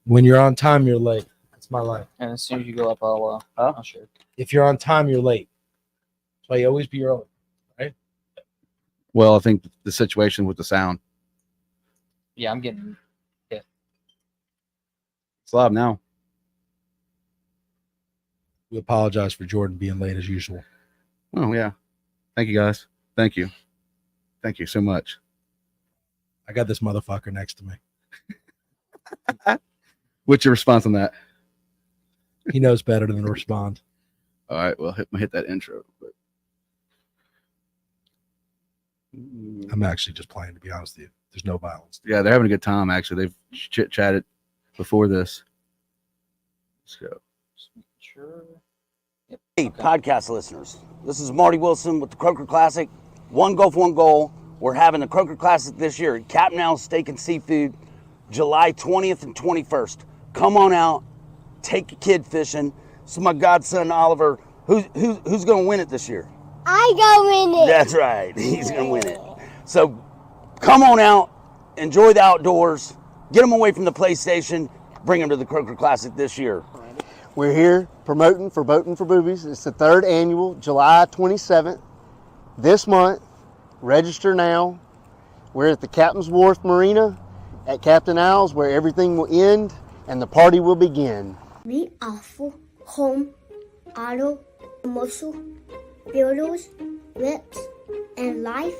When you're on time, you're late. That's my life. And as soon as you go up, I'll share. If you're on time, you're late. That's why you always be early, right? Well, I think the situation with the sound. Yeah, I'm getting hit. It's live now. We apologize for Jordan being late as usual. Oh, yeah. Thank you, guys. Thank you. Thank you so much. I got this motherfucker next to me. What's your response on that? He knows better than to respond. All right, well, hit that intro. But... I'm actually just playing, to be honest with you. There's no violence. Yeah, they're having a good time, actually. They've chit-chatted before this. Let's go. Sure. Yep. Hey, podcast listeners. This is Marty Wilson with the Croker Classic. One golf, one goal. We're having the Croker Classic this year at Captain Al's Steak and Seafood, July 20th and 21st. Come on out. Take a kid fishing. So my godson Oliver, who's going to win it this year? I go win it. That's right. He's going to win it. So come on out. Enjoy the outdoors. Get them away from the PlayStation. Bring them to the Croker Classic this year. We're here promoting for Boating for Boobies. It's the 3rd annual, July 27th. This month, register now. We're at the Captain's Wharf Marina at Captain Al's, where everything will end and the party will begin. We offer home, auto, muscle, builders, lips, and life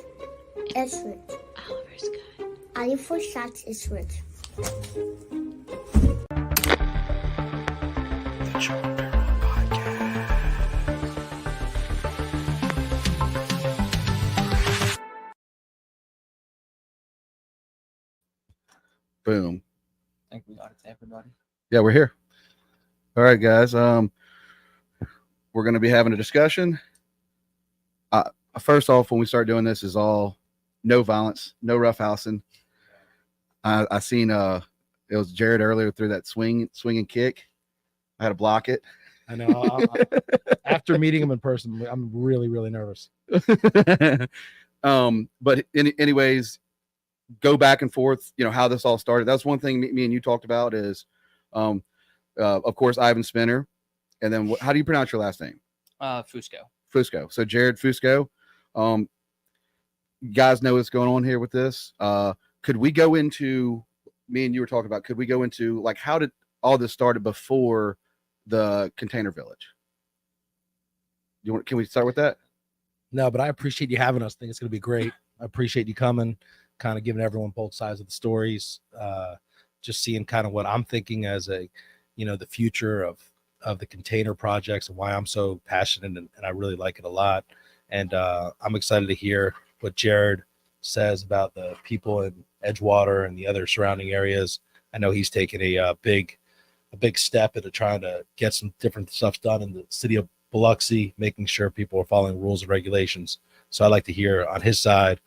insurance. Oliver's good. Oliver Shots Insurance. Boom. I think we got it to everybody. Yeah, we're here. All right, guys. We're going to be having a discussion. First off, when we start doing this, is all no violence, no roughhousing. I seen it was Jarrod earlier through that swing and kick. I had to block it. I know. After meeting him in person, I'm really, really nervous. But anyways, go back and forth. You know how this all started. That's one thing me and you talked about is, of course, Ivan Spinner, and then how do you pronounce your last name? Fusco. Fusco. So Jarrod Fusco. You guys know what's going on here with this. Could we go into, me and you were talking about, could we go into like how did all this started before the container village? Can we start with that? No, but I appreciate you having us. I think it's going to be great. I appreciate you coming, kind of giving everyone both sides of the stories, just seeing kind of what I'm thinking as the future of the container projects and why I'm so passionate and I really like it a lot. And I'm excited to hear what Jarrod says about the people in Edgewater and the other surrounding areas. I know he's taken a big step into trying to get some different stuff done in the city of Biloxi, making sure people are following rules and regulations. So I'd like to hear on his side.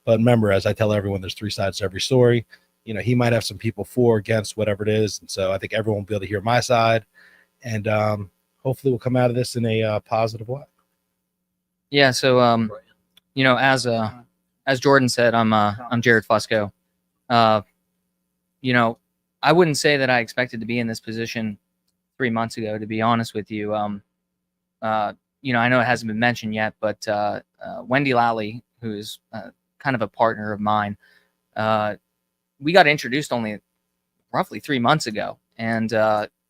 But remember, as I tell everyone, there's 3 sides to every story. You know, he might have some people for, against, whatever it is. And so I think everyone will be able to hear my side. And hopefully we'll come out of this in a positive way. Yeah. So, as Jordan said, I'm Jarrod Fusco. I wouldn't say that I expected to be in this position 3 months ago, to be honest with you. I know it hasn't been mentioned yet, but Wendy Lally, who is kind of a partner of mine, we got introduced only roughly 3 months ago. And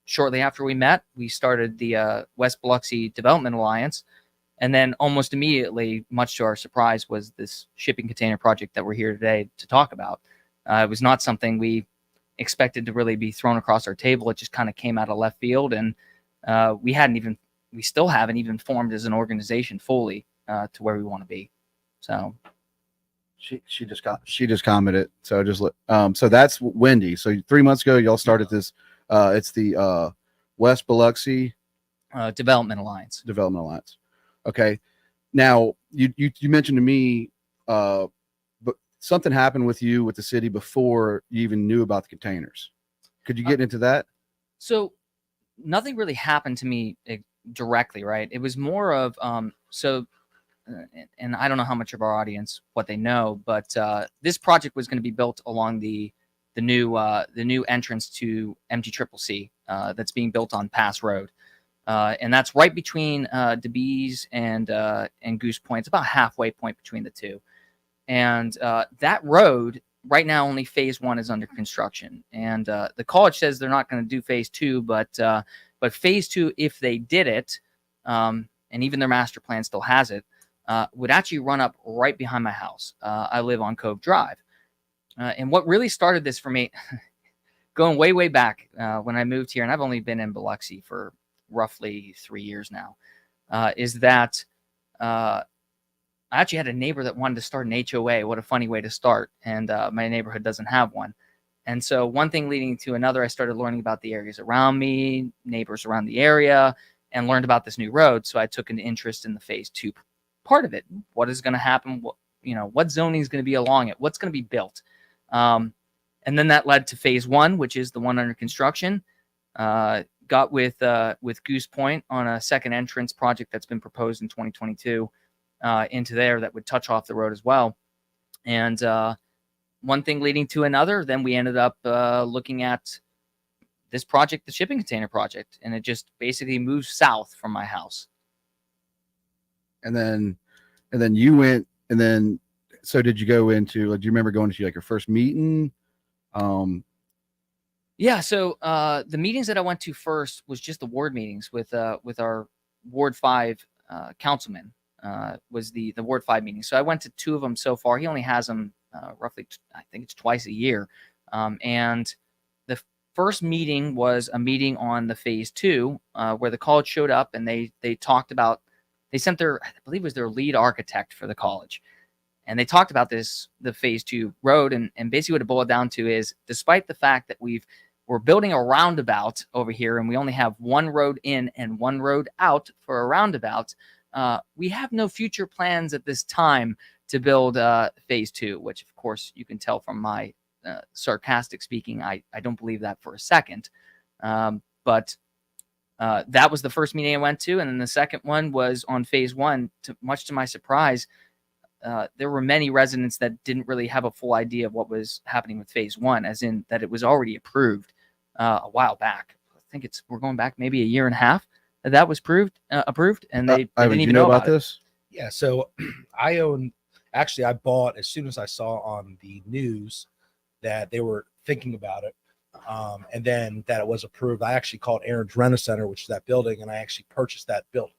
shortly after we met, we started the West Biloxi Development Alliance. And then almost immediately, much to our surprise, was this shipping container project that we're here today to talk about. It was not something we expected to really be thrown across our table. It just kind of came out of left field. And we still haven't even formed as an organization fully to where we want to be. So she just commented. So so that's Wendy. So 3 months ago, y'all started this. It's the West Biloxi Development Alliance. Okay. Now you mentioned to me, but something happened with you with the city before you even knew about the containers. Could you get into that? So nothing really happened to me directly, right? It was more of, and I don't know how much of our audience, what they know, but this project was going to be built along the new entrance to MTCCC that's being built on Pass Road. And that's right between DeBees and Goose Point. It's about halfway point between the two. And that road right now, only phase 1 is under construction. And the college says they're not going to do phase 2, but phase 2, if they did it, and even their master plan still has it, would actually run up right behind my house. I live on Cove Drive. And what really started this for me, going way, way back when I moved here, and I've only been in Biloxi for roughly 3 years now, is that I actually had a neighbor that wanted to start an HOA. What a funny way to start. And my neighborhood doesn't have one. And so one thing leading to another, I started learning about the areas around me, neighbors around the area, and learned about this new road. So I took an interest in the phase 2 part of it. What is going to happen? What zoning is going to be along it? What's going to be built? And then that led to phase 1, which is the one under construction. Got with Goose Point on a second entrance project that's been proposed in 2022 into there that would touch off the road as well. And one thing leading to another, then we ended up looking at this project, the shipping container project, and it just basically moved south from my house. And then you went, and then, so did you go into, like, do you remember going to like your first meeting? Yeah. So the meetings that I went to first was just the ward meetings with our Ward 5 councilman, was the Ward 5 meeting. So I went to 2 of them so far. He only has them roughly, I think it's twice a year. And the first meeting was a meeting on the phase 2, where the college showed up and they talked about, they sent their, I believe it was their lead architect for the college. And they talked about the phase 2 road. And basically what it boiled down to is, despite the fact that we're building a roundabout over here and we only have one road in and one road out for a roundabout, we have no future plans at this time to build phase 2, which of course you can tell from my sarcastic speaking. I don't believe that for a second. But that was the first meeting I went to. And then the second one was on phase 1. Much to my surprise, there were many residents that didn't really have a full idea of what was happening with phase 1, as in that it was already approved a while back. I think we're going back maybe a year and a half that was approved, and they didn't even know about this. Yeah. So I bought, as soon as I saw on the news that they were thinking about it, and then that it was approved, I actually called Aaron's Rent Center, which is that building, and I actually purchased that building.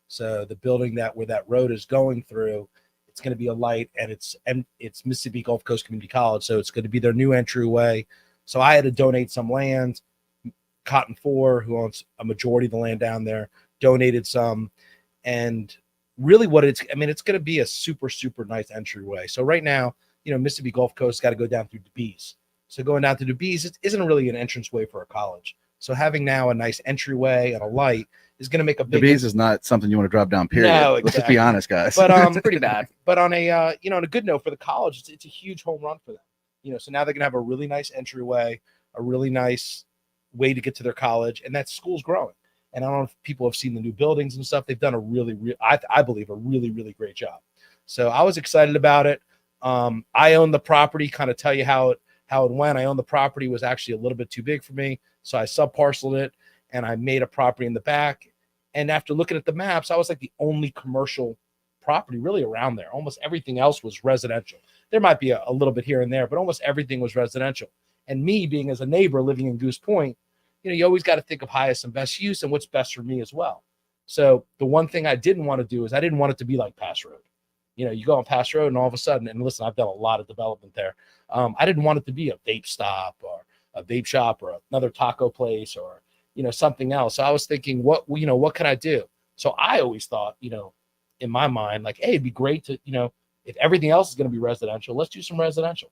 So the building where that road is going through, it's going to be a light, and it's Mississippi Gulf Coast Community College, so it's going to be their new entryway. So I had to donate some land. Cotton 4, who owns a majority of the land down there, donated some. And really it's going to be a super, super nice entryway. So right now, Mississippi Gulf Coast got to go down through DeBees. So going down to DeBees, it isn't really an entranceway for a college. So having now a nice entryway and a light is going to make a big. DeBees is not something you want to drive down, period. No, exactly. Let's just be honest, guys. But it's pretty bad. But on a on a good note for the college, it's a huge home run for them. So now they're going to have a really nice entryway, a really nice way to get to their college, and that school's growing. And I don't know if people have seen the new buildings and stuff. They've done I believe, a really, really great job. So I was excited about it. I own the property, kind of tell you how it went. I own the property, was actually a little bit too big for me. So I subparceled it and I made a property in the back. And after looking at the maps, I was like the only commercial property really around there. Almost everything else was residential. There might be a little bit here and there, but almost everything was residential. And me being as a neighbor living in Goose Point, you always got to think of highest and best use and what's best for me as well. So the one thing I didn't want to do is I didn't want it to be like Pass Road. You go on Pass Road and all of a sudden, and listen, I've done a lot of development there. I didn't want it to be a vape stop or a vape shop or another taco place or, something else. So I was thinking, what can I do? So I always thought, in my mind, like, hey, it'd be great to, if everything else is going to be residential, let's do some residential.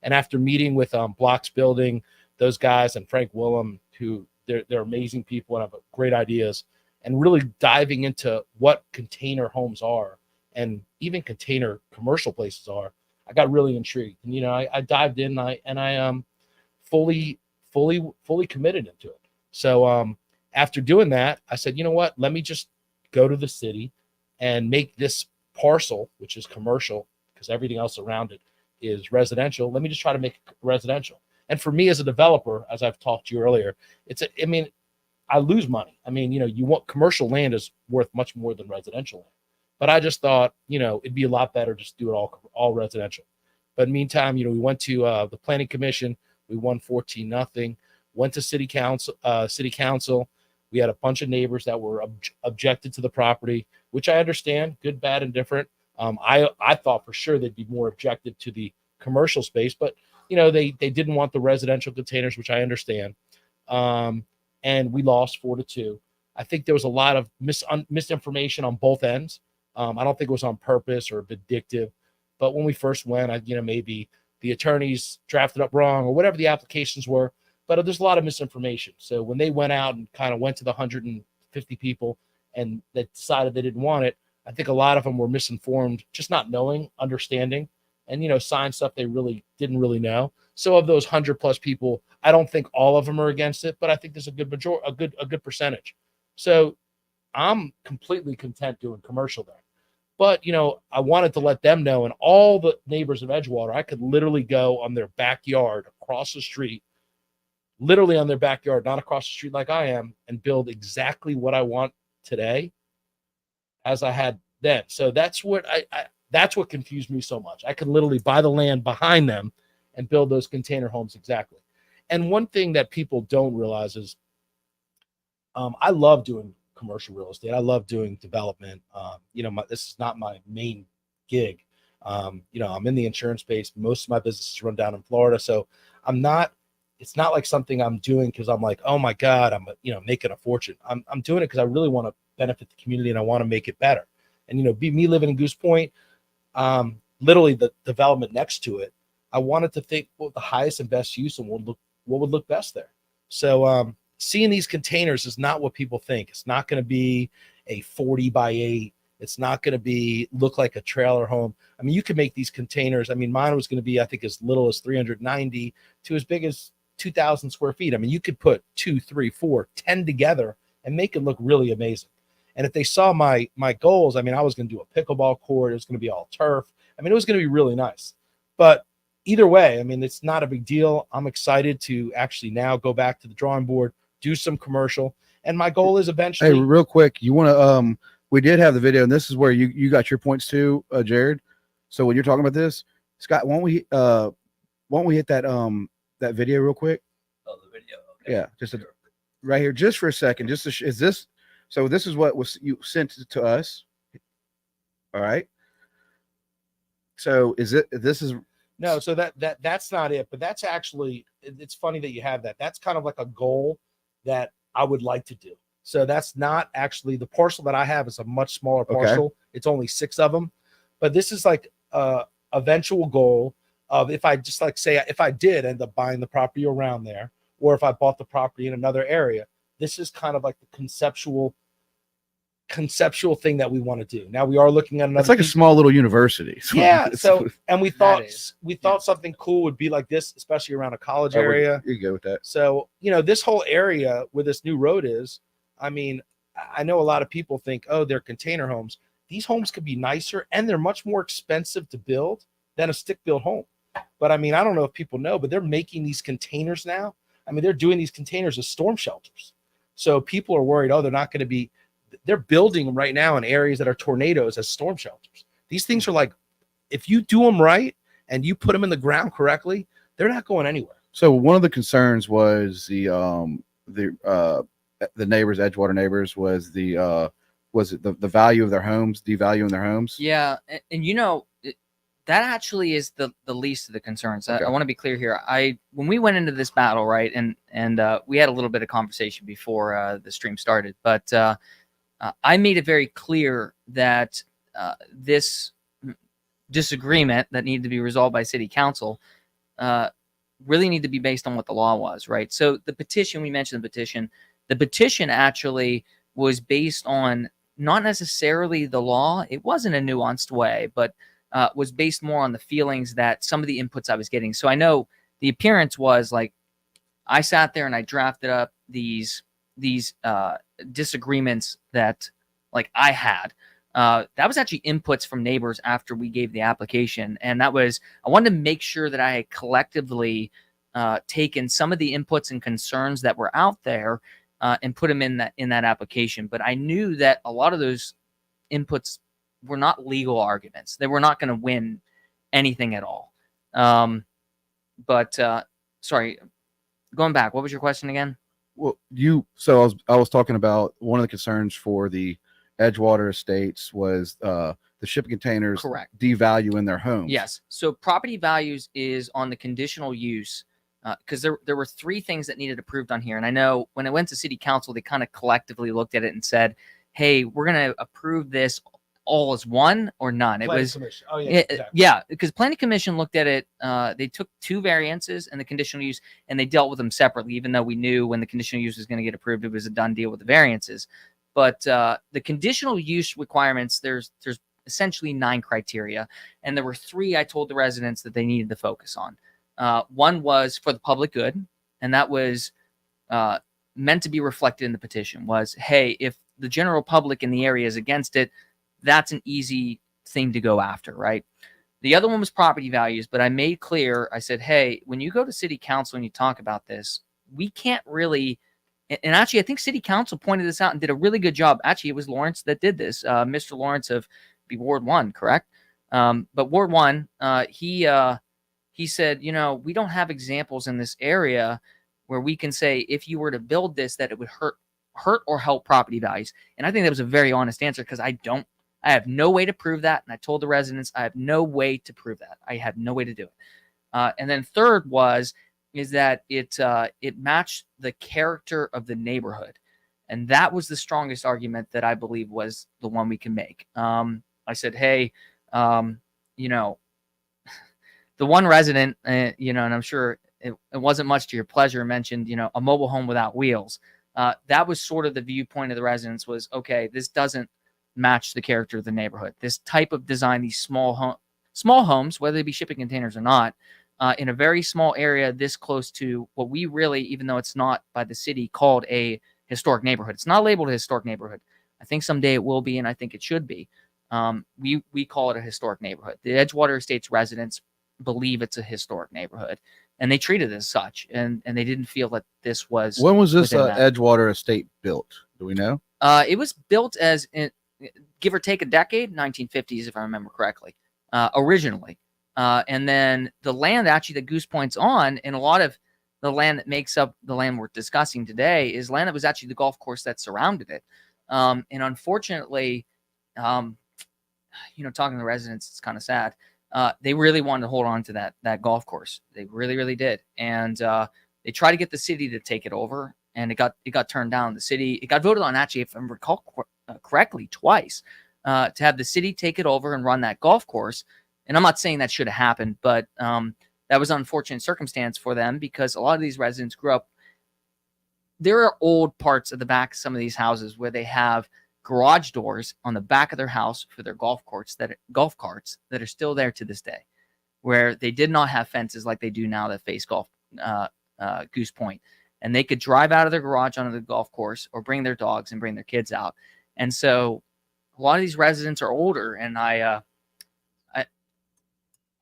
And after meeting with Blocks Building, those guys, and Frank Willem, who they're amazing people and have great ideas, and really diving into what container homes are and even container commercial places are, I got really intrigued. And I dived in and I fully committed into it. So after doing that, I said, you know what, let me just go to the city and make this parcel, which is commercial because everything else around it is residential. Let me just try to make it residential. And for me as a developer, as I've talked to you earlier, I mean, I lose money. I mean, you want commercial land is worth much more than residential land. But I just thought, it'd be a lot better just do it all residential. But meantime, we went to the planning commission. We won 14-0. Went to city council. We had a bunch of neighbors that were objected to the property, which I understand, good, bad, and different. I thought for sure they'd be more objective to the commercial space, but they didn't want the residential containers, which I understand. And we lost 4-2. I think there was a lot of misinformation on both ends. I don't think it was on purpose or vindictive, but when we first went, maybe the attorneys drafted up wrong or whatever the applications were, but there's a lot of misinformation. So when they went out and kind of went to the 150 people and they decided they didn't want it, I think a lot of them were misinformed, just not knowing, understanding, and signed stuff they really didn't really know. So of those 100+ people, I don't think all of them are against it, but I think there's a good percentage. So I'm completely content doing commercial there. But I wanted to let them know, and all the neighbors of Edgewater, I could literally go on their backyard across the street, literally on their backyard, not across the street like I am, and build exactly what I want today as I had then. So that's what that's what confused me so much. I could literally buy the land behind them and build those container homes exactly. And one thing that people don't realize is I love doing commercial real estate. I love doing development. This is not my main gig. I'm in the insurance space. Most of my businesses run down in Florida. So it's not like something I'm doing because I'm like, oh my God, I'm making a fortune. I'm doing it because I really want to benefit the community and I want to make it better. And me living in Goose Point, literally the development next to it, I wanted to think the highest and best use and what would look best there. So seeing these containers is not what people think. It's not going to be a 40x8. It's not going to look like a trailer home. I mean, you can make these containers. I mean, mine was going to be, I think, as little as 390 to as big as 2,000 square feet. I mean, you could put 2, 3, 4, 10 together and make it look really amazing. And if they saw my goals, I mean, I was going to do a pickleball court. It was going to be all turf. I mean, it was going to be really nice. But either way, I mean, it's not a big deal. I'm excited to actually now go back to the drawing board, do some commercial. And my goal is eventually. Hey, real quick, you want to, we did have the video, and this is where you got your points too, Jarrod. So when you're talking about this, Scott, why don't we hit that video real quick? Oh, the video. Okay. Yeah, just right here, just for a second. Just to is this? So this is what was you sent to us. All right. So this is no, so that's not it, but that's actually, it's funny that you have that. That's kind of like a goal that I would like to do. So that's not actually the parcel that I have is a much smaller parcel. Okay. It's only 6 of them, but this is like a eventual goal of if I just like say, if I did end up buying the property around there, or if I bought the property in another area, this is kind of like the conceptual thing that we want to do. Now we are looking at another. It's like a small little university. Yeah. So, and we thought something cool would be like this, especially around a college area. You go with that. So, this whole area where this new road is, I mean, I know a lot of people think, oh, they're container homes. These homes could be nicer and they're much more expensive to build than a stick-built home. But I mean, I don't know if people know, but they're making these containers now. I mean, they're doing these containers as storm shelters. So people are worried, oh, they're building right now in areas that are tornadoes as storm shelters. These things are like, if you do them right and you put them in the ground correctly, they're not going anywhere. So one of the concerns was the neighbors, Edgewater neighbors, was the value of their homes, devaluing their homes. Yeah, and that actually is the least of the concerns. Okay. I want to be clear here. When we went into this battle, right, and we had a little bit of conversation before the stream started, but I made it very clear that this disagreement that needed to be resolved by city council really needed to be based on what the law was, right? So the petition, we mentioned the petition actually was based on not necessarily the law. It wasn't a nuanced way, but was based more on the feelings that some of the inputs I was getting. So I know the appearance was like, I sat there and I drafted up these disagreements that like I had. That was actually inputs from neighbors after we gave the application. And that was, I wanted to make sure that I had collectively taken some of the inputs and concerns that were out there and put them in that application. But I knew that a lot of those inputs were not legal arguments. They were not going to win anything at all. Sorry, going back, what was your question again? Well, I was talking about one of the concerns for the Edgewater estates was the shipping containers Correct. devaluing their homes. Yes. So property values is on the conditional use because there were three things that needed approved on here. And I know when it went to city council, they kind of collectively looked at it and said, hey, we're going to approve this all as one or none. Planning It was commission. Oh yeah, exactly. yeah, because planning commission looked at it. They took two variances and the conditional use, and they dealt with them separately. Even though we knew when the conditional use was going to get approved, it was a done deal with the variances. But the conditional use requirements, there's essentially 9 criteria, and there were 3 I told the residents that they needed to focus on. One was for the public good, and that was meant to be reflected in the petition. Was, hey, if the general public in the area is against it, that's an easy thing to go after, right? The other one was property values, but I made clear, I said, hey, when you go to city council and you talk about this, we can't really, and actually I think city council pointed this out and did a really good job. Actually, it was Lawrence that did this, Mr. Lawrence of Ward 1, correct? But Ward 1, he said, we don't have examples in this area where we can say if you were to build this, that it would hurt or help property values. And I think that was a very honest answer because I have no way to prove that. And I told the residents, I have no way to prove that. I have no way to do it. And then third is that it matched the character of the neighborhood. And that was the strongest argument that I believe was the one we can make. I said, hey, the one resident, and I'm sure it wasn't much to your pleasure, mentioned, a mobile home without wheels. That was sort of the viewpoint of the residents was, okay, this doesn't match the character of the neighborhood. This type of design, these small homes, whether they be shipping containers or not, in a very small area this close to what we really, even though it's not by the city, called a historic neighborhood. It's not labeled a historic neighborhood. I think someday it will be, and I think it should be. We call it a historic neighborhood. The Edgewater Estates residents believe it's a historic neighborhood, and they treat it as such, and they didn't feel that this was. When was this within that. Edgewater estate built? Do we know? It was built as, give or take a decade, 1950s, if I remember correctly, originally. And then the land actually that Goose Point's on, and a lot of the land that makes up the land we're discussing today is land that was actually the golf course that surrounded it. And unfortunately, talking to the residents, it's kind of sad. They really wanted to hold on to that golf course. They really, really did. And they tried to get the city to take it over, and it got turned down. It got voted on, actually, if I recall correctly, twice, to have the city take it over and run that golf course. And I'm not saying that should have happened, but that was an unfortunate circumstance for them because a lot of these residents grew up. There are old parts of the back of some of these houses where they have garage doors on the back of their house for their golf carts that are still there to this day, where they did not have fences like they do now that face Goose Point. And they could drive out of their garage onto the golf course or bring their dogs and bring their kids out. And so a lot of these residents are older, and I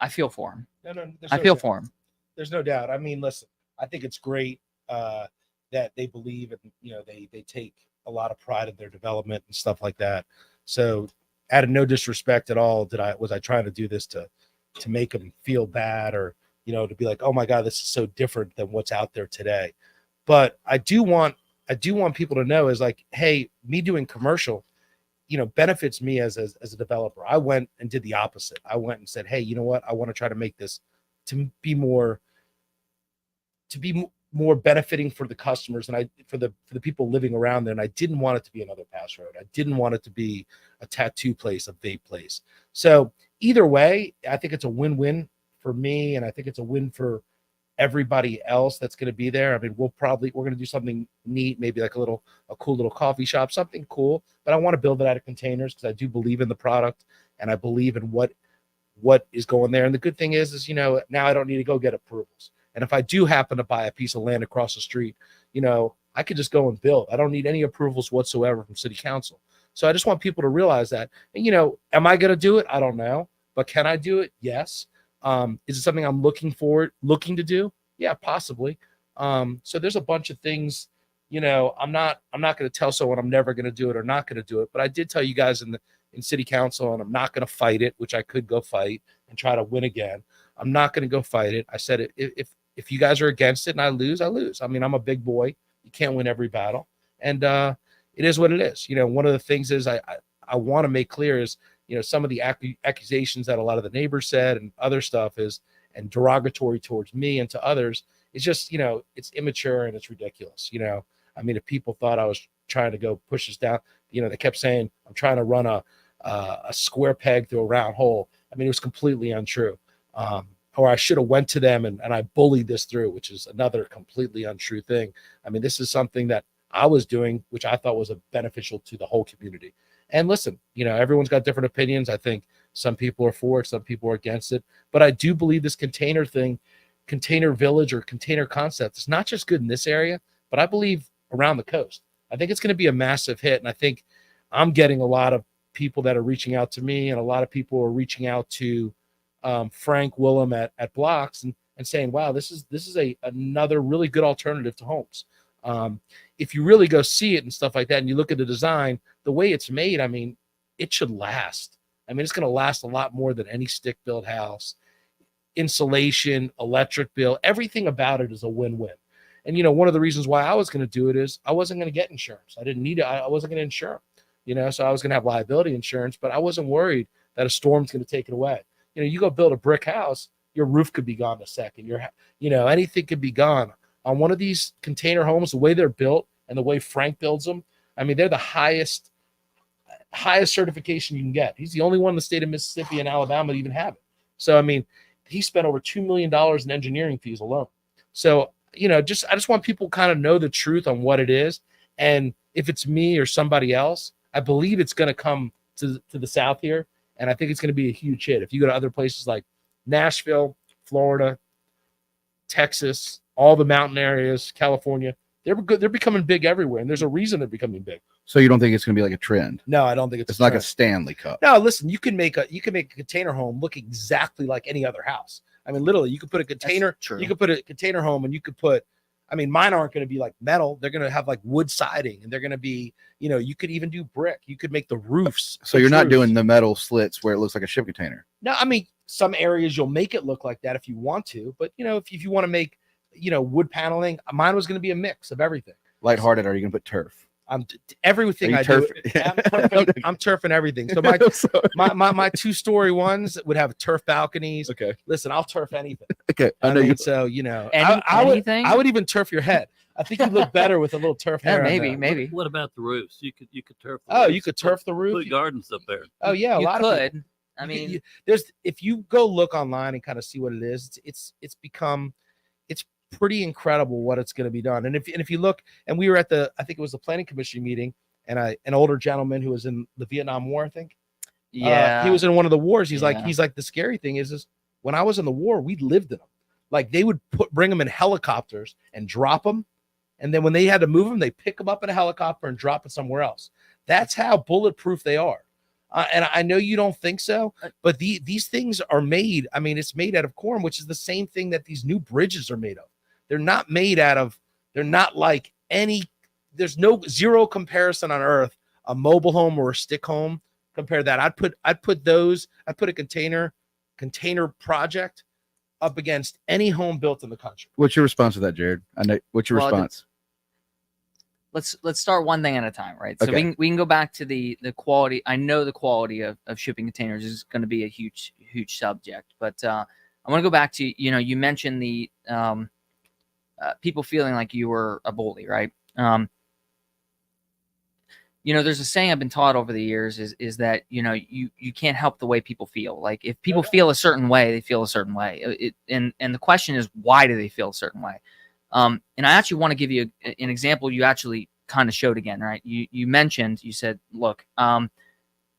feel for them. I feel for them. There's no doubt. I mean, listen, I think it's great that they believe and they take a lot of pride in their development and stuff like that. So, out of no disrespect at all, was I trying to do this to make them feel bad or to be like, oh my God, this is so different than what's out there today. But I do want people to know is like, hey, me doing commercial, benefits me as a developer. I went and did the opposite. I went and said, hey, you know what? I want to try to make this to be more benefiting for the customers and for the people living around there. And I didn't want it to be another pass road. I didn't want it to be a tattoo place, a vape place. So either way, I think it's a win-win for me, and I think it's a win for everybody else that's going to be there. I mean, we're going to do something neat, maybe like a cool little coffee shop, something cool, but I want to build it out of containers because I do believe in the product and I believe in what is going there. And the good thing is now I don't need to go get approvals. And if I do happen to buy a piece of land across the street, I could just go and build. I don't need any approvals whatsoever from city council. So I just want people to realize that, and, am I going to do it? I don't know, but can I do it? Yes. Is it something I'm looking to do? Yeah, possibly. So there's a bunch of things, you know, I'm not going to tell someone I'm never going to do it or not going to do it, but I did tell you guys in city council, and I'm not going to fight it, which I could go fight and try to win again. I'm not going to go fight it. I said, if you guys are against it and I lose, I lose. I mean, I'm a big boy. You can't win every battle. And it is what it is. You know, one of the things is I want to make clear is, you know, some of the accusations that a lot of the neighbors said and other stuff is, and derogatory towards me and to others, it's just, you know, it's immature and it's ridiculous. You know, I mean, if people thought I was trying to go push us down, you know, they kept saying I'm trying to run a square peg through a round hole. I mean, it was completely untrue. Or I should have went to them and I bullied this through, which is another completely untrue thing. I mean, this is something that I was doing, which I thought was beneficial to the whole community. And listen, you know, everyone's got different opinions. I think some people are for it, some people are against it. But I do believe this container thing, container village or container concept is not just good in this area, but I believe around the coast. I think it's going to be a massive hit. And I think I'm getting a lot of people that are reaching out to me, and a lot of people are reaching out to Frank Willem at Blocks and saying, wow, this is another really good alternative to homes. If you really go see it and stuff like that, and you look at the design, the way it's made, I mean, it should last. I mean, it's going to last a lot more than any stick-built house. Insulation, electric bill, everything about it is a win-win. And, you know, one of the reasons why I was going to do it is I wasn't going to get insurance. I didn't need it. I wasn't going to insure them, you know, so I was going to have liability insurance, but I wasn't worried that a storm's going to take it away. You know, you go build a brick house, your roof could be gone in a second. You know, anything could be gone. On one of these container homes, the way they're built and the way Frank builds them, I mean, they're the highest certification you can get. He's the only one in the state of Mississippi and Alabama to even have it. So, I mean, he spent over $2 million in engineering fees alone. So, you know, I just want people to kind of know the truth on what it is. And if it's me or somebody else, I believe it's going to come to the South here. And I think it's going to be a huge hit. If you go to other places like Nashville, Florida, Texas, all the mountain areas, California, they're becoming big everywhere. And there's a reason they're becoming big. So you don't think it's going to be like a trend? No, I don't think it's like a Stanley Cup. No, listen, you can make a container home look exactly like any other house. I mean, literally, you could put a container, you could put a container home, and you could put, I mean, mine aren't going to be like metal. They're going to have like wood siding, and they're going to be, you know, you could even do brick. You could make the roofs. So you're not doing the metal slits where it looks like a ship container. No, I mean, some areas you'll make it look like that if you want to, but you know, if you want to make, you know, wood paneling, mine was going to be a mix of everything. Lighthearted, are you going to put turf? Everything I do, I'm turfing everything. So my 2-story ones would have turf balconies. Okay. Listen, I'll turf anything. Okay. I know you. So, you know, I would even turf your head. I think you look better with a little turf hair. Maybe. What about the roofs? You could turf. The roofs. You could turf the roof. Put gardens up there. Oh yeah, you lot could. Of people. I mean, if you go look online and kind of see what it is, it's pretty incredible what it's going to be done. And if you look, and we were at I think it was the planning commission meeting, and an older gentleman who was in the Vietnam War, I think. Yeah. He was in one of the wars. He's like, the scary thing is when I was in the war, we lived in them. Like they would bring them in helicopters and drop them. And then when they had to move them, they pick them up in a helicopter and drop it somewhere else. That's how bulletproof they are. And I know you don't think so, but these things are made. I mean, it's made out of corn, which is the same thing that these new bridges are made of. They're not made out of, they're not like there's zero comparison on earth, a mobile home or a stick home. Compare that. I'd put a container project up against any home built in the country. What's your response to that, Jarrod? I know. What's your response? Let's start one thing at a time, right? So Okay. we can go back to the quality. I know the quality of shipping containers is going to be a huge subject, but I want to go back to, you know, you mentioned the people feeling like you were a bully, right? You know, there's a saying I've been taught over the years is that, you know, you can't help the way people feel. Like if people feel a certain way, they feel a certain way. And the question is, why do they feel a certain way? And I actually want to give you an example you actually kind of showed again, right? You said, look, and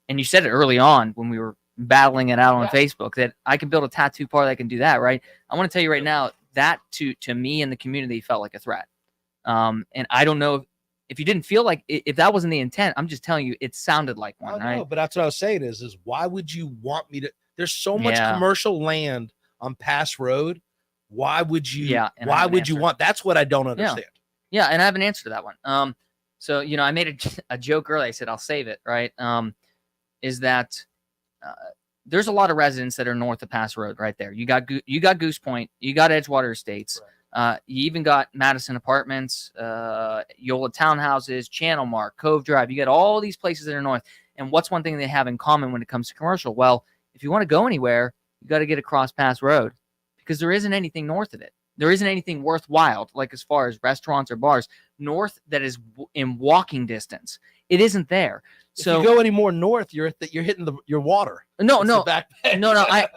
you said it early on when we were battling it out on Facebook that I can build a tattoo parlor that can do that, right? I want to tell you right now that to me and the community felt like a threat. And I don't know if you didn't feel like if that wasn't the intent, I'm just telling you, it sounded like one, right? No, but that's what I was saying is why would you want me to? There's so much commercial land on Pass Road. Why would you? Yeah, and I Why have an would you answer. want? That's what I don't understand. Yeah, and I have an answer to that one. So I made a joke earlier. I said I'll save it. Right? Is that there's a lot of residents that are north of Pass Road right there. You got Goose Point, you got Edgewater Estates, you even got Madison Apartments, Yola Townhouses, Channel Mark, Cove Drive. You got all these places that are north. And what's one thing they have in common when it comes to commercial? Well, if you want to go anywhere, you got to get across Pass Road because there isn't anything north of it. There isn't anything worthwhile, like as far as restaurants or bars, north that is in walking distance. It isn't there. So if you go any more north, you're hitting your water. No, It's no, the back bay. no. I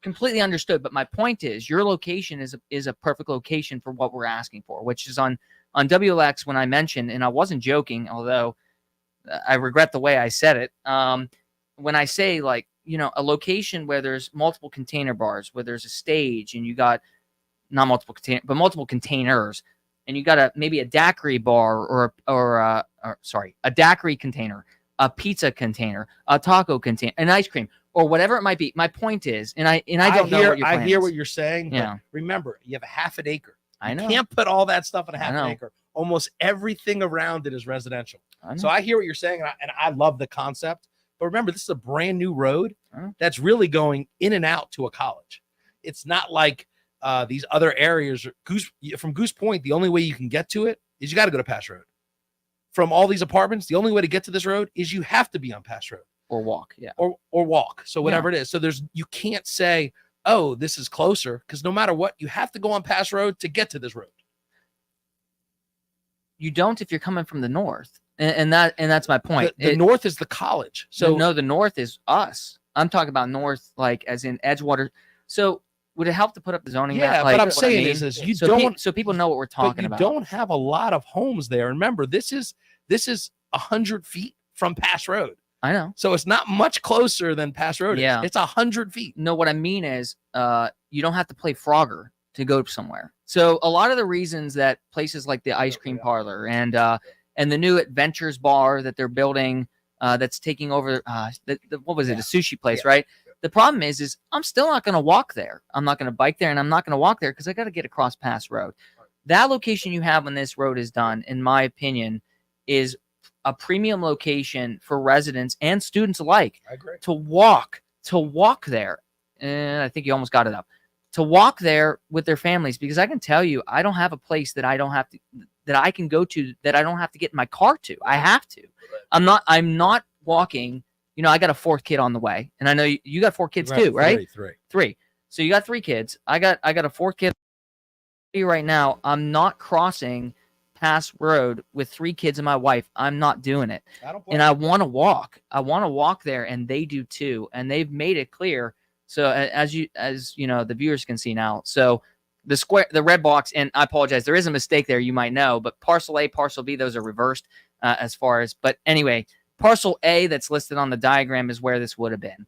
completely understood. But my point is, your location is a perfect location for what we're asking for, which is on WLX. When I mentioned, and I wasn't joking, although I regret the way I said it. When I say like a location where there's multiple container bars, where there's a stage, and you got not multiple container, but multiple containers, and you got maybe a daiquiri bar or a daiquiri container, a pizza container, a taco container, an ice cream, or whatever it might be. My point is, and I don't know what your plan I hear is. what you're saying. Yeah. But remember, you have a half an acre. I know. You can't put all that stuff in a I half know. an acre. Almost everything around it is residential. I know. So I hear what you're saying, and I love the concept. But remember, this is a brand new road I know. that's really going in and out to a college. It's not like these other areas. From Goose Point, the only way you can get to it is you got to go to Pass Road. From all these apartments, the only way to get to this road is you have to be on Pass Road or walk. Yeah. or walk. So whatever it is. So you can't say, oh, this is closer, because no matter what, you have to go on Pass Road to get to this road. You don't if you're coming from the north, and that's my point. The north is the college. So no, the north is us. I'm talking about north, like as in Edgewater. So would it help to put up the zoning map? yeah, Like, but I'm what I saying mean? is you so don't. so people know what we're But talking you about. don't have a lot of homes there. Remember, this is 100 feet from Pass Road. I know. So it's not much closer than Pass Road. Yeah. It's 100 feet. No, what I mean is, you don't have to play Frogger to go somewhere. So a lot of the reasons that places like the ice cream parlor and the new Adventures bar that they're building, that's taking over, what was it, a sushi place, right? The problem is I'm still not going to walk there. I'm not going to bike there, and I'm not going to walk there because I got to get across Pass Road. That location you have when this road is done, in my opinion, is a premium location for residents and students alike. I agree. To walk there. And I think you almost got it up. To walk there with their families, because I can tell you, I don't have a place that I can go to that I don't have to get in my car to. I have to. I'm not walking. I got a fourth kid on the way, and I know you got 4 kids too, right? Three. So you got 3 kids. I got a 4th kid right now. I'm not crossing Pass Road with 3 kids and my wife. I'm not doing it. And I want to walk. I want to walk there, and they do too. And they've made it clear. So as you know, the viewers can see now. So the red box, and I apologize, there is a mistake there, you might know, but parcel A, parcel B, those are reversed as far as. But anyway, parcel A that's listed on the diagram is where this would have been.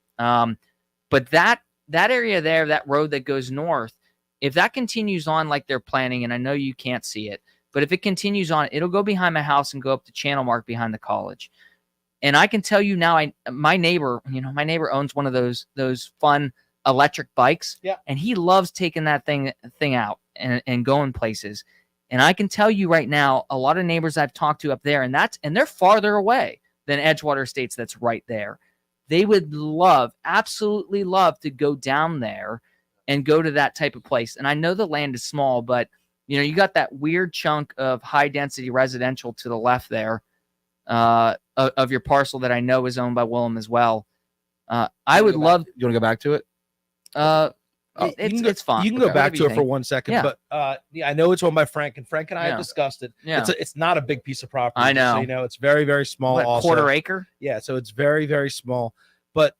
But that area there, that road that goes north, if that continues on like they're planning, and I know you can't see it, but if it continues on, it'll go behind my house and go up to Channel Mark behind the college. And I can tell you now, my neighbor owns one of those fun electric bikes. Yeah. And he loves taking that thing out and going places. And I can tell you right now, a lot of neighbors I've talked to up there, and they're farther away than Edgewater Estates that's right there. They would absolutely love to go down there and go to that type of place. And I know the land is small, but you got that weird chunk of high density residential to the left there of your parcel that I know is owned by Willem as well. I would love. You want to go back to it? It's fine. You can go back to it for 1 second, Yeah. but I know it's owned by Frank, and Frank and I Yeah. have discussed it. Yeah. It's not a big piece of property. I just so know. it's very, very small. What, also, quarter acre? Yeah, so it's very, very small. But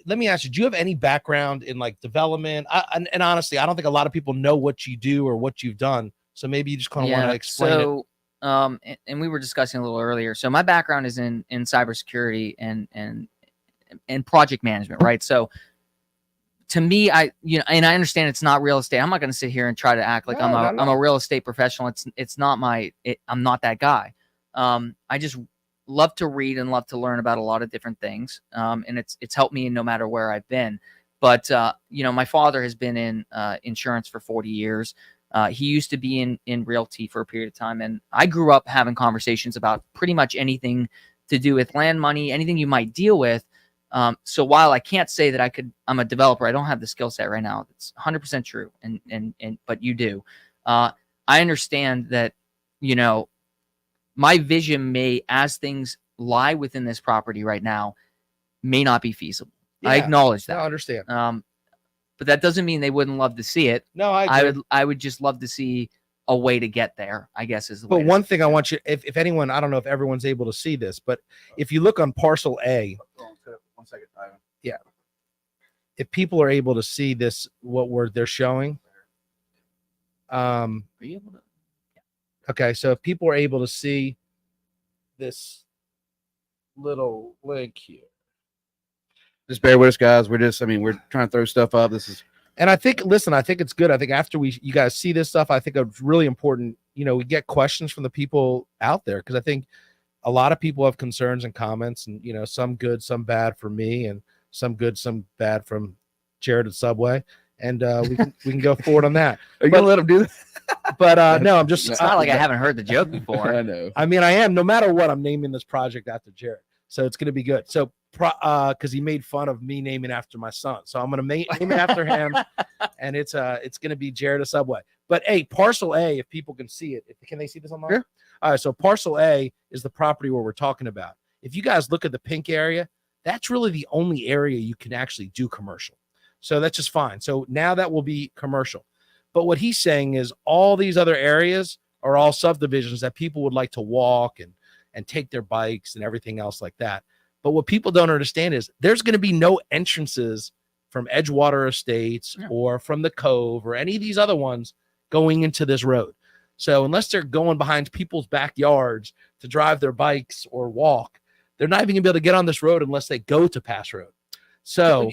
let me ask you: do you have any background in like development? And honestly, I don't think a lot of people know what you do or what you've done. So maybe you just kind of want to explain it. And we were discussing a little earlier. So my background is in cybersecurity and project management, right? So to me, and I understand it's not real estate. I'm not going to sit here and try to act like I'm a real estate professional. It's not I'm not that guy. I just love to read and love to learn about a lot of different things. And it's helped me no matter where I've been. But my father has been in insurance for 40 years. He used to be in realty for a period of time, and I grew up having conversations about pretty much anything to do with land money, anything you might deal with. So while I can't say that I'm a developer, I don't have the skill set right now. It's 100% true, but you do. I understand that, my vision may, as things lie within this property right now, may not be feasible. Yeah, I acknowledge I that. understand. But that doesn't mean they wouldn't love to see it. No, I would just love to see a way to get there, I guess is the way. But one thing I want you, if anyone, I don't know if everyone's able to see this, but if you look on parcel A, 1 second, Ivan. yeah, if people are able to see this, they're showing. Are you able to? Okay, so if people are able to see this little link here. Just bear with us, guys. We're trying to throw stuff up. And I think it's good. I think after you guys see this stuff, I think it's really important. We get questions from the people out there, because I think a lot of people have concerns and comments, and some good, some bad from me, and some good, some bad from Jarrod at Subway. And we can go forward on that. Are you gonna let them do that? But no, I'm just. It's not like I haven't heard the joke before. I know. I mean, I am. No matter what, I'm naming this project after Jarrod, so it's going to be good. So, because he made fun of me naming after my son, so I'm going to name it after him, and it's going to be Jarrod a Subway. But hey, parcel A, if people can see it, can they see this online? Yeah. All right. So parcel A is the property where we're talking about. If you guys look at the pink area, that's really the only area you can actually do commercial. So that's just fine. So now that will be commercial. But what he's saying is all these other areas are all subdivisions that people would like to walk and take their bikes and everything else like that. But what people don't understand is there's going to be no entrances from Edgewater Estates or from the Cove or any of these other ones going into this road. So unless they're going behind people's backyards to drive their bikes or walk, they're not even going to be able to get on this road unless they go to Pass Road. So,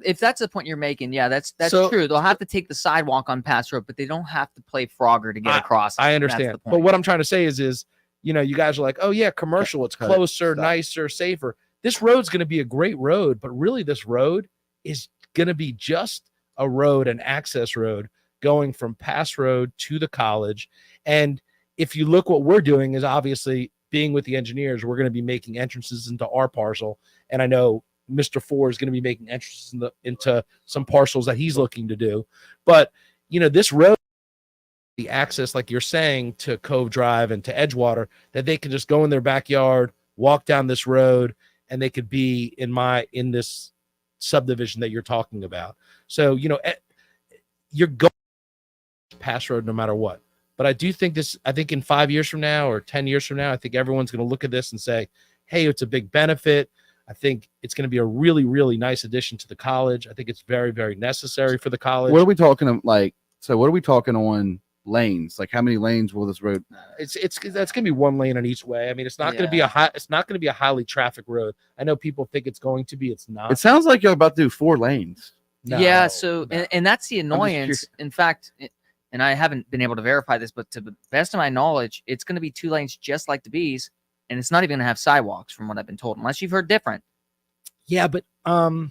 if that's the point you're making, yeah, that's So- true. They'll have to take the sidewalk on Pass Road, but they don't have to play Frogger to get across. I That's understand. the But point. what I'm trying to say is, you guys are like, oh yeah, commercial, it's Cut it. closer, Stop. nicer, safer. This road's going to be a great road, but really this road is going to be just a road, an access road going from Pass Road to the college. And if you look, what we're doing is obviously being with the engineers, we're going to be making entrances into our parcel. And I know Mr. Four is going to be making entrances into some parcels that he's looking to do. But, this road, the access, like you're saying, to Cove Drive and to Edgewater, that they can just go in their backyard, walk down this road, and they could be in this subdivision that you're talking about. So, you're going to Pass Road no matter what. But I think in 5 years from now or 10 years from now, I think everyone's going to look at this and say, hey, it's a big benefit. I think it's going to be a really, really nice addition to the college. I think it's very, very necessary for the college. What are we talking So what are we talking on lanes? Like how many lanes will this road? That's going to be one lane on each way. I mean, it's not going to be a highly traffic road. I know people think it's going to be. It's not. It sounds like you're about to do 4 lanes. Yeah. So, no. and that's the annoyance. In fact, and I haven't been able to verify this, but to the best of my knowledge, it's going to be 2 lanes just like the Bees, and it's not even going to have sidewalks, from what I've been told, unless you've heard different. Yeah, but I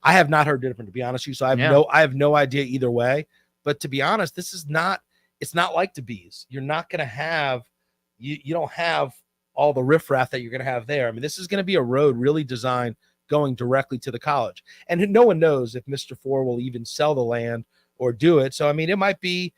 have not heard different, to be honest with you. So I have no idea either way. But to be honest, it's not like the Bees. You're not going to have you don't have all the riffraff that you're going to have there. I mean, this is going to be a road really designed going directly to the college, and no one knows if Mr. Four will even sell the land or do it. So I mean, it might be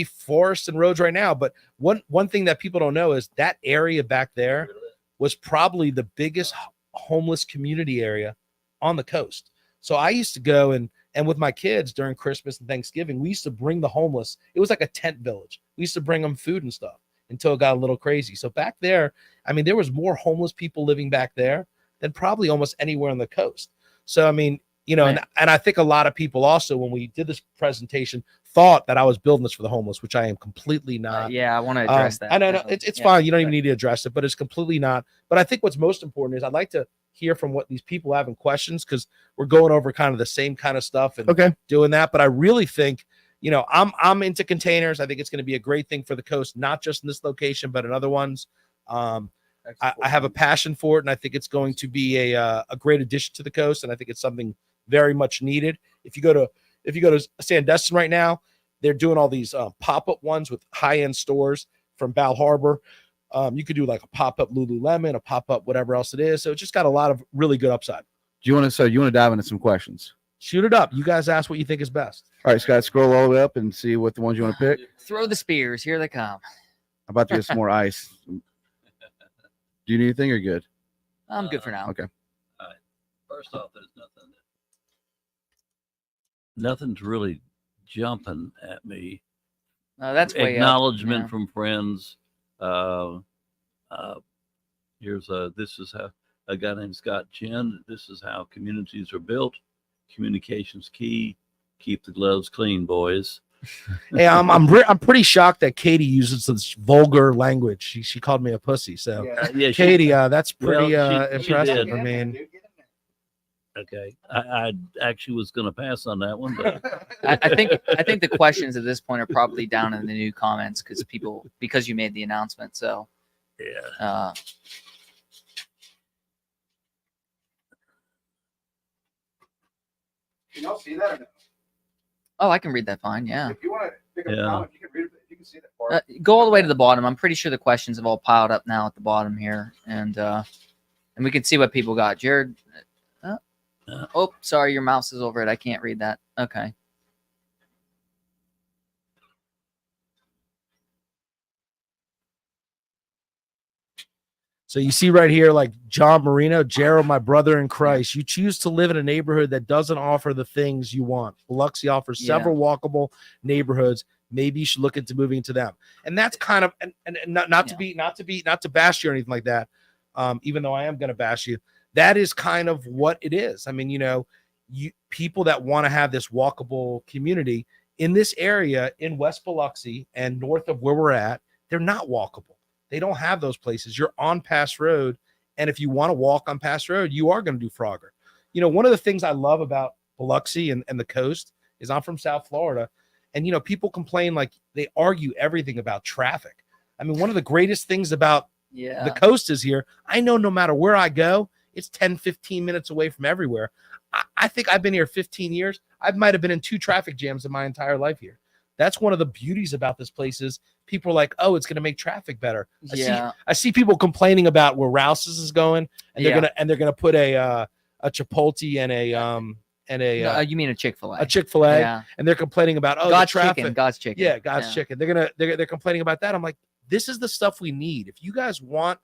forests and roads right now. But one thing that people don't know is that area back there was probably the biggest homeless community area on the coast. So I used to go and with my kids during Christmas and Thanksgiving, we used to bring the homeless. It was like a tent village. We used to bring them food and stuff until it got a little crazy. So back there, I mean, there was more homeless people living back there than probably almost anywhere on the coast. So, I mean, and I think a lot of people also, when we did this presentation, thought that I was building this for the homeless, which I am completely not. Yeah, I want to address that. I know it's fine. You don't even need to address it, but it's completely not. But I think what's most important is I'd like to hear from what these people having questions, because we're going over kind of the same kind of stuff and doing that. But I really think, I'm into containers. I think it's going to be a great thing for the coast, not just in this location, but in other ones. I have a passion for it, and I think it's going to be a great addition to the coast. And I think it's something very much needed. If you go to Sandestin right now, they're doing all these pop-up ones with high-end stores from Bal Harbor. You could do like a pop-up Lululemon, a pop-up whatever else it is. So it's just got a lot of really good upside. You want to dive into some questions? Shoot it up. You guys ask what you think is best. All right, Scott, scroll all the way up and see what the ones you want to pick. Throw the spears. Here they come. I'm about to get some more ice. Do you need anything or good? I'm good for now. Okay. All right. First off, there's nothing's really jumping at me. That's way Acknowledgement up. from friends. Here's this is how a guy named Scott Chin. This is how communities are built. Communication's key. Keep the gloves clean, boys. Hey, I'm pretty shocked that Katie uses this vulgar language. She called me a pussy. So Yeah, Katie, that's pretty Well, she impressive. did. I mean, okay. I actually was going to pass on that one, but I think the questions at this point are probably down in the new comments because you made the announcement. So yeah. Can y'all see that or no? Oh, I can read that fine. Yeah. If you want to pick up a comment, you can read it. You can see that part. Go all the way to the bottom. I'm pretty sure the questions have all piled up now at the bottom here, and we can see what people got. Jarrod. Oh, sorry, your mouse is over it. I can't read that. Okay. so you see right here, like John Marino, Jarrod, my brother in Christ. You choose to live in a neighborhood that doesn't offer the things you want. Biloxi offers several walkable neighborhoods. Maybe you should look into moving to them. And that's kind of and not to bash you or anything like that. Even though I am going to bash you, that is kind of what it is. I mean, people that want to have this walkable community in this area in West Biloxi and north of where we're at, they're not walkable. They don't have those places. You're on Pass Road. And if you want to walk on Pass Road, you are going to do Frogger. One of the things I love about Biloxi and the coast is I'm from South Florida. And, people complain, like they argue everything about traffic. I mean, one of the greatest things about the coast is here. I know no matter where I go, it's 10, 15 minutes away from everywhere. I think I've been here 15 years. I might have been in 2 traffic jams in my entire life here. That's one of the beauties about this place is people are like, oh, it's going to make traffic better. I see people complaining about where Rouse's is going, and they're gonna put a Chipotle and a you mean a Chick-fil-A? A Chick-fil-A, and they're complaining about God's the traffic. chicken, God's chicken. Yeah, God's chicken. They're complaining about that. I'm like, this is the stuff we need. If you guys want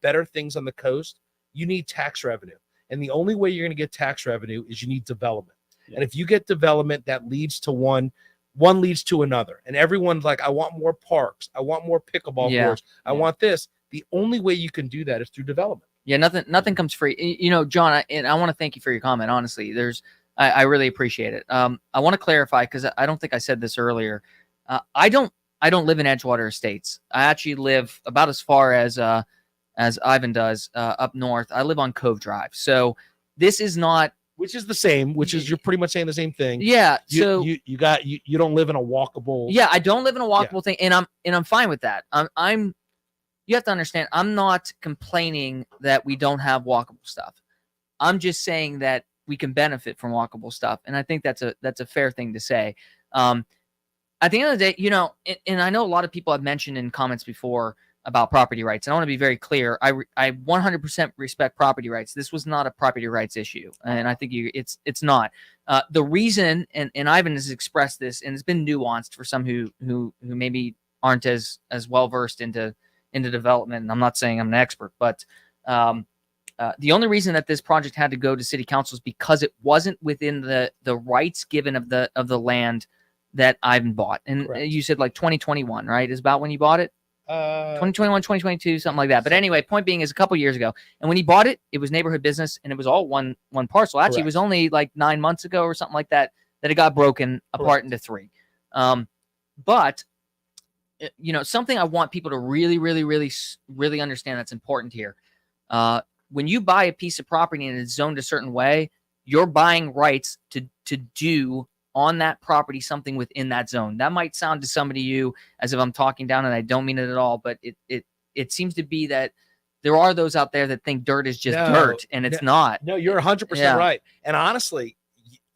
better things on the coast, you need tax revenue. And the only way you're going to get tax revenue is you need development. Yeah. And if you get development that leads to one leads to another. And everyone's like, I want more parks. I want more pickleball courts. I want this. The only way you can do that is through development. Yeah, nothing comes free. John, I want to thank you for your comment. Honestly, I really appreciate it. I want to clarify because I don't think I said this earlier. I don't live in Edgewater Estates. I actually live about as far as Ivan does up north. I live on Cove Drive. So this is not, which is the same, which is you're pretty much saying the same thing. Yeah. You don't live in a walkable. Yeah, I don't live in a walkable thing, and I'm fine with that. You have to understand, I'm not complaining that we don't have walkable stuff. I'm just saying that we can benefit from walkable stuff, and I think that's a fair thing to say. At the end of the day, and I know a lot of people have mentioned in comments before about property rights, and I want to be very clear. I 100% respect property rights. This was not a property rights issue, and I think it's not. The reason, and Ivan has expressed this, and it's been nuanced for some who maybe aren't as well versed into development. And I'm not saying I'm an expert, but the only reason that this project had to go to city council is because it wasn't within the rights given of the land that Ivan bought. And correct. You said like 2021, right? Is about when you bought it? 2021, 2022, something like that. But anyway, point being is a couple years ago. And when he bought it, it was neighborhood business and it was all one parcel. Actually, correct. It was only like 9 months ago or something like that it got broken apart into 3. But something I want people to really understand that's important here. When you buy a piece of property and it's zoned a certain way, you're buying rights to do on that property something within that zone. That might sound to somebody as if I'm talking down, and I don't mean it at all, but it seems to be that there are those out there that think dirt is just No, dirt, and it's not. No, you're 100% Yeah. right. And honestly,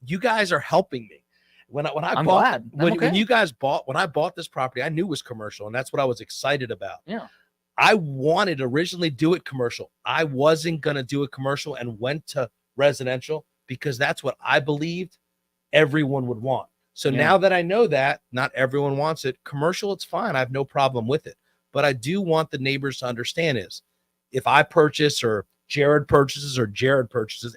you guys are helping me. When I I'm bought, glad. I'm when okay. you guys bought, when I bought this property, I knew it was commercial, and that's what I was excited about. Yeah. I wanted to originally do it commercial. I wasn't going to do it commercial and went to residential because that's what I believed everyone would want. So Yeah. now that I know that not everyone wants it commercial, it's fine. I have no problem with it. But I do want the neighbors to understand is if I purchase or Jarrod purchases or Jarrod purchases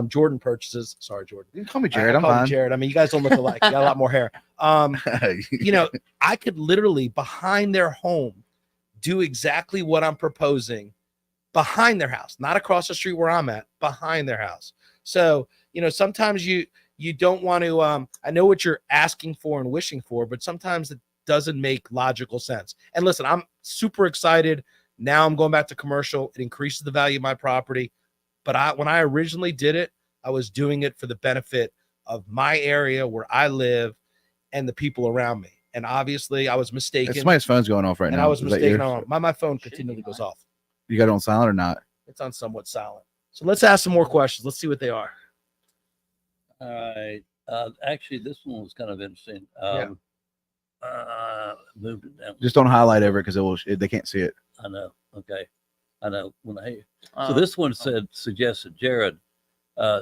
Jordan purchases. Sorry, Jordan. You can call me I Jarrod. I'm call him fine. Jarrod. I mean, you guys don't look alike. You got a lot more hair. I could literally behind their home do exactly what I'm proposing behind their house, not across the street where I'm at, behind their house. So, sometimes you don't want to, I know what you're asking for and wishing for, but sometimes it doesn't make logical sense. And listen, I'm super excited. Now I'm going back to commercial. It increases the value of my property. But when I originally did it, I was doing it for the benefit of my area where I live and the people around me. And obviously I was mistaken. Somebody's phone's going off right And now. I was Is that mistaken. yours? My phone continually goes off. You got it on silent or not? It's on somewhat silent. So let's ask some more questions. Let's see what they are. All right. Actually, this one was kind of interesting. Moved it down. Just don't highlight over it because they can't see it. I know. Okay. I know. So this one suggested, Jarrod,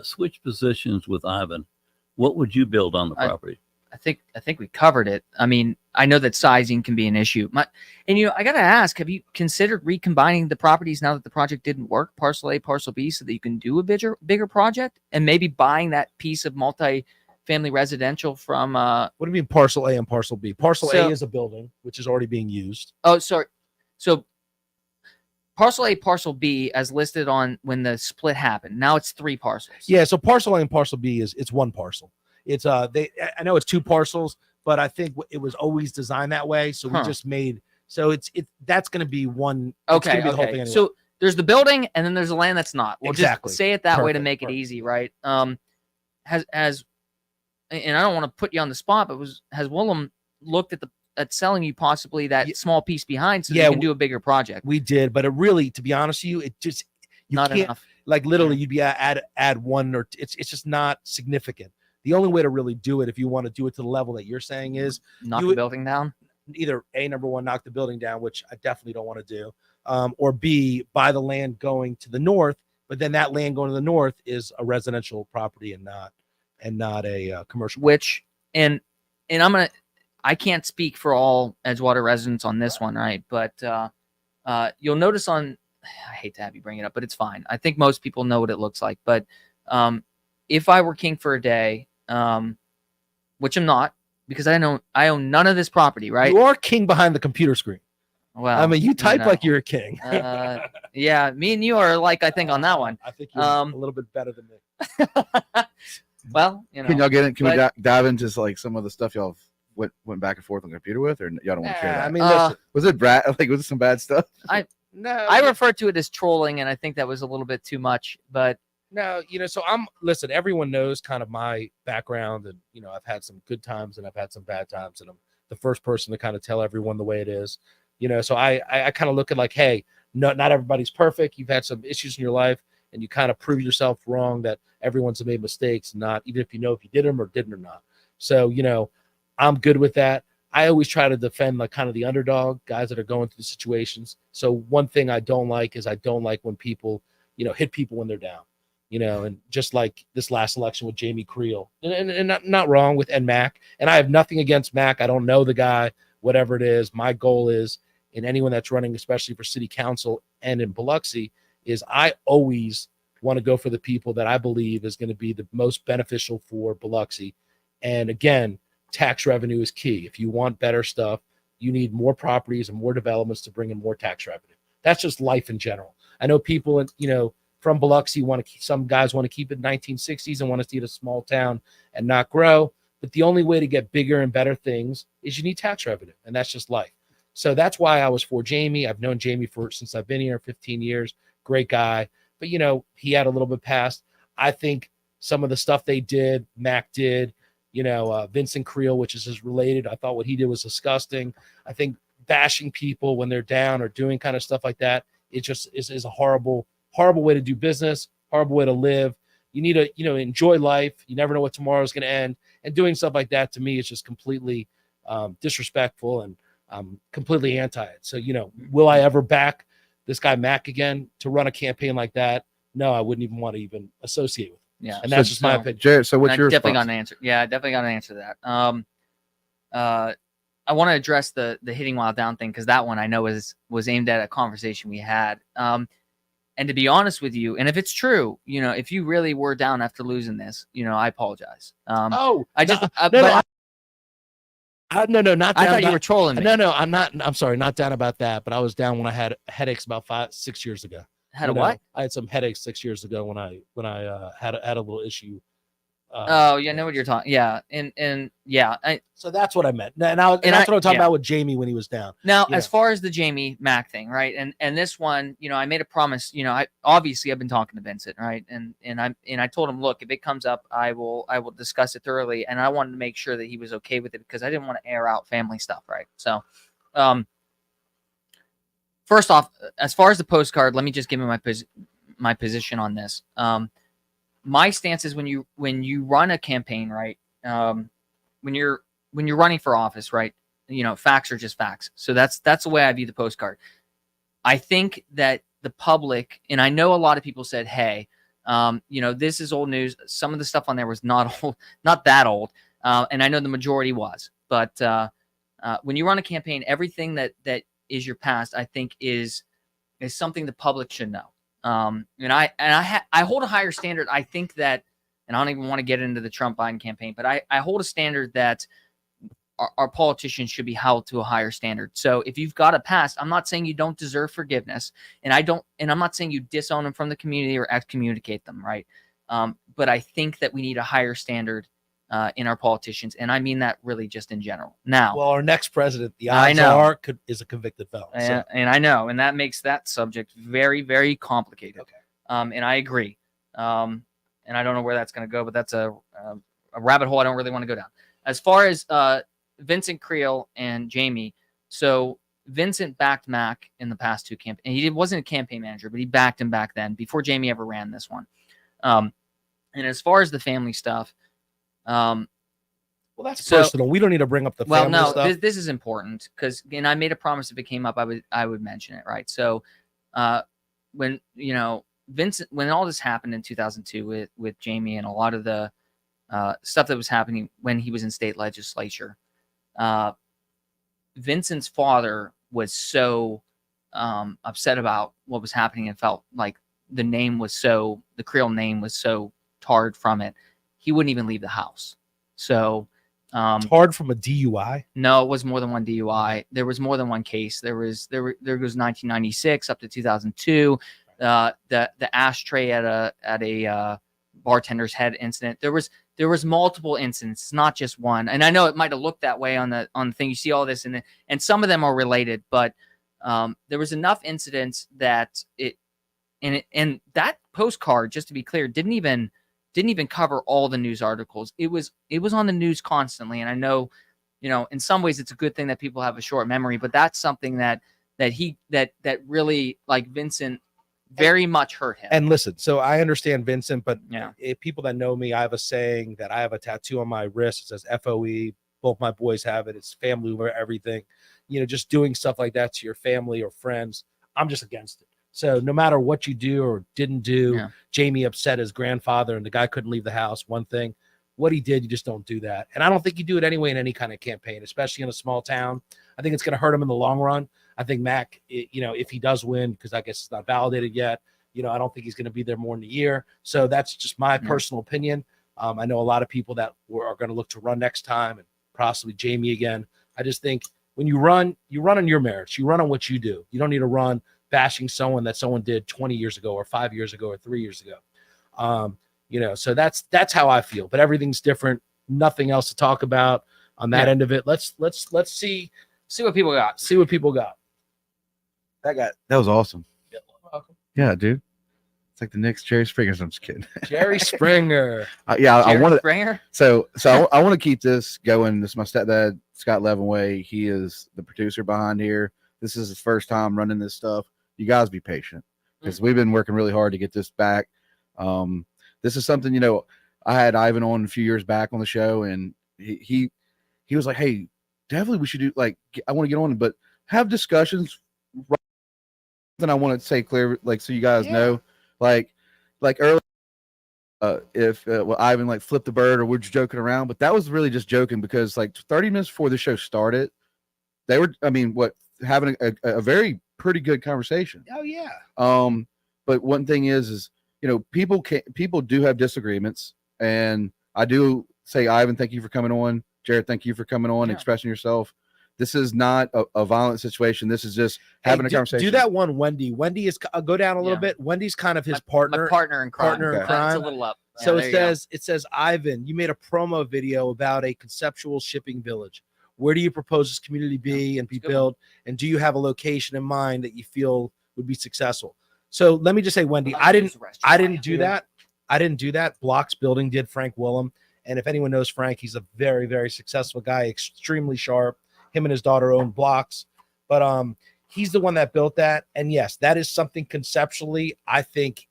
switch positions with Ivan. What would you build on the property? I think we covered it. I mean, I know that sizing can be an issue. I got to ask, have you considered recombining the properties now that the project didn't work, parcel A, parcel B, so that you can do a bigger project and maybe buying that piece of multi-family residential from What do you mean parcel A and parcel B? Parcel A is a building, which is already being used. Oh, sorry. So parcel A, parcel B, as listed on when the split happened. Now it's 3 parcels. Yeah, so parcel A and parcel B it's one parcel. It's I know it's 2 parcels, but I think it was always designed that way. So we just made that's going to be one. Okay. The whole thing anyway. So there's the building, and then there's the land that's not. We'll Exactly. just say it that way to Perfect, make it perfect. easy, right? And I don't want to put you on the spot, but has Willem looked at selling you possibly that small piece behind so that you can do a bigger project? We did, but it really, to be honest with you, it just Not enough. Like literally, you'd be add one or it's just not significant. The only way to really do it, if you want to do it to the level that you're saying, is knock the building down. Either A, number one, knock the building down, which I definitely don't want to do, or B, buy the land going to the north. But then that land going to the north is a residential property and not a commercial. Which and I can't speak for all Edgewater residents on this one, right? But you'll notice I hate to have you bring it up, but it's fine. I think most people know what it looks like. But if I were king for a day, which I'm not, because I own none of this property, right? You are king behind the computer screen. Well, I mean, you type like you're a king. Yeah, me and you are like, I think on that one. I think you're a little bit better than me. Well, Can y'all get in? Can we dive into like some of the stuff y'all went back and forth on the computer with, or y'all don't want to share that? I mean, listen, was it was it some bad stuff? I refer to it as trolling, and I think that was a little bit too much, but. No, so listen, everyone knows kind of my background, and, I've had some good times and I've had some bad times, and I'm the first person to kind of tell everyone the way it is, so I kind of look at like, hey, not everybody's perfect. You've had some issues in your life, and you kind of prove yourself wrong that everyone's made mistakes, not even if you did them or didn't or not. So, I'm good with that. I always try to defend like kind of the underdog guys that are going through situations. So one thing I don't like is when people, hit people when they're down. And just like this last election with Jamie Creel, and not wrong with Mac. And I have nothing against Mac. I don't know the guy, whatever it is. My goal is, in anyone that's running, especially for city council and in Biloxi, is I always want to go for the people that I believe is going to be the most beneficial for Biloxi. And again, tax revenue is key. If you want better stuff, you need more properties and more developments to bring in more tax revenue. That's just life in general. I know people, from Biloxi some guys want to keep it 1960s and want to see it a small town and not grow. But the only way to get bigger and better things is you need tax revenue, and that's just life. So that's why I was for Jamie. I've known Jamie since I've been here 15 years. Great guy. But, he had a little bit past. I think some of the stuff they did, Mac did, Vincent Creel, which is related. I thought what he did was disgusting. I think bashing people when they're down or doing kind of stuff like that it just is a horrible way to do business, horrible way to live. You need to, enjoy life. You never know what tomorrow is going to end. And doing stuff like that to me is just completely disrespectful, and completely anti it. So, will I ever back this guy Mac again to run a campaign like that? No, I wouldn't even want to even associate with him. Yeah. And that's just my opinion. Jarrod, so what's your definitely response? got an answer. Yeah, definitely got an answer to that. I want to address the hitting while down thing, because that one I know was aimed at a conversation we had. And to be honest with you, and if it's true, if you really were down after losing this, I apologize. I just no, not down. I thought you were trolling me. No, I'm not. I'm sorry, not down about that. But I was down when I had headaches about 6 years ago. Had a what? I had some headaches 6 years ago when I had a little issue. Oh, yeah, I know what you're talking. Yeah, and yeah, so that's what I meant. And that's what I'm talking about with Jamie when he was down. Now, as far as the Jamie Mac thing, right? And this one, I made a promise. I've been talking to Vincent, right? And I told him, look, if it comes up, I will discuss it thoroughly. And I wanted to make sure that he was okay with it, because I didn't want to air out family stuff, right? So, first off, as far as the postcard, let me just give you my position on this. My stance is when you run a campaign, right? When you're running for office, right? Facts are just facts. So that's the way I view the postcard. I think that the public, and I know a lot of people said, hey, this is old news. Some of the stuff on there was not old, not that old. And I know the majority was, but when you run a campaign, everything that is your past, I think is something the public should know. And I hold a higher standard. I think that, and I don't even want to get into the Trump Biden campaign, but I hold a standard that our politicians should be held to a higher standard. So if you've got a past, I'm not saying you don't deserve forgiveness, and I'm not saying you disown them from the community or excommunicate them, right? But I think that we need a higher standard in our politicians, and I mean that really just in general. Now, well, our next president, the odds is a convicted felon. And I know, and that makes that subject very, very complicated. Okay. And I agree. And I don't know where that's going to go, but that's a rabbit hole I don't really want to go down. As far as Vincent Creel and Jamie, so Vincent backed Mac in the past two campaigns, and he wasn't a campaign manager, but he backed him back then before Jamie ever ran this one. And as far as the family stuff, well, that's personal. We don't need to bring up the family stuff. This is important, because, and I made a promise if it came up, I would mention it, right? So, when Vincent, when all this happened in 2002 with Jamie and a lot of the stuff that was happening when he was in state legislature, Vincent's father was so upset about what was happening and felt like the Creel name was so tarred from it. He wouldn't even leave the house. So tarred from a DUI? No, it was more than one DUI. There was more than one case. There goes 1996 up to 2002. The ashtray at a bartender's head incident. There was multiple incidents, not just one. And I know it might have looked that way on the thing. You see all this, and some of them are related, but there was enough incidents that and that postcard, just to be clear, didn't even cover all the news articles. It was on the news constantly. And I know, in some ways it's a good thing that people have a short memory, but that's something that really, like, Vincent very much hurt him. And listen, so I understand Vincent, but yeah, people that know me, I have a saying that I have a tattoo on my wrist. It says FOE. Both my boys have it. It's family over everything. Just doing stuff like that to your family or friends, I'm just against it. So no matter what you do or didn't do, Jamie upset his grandfather and the guy couldn't leave the house. One thing, what he did, you just don't do that. And I don't think you do it anyway in any kind of campaign, especially in a small town. I think it's going to hurt him in the long run. I think Mac, if he does win, because I guess it's not validated yet, I don't think he's going to be there more than a year. So that's just my personal opinion. I know a lot of people that are going to look to run next time, and possibly Jamie again. I just think when you run on your merits. You run on what you do. You don't need to run bashing someone that someone did 20 years ago or 5 years ago or 3 years ago. So that's how I feel, but everything's different. Nothing else to talk about on that end of it. Let's see what people got. See what people got. That was awesome. Yeah, welcome. Yeah, dude. It's like the next Jerry Springer. I'm just kidding. Jerry Springer. I want to. Springer. So I want to keep this going. This is my stepdad, Scott Levenway. He is the producer behind here. This is his first time running this stuff. you guys be patient because we've been working really hard to get this back. This is something, I had Ivan on a few years back on the show, and he was like, hey, definitely we should do, like, I want to get on, but have discussions. Then I want to say clear, like, so you guys know, like earlier, if Ivan like flipped the bird or we're just joking around, but that was really just joking because like 30 minutes before the show started, they were, having a very pretty good conversation. Oh yeah. But one thing is people do have disagreements, and I do say, Ivan, thank you for coming on. Jarrod, thank you for coming on, expressing yourself. This is not a violent situation. This is just having a conversation. Do that one, Wendy. Wendy is go down a little bit. Wendy's kind of his partner. My partner in crime. Partner in It's crime. a little up. So Yeah, it says, Ivan, you made a promo video about a conceptual shipping village. Where do you propose this community be and be built? And do you have a location in mind that you feel would be successful? So let me just say, Wendy, I didn't do that. I didn't do that. Blocks Building did, Frank Willem. And if anyone knows Frank, he's a very, very successful guy, extremely sharp. Him and his daughter own Blocks. But he's the one that built that. And yes, that is something conceptually I think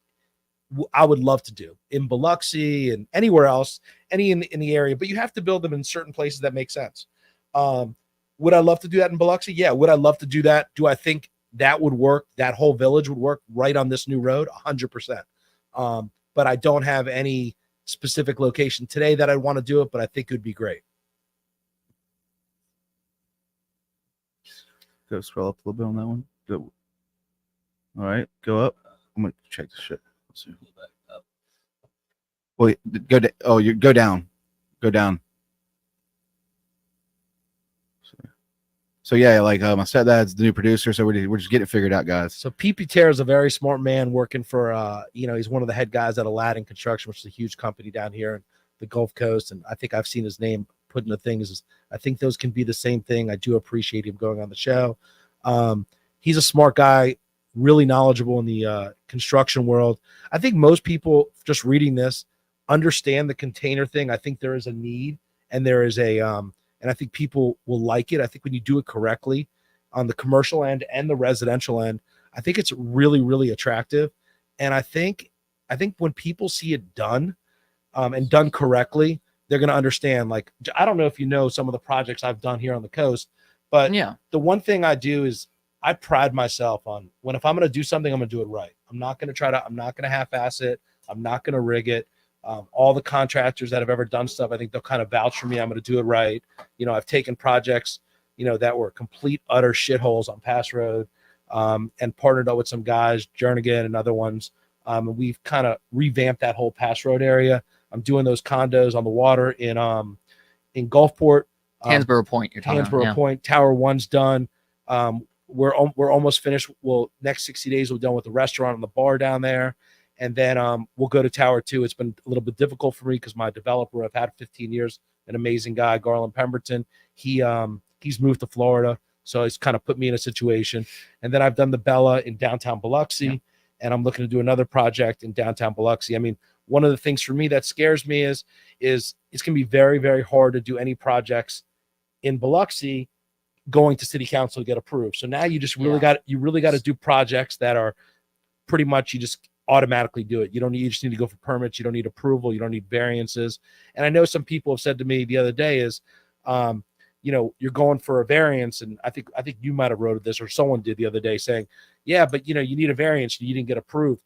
I would love to do in Biloxi and anywhere else, any in the area. But you have to build them in certain places that make sense. Would I love to do that in Biloxi? Yeah. Would I love to do that? Do I think that would work? That whole village would work right on this new road? 100%. But I don't have any specific location today that I'd want to do it, but I think it would be great. Go scroll up a little bit on that one. Go. All right, go up. I'm gonna check this shit. Let's see. Well, go. You go down. Go down. So yeah, like my stepdad's the new producer, so we're just getting it figured out, guys. So PP Terra is a very smart man working for he's one of the head guys at Aladdin Construction, which is a huge company down here in the Gulf Coast. And I think I've seen his name put in the things. I think those can be the same thing. I do appreciate him going on the show. He's a smart guy, really knowledgeable in the construction world. I think most people just reading this understand the container thing. I think there is a need, and there is and I think people will like it. I think when you do it correctly on the commercial end and the residential end, I think it's really, really attractive. And I think when people see it done and done correctly, they're going to understand. Like, I don't know if you know some of the projects I've done here on the coast, but the one thing I do is I pride myself on if I'm going to do something, I'm going to do it right. I'm not going to half-ass it. I'm not going to rig it. All the contractors that have ever done stuff, I think they'll kind of vouch for me. I'm going to do it right. I've taken projects, that were complete, utter shitholes on Pass Road, and partnered up with some guys, Jernigan and other ones. And we've kind of revamped that whole Pass Road area. I'm doing those condos on the water in Gulfport. Hansborough Point, you're talking about. Hansborough Point. Tower 1's done. We're almost finished. Well, next 60 days, we're done with the restaurant and the bar down there. And then we'll go to Tower 2. It's been a little bit difficult for me because my developer I've had 15 years, an amazing guy, Garland Pemberton. He's moved to Florida, so he's kind of put me in a situation. And then I've done the Bella in downtown Biloxi, and I'm looking to do another project in downtown Biloxi. I mean, one of the things for me that scares me is it's going to be very, very hard to do any projects in Biloxi going to city council to get approved. So now you just really got to do projects that are pretty much you just automatically do it. You just need to go for permits. You don't need approval. You don't need variances. And I know some people have said to me the other day is, you're going for a variance. And I think you might've wrote this or someone did the other day saying, yeah, but you need a variance and you didn't get approved.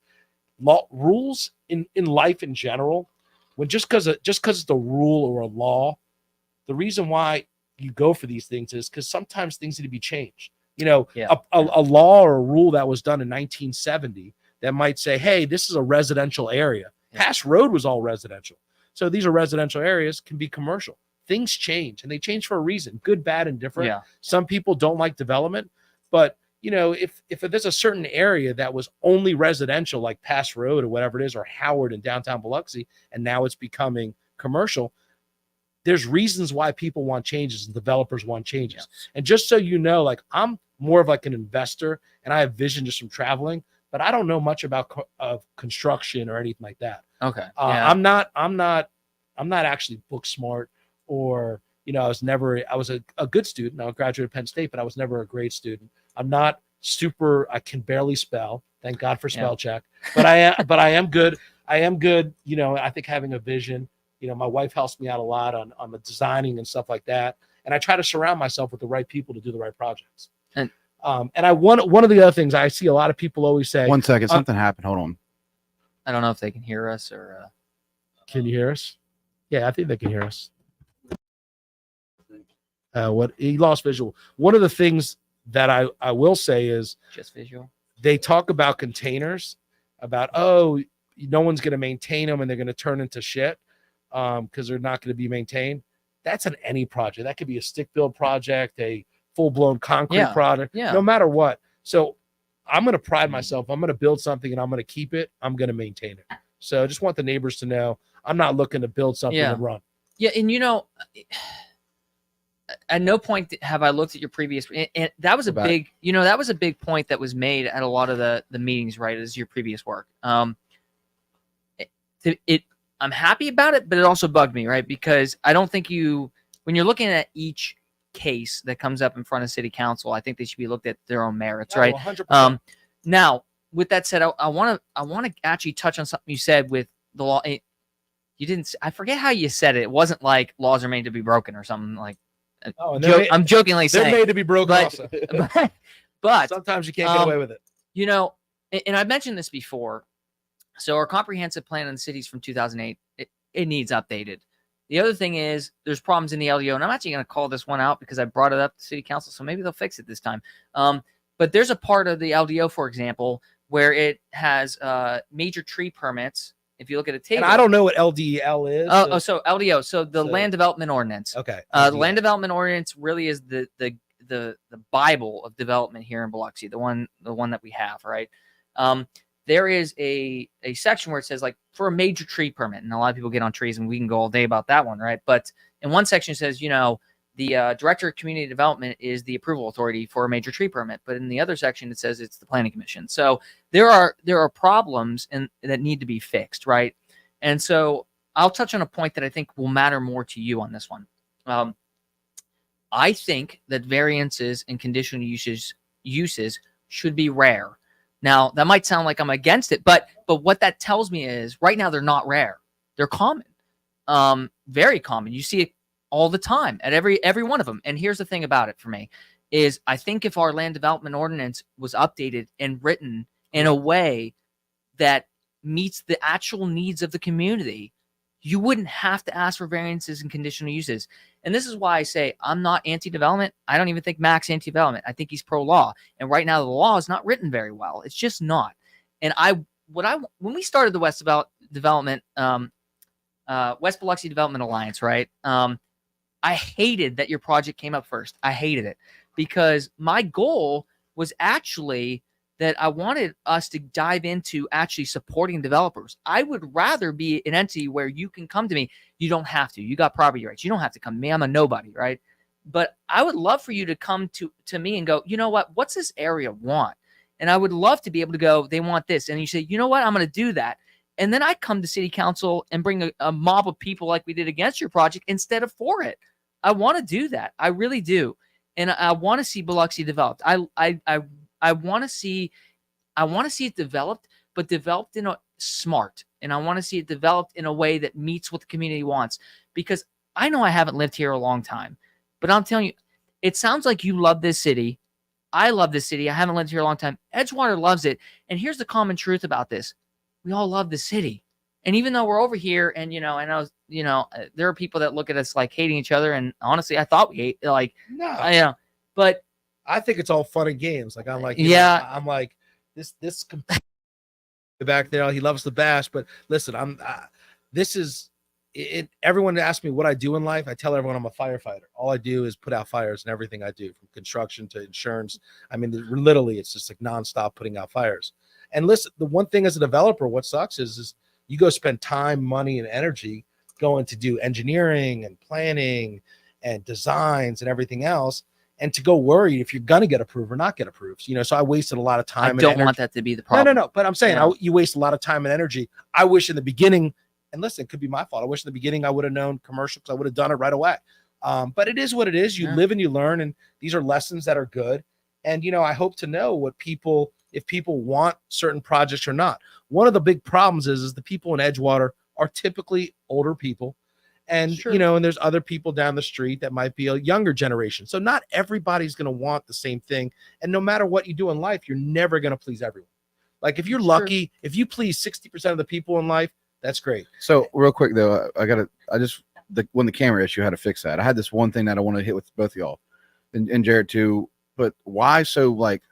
Rules in life in general, when just because it's the rule or a law, the reason why you go for these things is because sometimes things need to be changed. A law or a rule that was done in 1970 that might say, hey, this is a residential area. Pass Road was all residential. So these are residential areas, can be commercial. Things change, and they change for a reason, good, bad, and different. Yeah. Some people don't like development, but if there's a certain area that was only residential, like Pass Road or whatever it is, or Howard in downtown Biloxi, and now it's becoming commercial, there's reasons why people want changes and developers want changes. Yeah. And just so you know, like I'm more of like an investor, and I have vision just from traveling, but I don't know much about construction or anything like that. Okay. I'm not actually book smart, or I was a good student. I graduated Penn State, but I was never a great student. I'm not super. I can barely spell. Thank God for spell check. But I am good. I am good. You know, I think having a vision. You know, my wife helps me out a lot on the designing and stuff like that. And I try to surround myself with the right people to do the right projects. And I one of the other things I see a lot of people always say. 1 second, something happened. Hold on. I don't know if they can hear us or. Can you hear us? Yeah, I think they can hear us. What he lost visual. One of the things that I will say is just visual. They talk about containers, about no one's going to maintain them and they're going to turn into shit because they're not going to be maintained. That's an any project. That could be a stick build project, a full blown concrete project, no matter what. So I'm going to pride myself. I'm going to build something and I'm going to keep it. I'm going to maintain it. So I just want the neighbors to know I'm not looking to build something and run. Yeah, and you know. At no point have I looked at your previous, and that was a big, that was a big point that was made at a lot of the meetings, right? Is your previous work. I'm happy about it, but it also bugged me, right? Because I don't think when you're looking at each case that comes up in front of city council, I think they should be looked at their own merits, right? 100%. Now, with that said, I want to actually touch on something you said with the law. You didn't, I forget how you said it. It wasn't like laws are made to be broken or something like. I'm jokingly saying they're made to be broken also. but sometimes you can't get away with it. You know, and I've mentioned this before. So our comprehensive plan in the cities from 2008, it needs updated. The other thing is there's problems in the LDO, and I'm actually going to call this one out because I brought it up to city council, so maybe they'll fix it this time. But there's a part of the LDO, for example, where it has major tree permits. If you look at a table, and I don't know what LDL is. So LDO, so the Land Development Ordinance. Okay. The Land Development Ordinance really is the Bible of development here in Biloxi, the one that we have, right? There is a section where it says like for a major tree permit, and a lot of people get on trees, and we can go all day about that one, right? But in one section it says, the Director of Community Development is the approval authority for a major tree permit, but in the other section it says it's the Planning Commission. So there are problems that need to be fixed, right? And so I'll touch on a point that I think will matter more to you on this one. I think that variances and conditional uses should be rare. Now that might sound like I'm against it, but what that tells me is right now they're not rare; they're common, very common. You see it all the time at every one of them. And here's the thing about it for me is I think if our land development ordinance was updated and written in a way that meets the actual needs of the community, you wouldn't have to ask for variances and conditional uses. And this is why I say I'm not anti-development. I don't even think Mac's anti-development. I think he's pro-law. And right now the law is not written very well. It's just not. And when we started the West Biloxi Development Alliance, right? I hated that your project came up first. I hated it because my goal was actually that I wanted us to dive into actually supporting developers. I would rather be an entity where you can come to me. You don't have to. You got property rights. You don't have to come to me. I'm a nobody, right? But I would love for you to come to me and go, you know what? What's this area want? And I would love to be able to go, they want this. And you say, you know what? I'm going to do that. And then I come to city council and bring a mob of people like we did against your project instead of for it. I want to do that. I really do. And I want to see Biloxi developed. I want to see it developed, but developed in a smart. And I want to see it developed in a way that meets what the community wants. Because I know I haven't lived here a long time, but I'm telling you, it sounds like you love this city. I love this city. I haven't lived here a long time. Edgewater loves it. And here's the common truth about this. We all love the city. And even though we're over here and, I know, there are people that look at us like hating each other. And honestly, I thought we hate, like, no, but I think it's all fun and games. Like, I'm like, I'm like this back there. He loves the bash, but listen, this is it. Everyone asks me what I do in life. I tell everyone I'm a firefighter. All I do is put out fires in everything I do, from construction to insurance. I mean, literally it's just like nonstop putting out fires. And listen, the one thing as a developer, what sucks is you go spend time, money, and energy going to do engineering and planning and designs and everything else, and to go worry if you're going to get approved or not get approved. So I wasted a lot of time. I don't want that to be the problem. No. But I'm saying you waste a lot of time and energy. I wish in the beginning, and listen, it could be my fault. I wish in the beginning I would have known commercial because I would have done it right away. But it is what it is. You live and you learn, and these are lessons that are good. And, I hope to know if people want certain projects or not. One of the big problems is the people in Edgewater are typically older people. And, Sure. and there's other people down the street that might be a younger generation. So not everybody's going to want the same thing. And no matter what you do in life, you're never going to please everyone. Like if you're lucky, if you please 60% of the people in life, that's great. So real quick though, when the camera issue, had to fix that. I had this one thing that I want to hit with both of y'all and Jarrod too, but why so like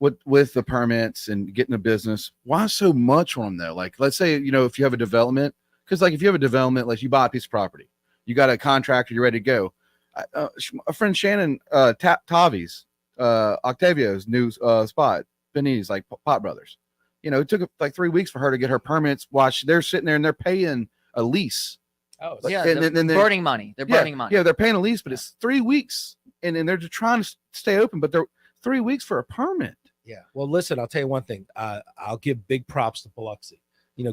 with the permits and getting a business, why so much on them though? Like, let's say, if you have a development, because like if you have a development, like you buy a piece of property, you got a contractor, you're ready to go. A friend Shannon, Tavi's, Octavio's new spot, Benny's, like Pot Brothers. It took like 3 weeks for her to get her permits while they're sitting there and they're paying a lease. Oh, yeah, and they're burning money. They're burning money. Yeah, they're paying a lease, but it's 3 weeks, and they're just trying to stay open, but they're 3 weeks for a permit. Yeah. Well, listen, I'll tell you one thing. I'll give big props to Biloxi.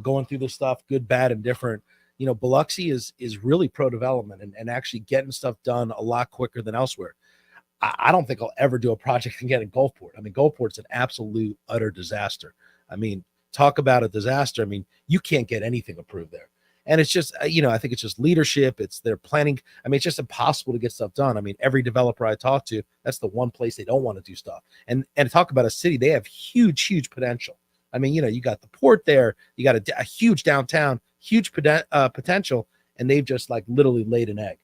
Going through this stuff, good, bad, and different. Biloxi is really pro development and actually getting stuff done a lot quicker than elsewhere. I don't think I'll ever do a project again in Gulfport. I mean, Gulfport's an absolute utter disaster. I mean, talk about a disaster. I mean, you can't get anything approved there. And it's just, I think it's just leadership. It's their planning. I mean, it's just impossible to get stuff done. I mean, every developer I talk to, that's the one place they don't want to do stuff. And talk about a city, they have huge potential. I mean, you got the port there, you got a huge downtown, huge potential, and they've just like literally laid an egg.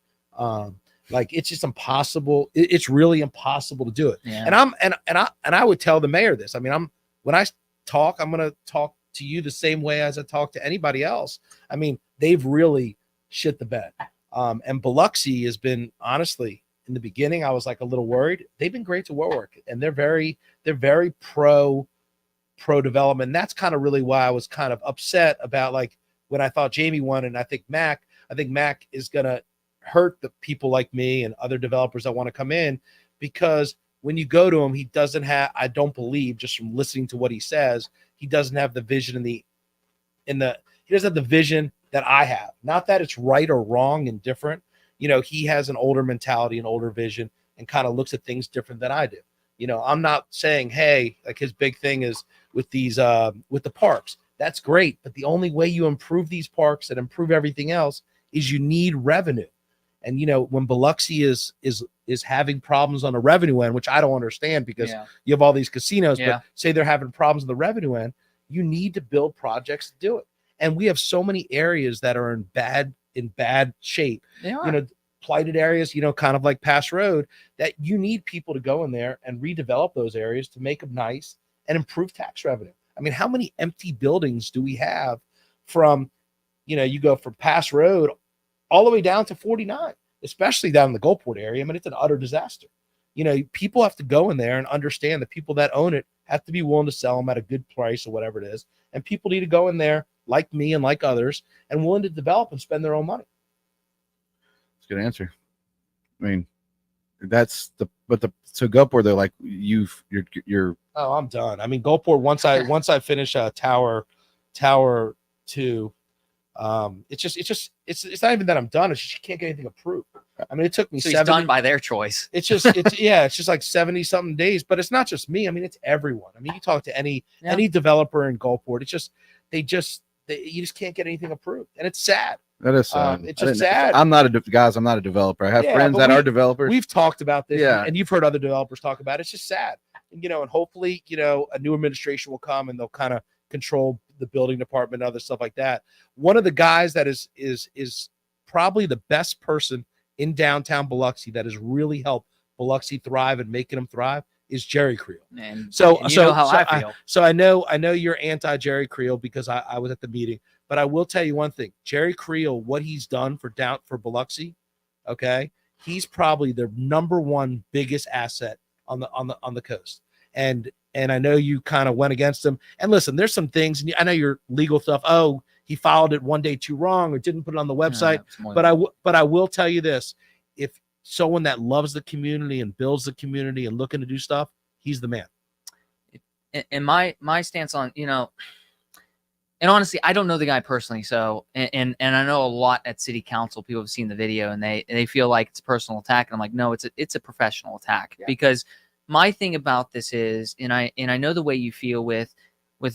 Like it's just impossible. It's really impossible to do it. Yeah. And I would tell the mayor this. I mean, when I talk, I'm going to talk to you the same way as I talk to anybody else. I mean, they've really shit the bed. And Biloxi has been, honestly, in the beginning, I was like a little worried. They've been great to work, and they're very pro development. And that's kind of really why I was kind of upset about like when I thought Jamie won, and I think Mac is going to hurt the people like me and other developers that want to come in, because when you go to him, he doesn't have, I don't believe, just from listening to what he says, he doesn't have the vision he doesn't have the vision that I have. Not that it's right or wrong and different. He has an older mentality, an older vision, and kind of looks at things different than I do. I'm not saying, hey, like his big thing is with these, with the parks. That's great. But the only way you improve these parks and improve everything else is you need revenue. And, when Biloxi is having problems on the revenue end, which I don't understand, because you have all these casinos, but say they're having problems on the revenue end, you need to build projects to do it. And we have so many areas that are in bad shape, plighted areas, kind of like Pass Road, that you need people to go in there and redevelop those areas to make them nice and improve tax revenue. I mean, how many empty buildings do we have from, you go from Pass Road all the way down to 49, especially down in the Gulfport area? I mean, it's an utter disaster. People have to go in there and understand the people that own it have to be willing to sell them at a good price or whatever it is. And people need to go in there like me and like others and willing to develop and spend their own money. That's a good answer. I mean, so Gulfport though, like you're. Oh, I'm done. I mean, Gulfport, once I finish Tower 2, it's not even that I'm done. It's just you can't get anything approved. I mean, it took me so he's done by their choice. It's just like 70 something days, but it's not just me. I mean, it's everyone. I mean, you talk to any developer in Gulfport, it's just, you just can't get anything approved. And it's sad. That is sad. It's just sad. I'm not a developer. I have friends that are developers. We've talked about this, and you've heard other developers talk about it. It's just sad. And, and hopefully, a new administration will come and they'll kind of control the building department and other stuff like that. One of the guys that is probably the best person in downtown Biloxi that has really helped Biloxi thrive and making them thrive is Jerry Creel. And so you know how I feel. I know you're anti Jerry Creel because I was at the meeting, but I will tell you one thing. Jerry Creel, what he's done for Biloxi, okay, he's probably the number one biggest asset on the coast. And I know you kind of went against him. And listen, there's some things, and I know your legal stuff. Oh, he filed it one day too wrong or didn't put it on the website. But I will tell you this: if someone that loves the community and builds the community and looking to do stuff, he's the man. And my stance on, and honestly, I don't know the guy personally. So, and I know a lot at city council, people have seen the video and they feel like it's a personal attack. And I'm like, no, it's a professional attack because my thing about this is, and I know the way you feel with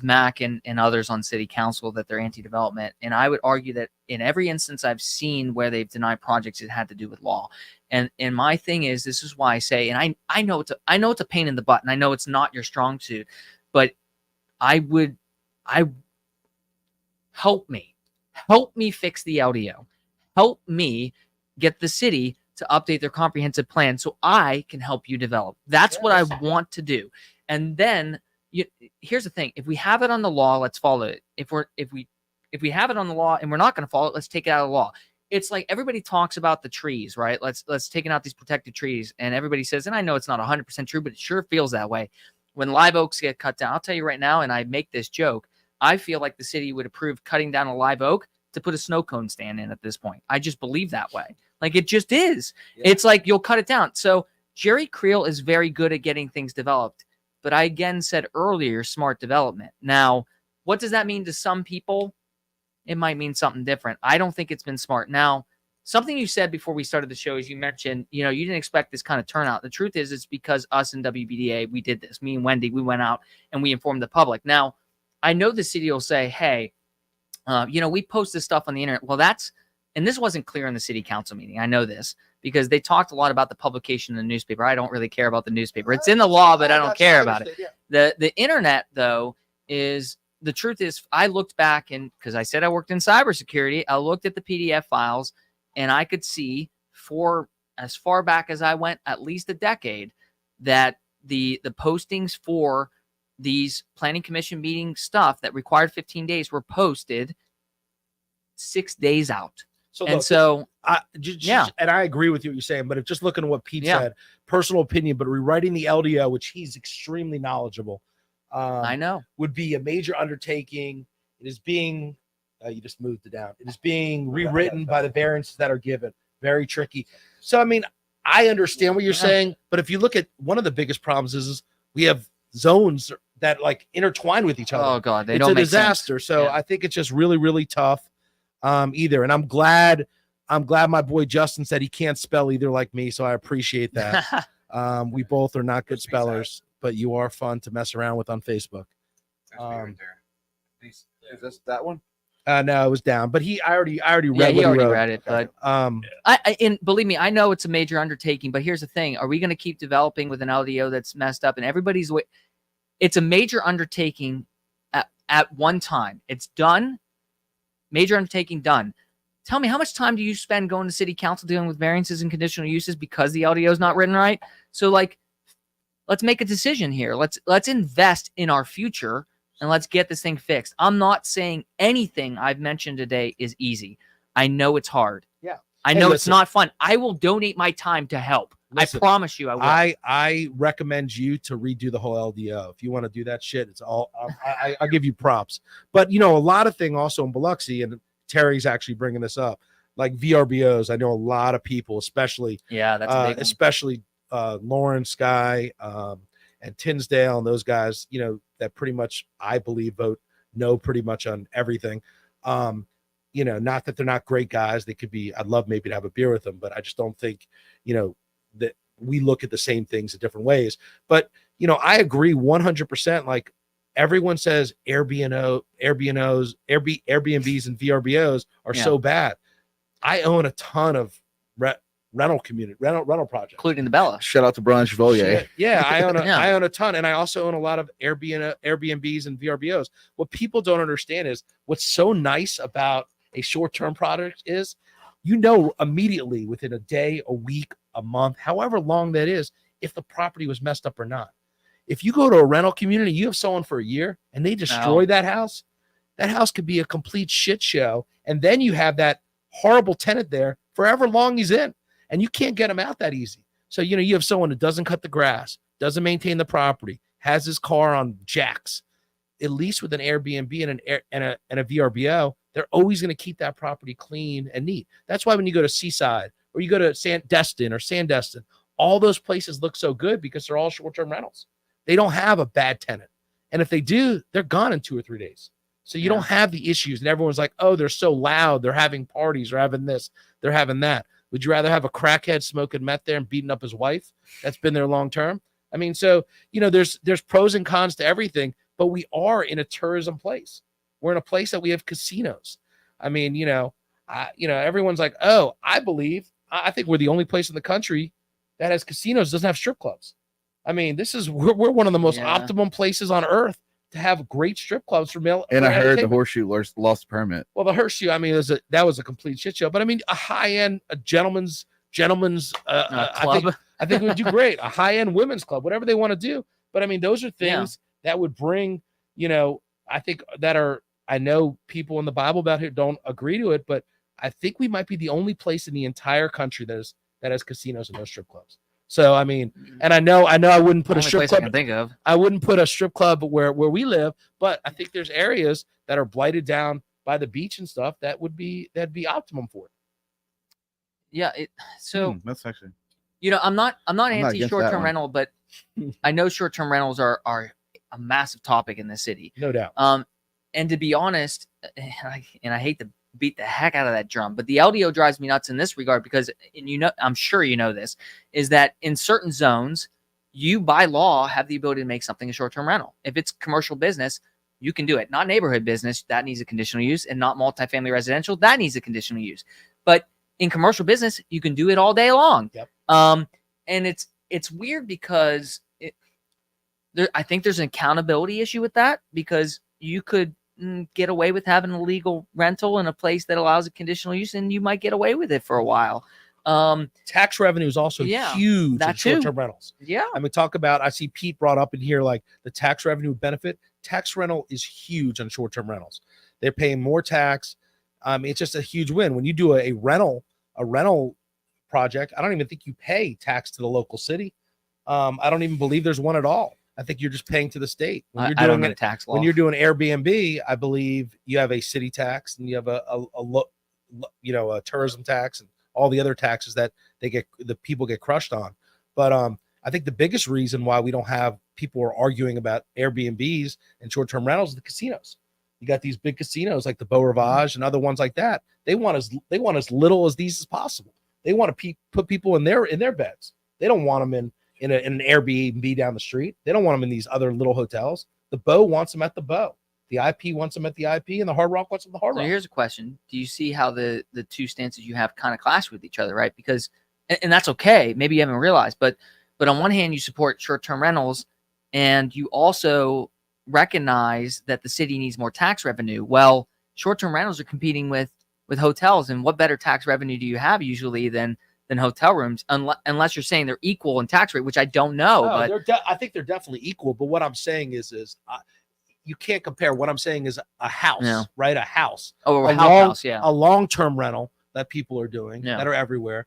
Mac and others on city council, that they're anti-development. And I would argue that in every instance I've seen where they've denied projects, it had to do with law. And my thing is, this is why I say, and I know it's a pain in the butt, and I know it's not your strong suit, but I help me fix the LDO, help me get the city to update their comprehensive plan so I can help you develop. That's what I want to do. And then here's the thing: if we have it on the law, let's follow it. If we have it on the law and we're not going to follow it, let's take it out of the law. It's like everybody talks about the trees, right? Let's take out these protected trees, and everybody says, and I know it's not 100% true, but it sure feels that way. When live oaks get cut down, I'll tell you right now, and I make this joke, I feel like the city would approve cutting down a live oak to put a snow cone stand in at this point. I just believe that way. Like, it just is. Yeah. It's like you'll cut it down. So Jerry Creel is very good at getting things developed. But I again said earlier, smart development. Now, what does that mean to some people? It might mean something different. I don't think it's been smart. Now, something you said before we started the show is you mentioned, you didn't expect this kind of turnout. The truth is, it's because us and WBDA, we did this. Me and Wendy, we went out and we informed the public. Now, I know the city will say, hey, we post this stuff on the internet. Well, and this wasn't clear in the city council meeting. I know this because they talked a lot about the publication in the newspaper. I don't really care about the newspaper. It's in the law, but I don't care about it. Yeah. The internet, though, the truth is, I looked back, and because I said I worked in cybersecurity, I looked at the PDF files, and I could see for as far back as I went, at least a decade, that the postings for these planning commission meeting stuff that required 15 days were posted 6 days out. And I agree with you what you're saying, but if just looking at what Pete said, personal opinion, but rewriting the LDO, which he's extremely knowledgeable, I know, would be a major undertaking. It is being, you just moved it down. It is being rewritten by the variances that are given. Very tricky. So, I mean, I understand what you're saying, but if you look at one of the biggest problems is we have zones that like intertwine with each other. Oh God, it's a disaster. So I think it's just really, really tough. And I'm glad my boy Justin said he can't spell either like me, so I appreciate that. We both are not good spellers, but you are fun to mess around with on Facebook. Is this that one? No, it was down, but I already read. He already read it, but and believe me, I know it's a major undertaking. But here's the thing: are we going to keep developing with an LDO that's messed up and everybody's way? It's a major undertaking at one time. It's done. Major undertaking done. Tell me, how much time do you spend going to city council dealing with variances and conditional uses because the LDO is not written right? So, like, let's make a decision here. Let's invest in our future and let's get this thing fixed. I'm not saying anything I've mentioned today is easy. I know it's hard. Yeah. I know it's not fun. I will donate my time to help. Listen, I promise you I will. I recommend you to redo the whole LDO. If you want to do that shit, it's all I'll give you props. But a lot of thing also in Biloxi, and Terry's actually bringing this up, like VRBOs. I know a lot of people, especially that's a big especially Lawrence Guy and Tinsdale and those guys, that pretty much I believe vote no pretty much on everything. Not that they're not great guys. They could be, I'd love maybe to have a beer with them, but I just don't think, that we look at the same things in different ways. But, I agree 100%. Like everyone says Airbnbs and VRBOs are so bad. I own a ton of rental projects, including the Bella. Shout out to Brian Chevalier. Yeah, I own a ton, and I also own a lot of Airbnbs and VRBOs. What people don't understand is what's so nice about a short-term product is, immediately within a day, a week, a month, however long that is, if the property was messed up or not. If you go to a rental community, you have someone for a year and they destroy that house could be a complete shit show. And then you have that horrible tenant there forever long he's in, and you can't get him out that easy. So, you have someone that doesn't cut the grass, doesn't maintain the property, has his car on jacks. At least with an Airbnb and a VRBO, they're always going to keep that property clean and neat. That's why when you go to Seaside or you go to Sandestin, all those places look so good because they're all short-term rentals. They don't have a bad tenant. And if they do, they're gone in 2 or 3 days. So you don't have the issues. And everyone's like, oh, they're so loud. They're having parties. They're having this. They're having that. Would you rather have a crackhead smoking meth there and beating up his wife that's been there long term? I mean, so, there's pros and cons to everything, but we are in a tourism place. We're in a place that we have casinos. I mean, everyone's like, oh, I think we're the only place in the country that has casinos, doesn't have strip clubs. I mean, we're one of the most optimum places on earth to have great strip clubs for male. And I heard the Horseshoe lost the permit. Well, the Horseshoe, I mean, that was a complete shit show. But I mean, a high-end, a gentleman's club. I think it would do great. A high-end women's club, whatever they want to do. But I mean, those are things that would bring, I think I know people in the Bible Belt here don't agree to it, but I think we might be the only place in the entire country that has casinos and no strip clubs. So I mean, and I know I wouldn't put a strip club. I can think of. I wouldn't put a strip club where we live, but I think there's areas that are blighted down by the beach and stuff that'd be optimum for it. Yeah. That's actually. I'm not not anti against short that term one. rental, but I know short term rentals are a massive topic in the city. No doubt. And to be honest, and I hate to beat the heck out of that drum, but the LDO drives me nuts in this regard because, and I'm sure you know this, is that in certain zones, you by law have the ability to make something a short term rental. If it's commercial business, you can do it. Not neighborhood business, that needs a conditional use, and not multifamily residential, that needs a conditional use. But in commercial business, you can do it all day long. Yep. And it's weird because I think there's an accountability issue with that, because you could get away with having a legal rental in a place that allows a conditional use, and you might get away with it for a while. Tax revenue is also huge in short-term rentals. Yeah. I mean, I see Pete brought up in here, like the tax revenue benefit. Tax rental is huge on short-term rentals. They're paying more tax. It's just a huge win. When you do a rental project, I don't even think you pay tax to the local city. I don't even believe there's one at all. I think you're just paying to the state. When you're I doing don't know tax law. When you're doing Airbnb, I believe you have a city tax and you have a tourism tax and all the other taxes that the people get crushed on. But I think the biggest reason why we don't have people are arguing about Airbnbs and short-term rentals is the casinos. You got these big casinos like the Beau Rivage and other ones like that. They want as little as these as possible. They want to put people in their beds. They don't want them in an Airbnb down the street. They don't want them in these other little hotels. The Beau wants them at the Beau. The IP wants them at the IP, and the Hard Rock wants them at the Hard Rock. So here's a question: do you see how the two stances you have kind of clash with each other, right? Because, and that's okay. Maybe you haven't realized, but on one hand, you support short-term rentals, and you also recognize that the city needs more tax revenue. Well, short-term rentals are competing with hotels, and what better tax revenue do you have usually than hotel rooms, unless you're saying they're equal in tax rate, which I don't know. But I think they're definitely equal. But what I'm saying is you can't compare. What I'm saying is a house, right? A house. Oh, a house, yeah. A long-term rental that people are doing that are everywhere.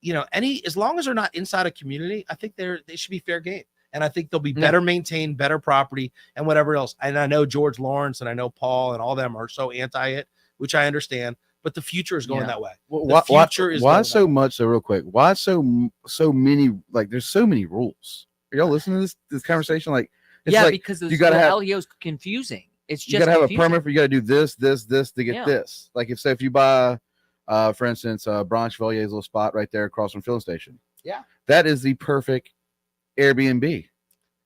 As long as they're not inside a community, I think they should be fair game. And I think they'll be better maintained, better property, and whatever else. And I know George Lawrence and I know Paul and all them are so anti it, which I understand. But the future is going that way. Why so much? So real quick, why so many? Like, there's so many rules. Are y'all listening to this conversation? Like, because you gotta have LEO's confusing. It's just you gotta have a permit for you gotta do this to get this. Like, if you buy, for instance, Bron Chevalier's little spot right there across from filling station. Yeah, that is the perfect Airbnb.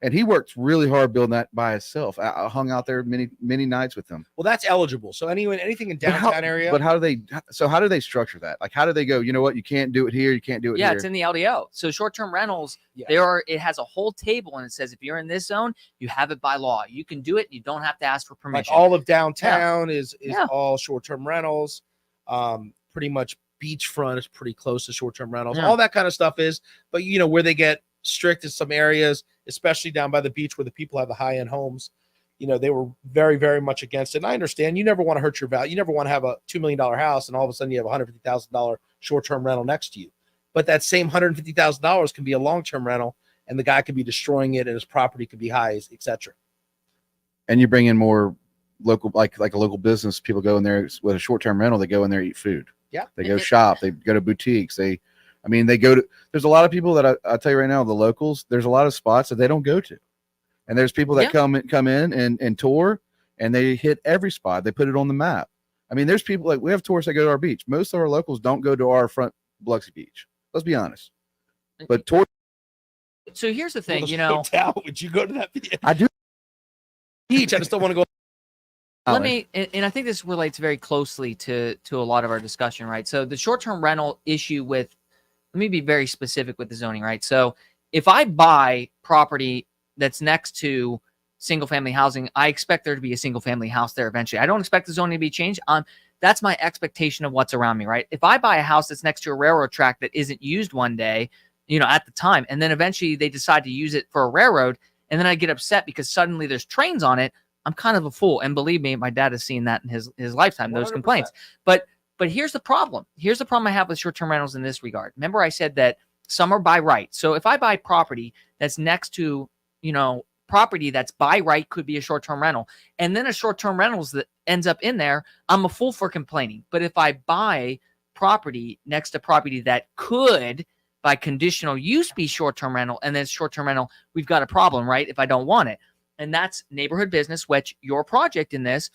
And he worked really hard building that by himself. I hung out there many nights with him. Well, that's eligible. So anything in downtown area. But how do they structure that? Like, how do they go, you know what, you can't do it here, you can't do it here? Yeah, it's in the LDO. So short-term rentals, it has a whole table and it says if you're in this zone, you have it by law. You can do it. You don't have to ask for permission. Like all of downtown is all short-term rentals. Pretty much beachfront is pretty close to short-term rentals. All that kind of stuff is, but where they get strict in some areas, especially down by the beach where the people have the high-end homes, they were very, very much against it. And I understand you never want to hurt your value. You never want to have a $2 million house and all of a sudden you have a $150,000 short-term rental next to you. But that same $150,000 can be a long-term rental and the guy could be destroying it and his property could be high, etc. And you bring in more local, like a local business. People go in there with a short-term rental. They go in there, eat food. Yeah. They go shop. They go to boutiques. There's a lot of people that I'll tell you right now, the locals, there's a lot of spots that they don't go to. And there's people that come in and tour and they hit every spot. They put it on the map. I mean, there's people we have tourists that go to our beach. Most of our locals don't go to our front Biloxi beach. Let's be honest. But So here's the thing, Well, you the know, hotel, would you go to that video? I do. Beach. I just don't want to go. let me, and I think this relates very closely to a lot of our discussion, right? So the short-term rental issue with, let me be very specific with the zoning, right? So if I buy property that's next to single-family housing, I expect there to be a single-family house there eventually. I don't expect the zoning to be changed. That's my expectation of what's around me, right? If I buy a house that's next to a railroad track that isn't used one day, you know, at the time, and then eventually they decide to use it for a railroad, and then I get upset because suddenly there's trains on it, I'm kind of a fool. And believe me, my dad has seen that in his lifetime, those 100%. complaints. But here's the problem. Here's the problem I have with short-term rentals in this regard. Remember I said that some are by right. So if I buy property that's next to, you know, property that's by right could be a short-term rental, and then a short-term rentals that ends up in there, I'm a fool for complaining. But if I buy property next to property that could, by conditional use, be short-term rental, and then short-term rental, we've got a problem, right? If I don't want it. And that's neighborhood business, which your project in this,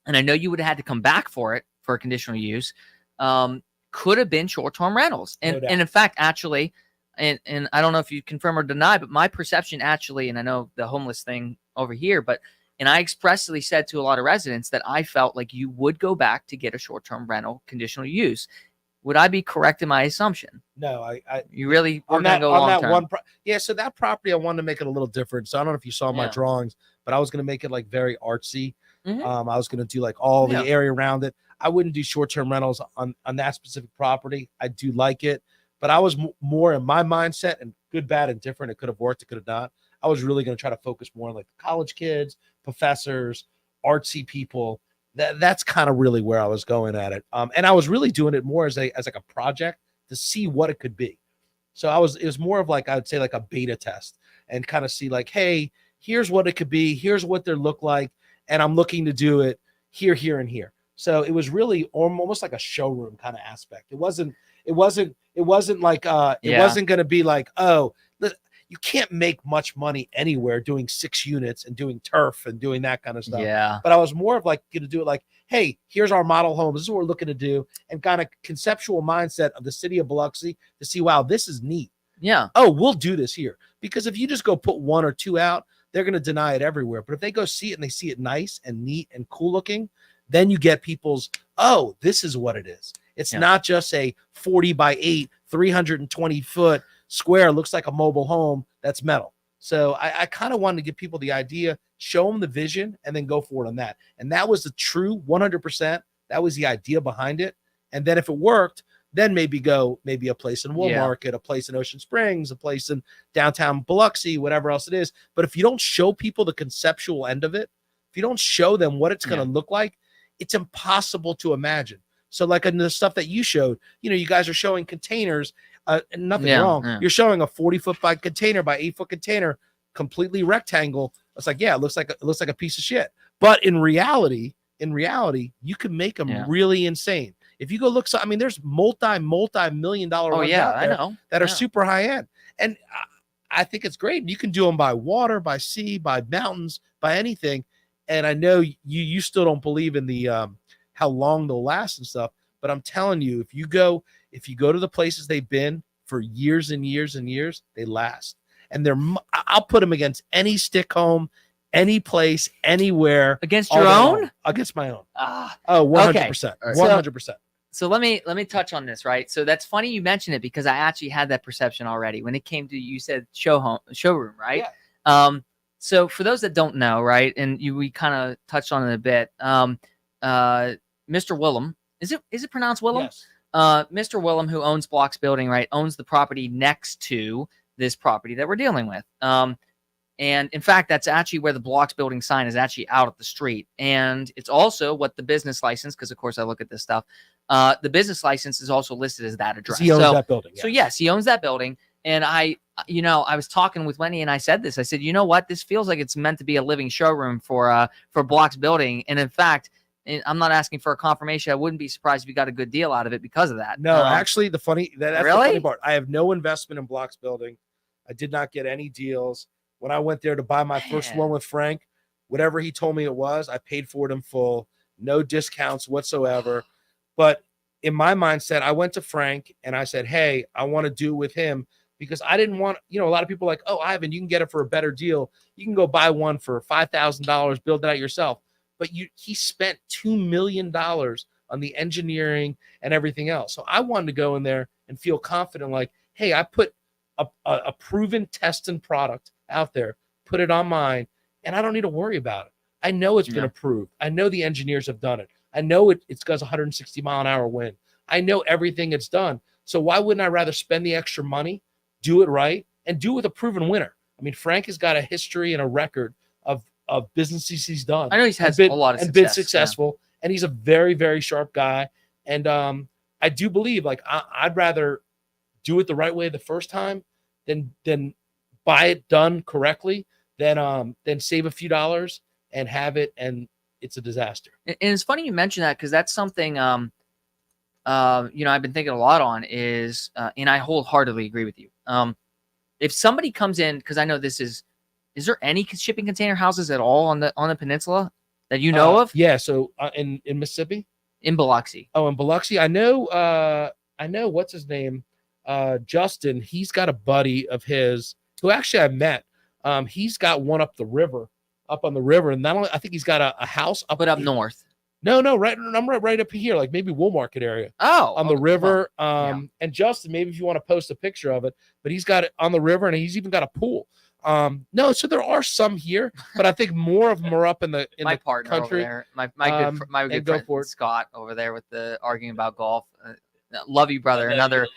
and I know you would have had to come back for it for a conditional use, could have been short-term rentals. And, No doubt. and in fact, actually, and I don't know if you confirm or deny, but my perception actually, and I know the homeless thing over here, but, and I expressly said to a lot of residents that I felt like you would go back to get a short-term rental conditional use. Would I be correct in my assumption? No, I You really were on going to that go on long that term. one. Yeah, so that property I wanted to make it a little different. So I don't know if you saw my Yeah. drawings, but I was going to make it like very artsy. Mhm. I was going to do like all Yeah. the area around it. I wouldn't do short-term rentals on that specific property. I do like it, but I was more in my mindset, and good, bad, and different. It could have worked, it could have not. I was really going to try to focus more on like college kids, professors, artsy people. That's kind of really where I was going at it. And I was really doing it more as like a project to see what it could be. So it was more of like, I would say like a beta test, and kind of see like, hey, here's what it could be. Here's what they look like. And I'm looking to do it here, here, and here. So it was really almost like a showroom kind of aspect. It wasn't like, it wasn't going to be like, oh, you can't make much money anywhere doing 6 units and doing turf and doing that kind of stuff. Yeah. But I was more of like going to do it like, hey, here's our model home. This is what we're looking to do, and kind of conceptual mindset of the city of Biloxi to see, wow, this is neat. Yeah. Oh, we'll do this here. Because if you just go put 1 or 2 out, they're going to deny it everywhere. But if they go see it and they see it nice and neat and cool looking, then you get people's, oh, this is what it is. It's not just a 40 by 8, 320 foot square, looks like a mobile home that's metal. So I kind of wanted to give people the idea, show them the vision, and then go forward on that. And that was the true 100%. That was the idea behind it. And then if it worked, then maybe a place in Woolmarket, a place in Ocean Springs, a place in downtown Biloxi, whatever else it is. But if you don't show people the conceptual end of it, if you don't show them what it's going to look like, it's impossible to imagine. So like in the stuff that you showed, you know, you guys are showing containers, and nothing wrong. Yeah. You're showing a 40-foot by container by 8-foot container, completely rectangle. It's like, yeah, it looks like a piece of shit. But in reality, you can make them really insane. If you go look, I mean, there's multi-million-dollar ones out there that are super high end, and I think it's great. You can do them by water, by sea, by mountains, by anything. And I know you still don't believe in the how long they'll last and stuff, but I'm telling you, if you go to the places they've been for years and years and years, they last. And I'll put them against any stick home, any place, anywhere. Against your own? Against my own. 100%. 100%. So let me touch on this, right? So that's funny you mentioned it, because I actually had that perception already when it came to, you said showroom, right? Yeah. So for those that don't know, right, and we kind of touched on it a bit, Mr. Willem, is it pronounced Willem? Yes. Mr. Willem, who owns Blocks Building, right, owns the property next to this property that we're dealing with. And in fact, that's actually where the Blocks Building sign is actually out at the street. And it's also what the business license, because of course I look at this stuff, the business license is also listed as that address. He owns that building. So yes, he owns that building. And I was talking with Wendy, and I said this. I said, you know what? This feels like it's meant to be a living showroom for Blocks Building. And in fact, I'm not asking for a confirmation. I wouldn't be surprised if you got a good deal out of it because of that. No, actually, that's really? the funny part. I have no investment in Blocks Building. I did not get any deals. When I went there to buy my first one with Frank, whatever he told me it was, I paid for it in full. No discounts whatsoever. But in my mindset, I went to Frank and I said, hey, I want to do with him because I didn't want, a lot of people are like, oh, Ivan, you can get it for a better deal. You can go buy one for $5,000, build it out yourself. But he spent $2 million on the engineering and everything else. So I wanted to go in there and feel confident, like, hey, I put a proven testing product out there, put it on mine, and I don't need to worry about it. I know it's been approved. I know the engineers have done it. I know it's got 160 mile an hour wind. I know everything it's done. So why wouldn't I rather spend the extra money, do it right, and do it with a proven winner? I mean, Frank has got a history and a record of businesses he's done. I know he's had a lot of success, been successful, and he's a very, very sharp guy. And I do believe, like, I'd rather do it the right way the first time than buy it done correctly than save a few dollars and have it and it's a disaster. And it's funny you mention that, because that's something I've been thinking a lot on is and I wholeheartedly agree with you. If somebody comes in, because I know is there any shipping container houses at all on the peninsula that you know of? Yeah, so in Mississippi, in Biloxi. Oh, in Biloxi, I know what's his name, Justin. He's got a buddy of his who actually I met. He's got one up on the river, and not only I think he's got a house up north. No, I'm right up here, like maybe Wool Market area. Oh, on the river. And Justin, maybe if you want to post a picture of it, but he's got it on the river, and he's even got a pool. No, so there are some here, but I think more of them are up in the partner country. Over there, my good friend Scott over there with the arguing about golf. Love you, brother. Another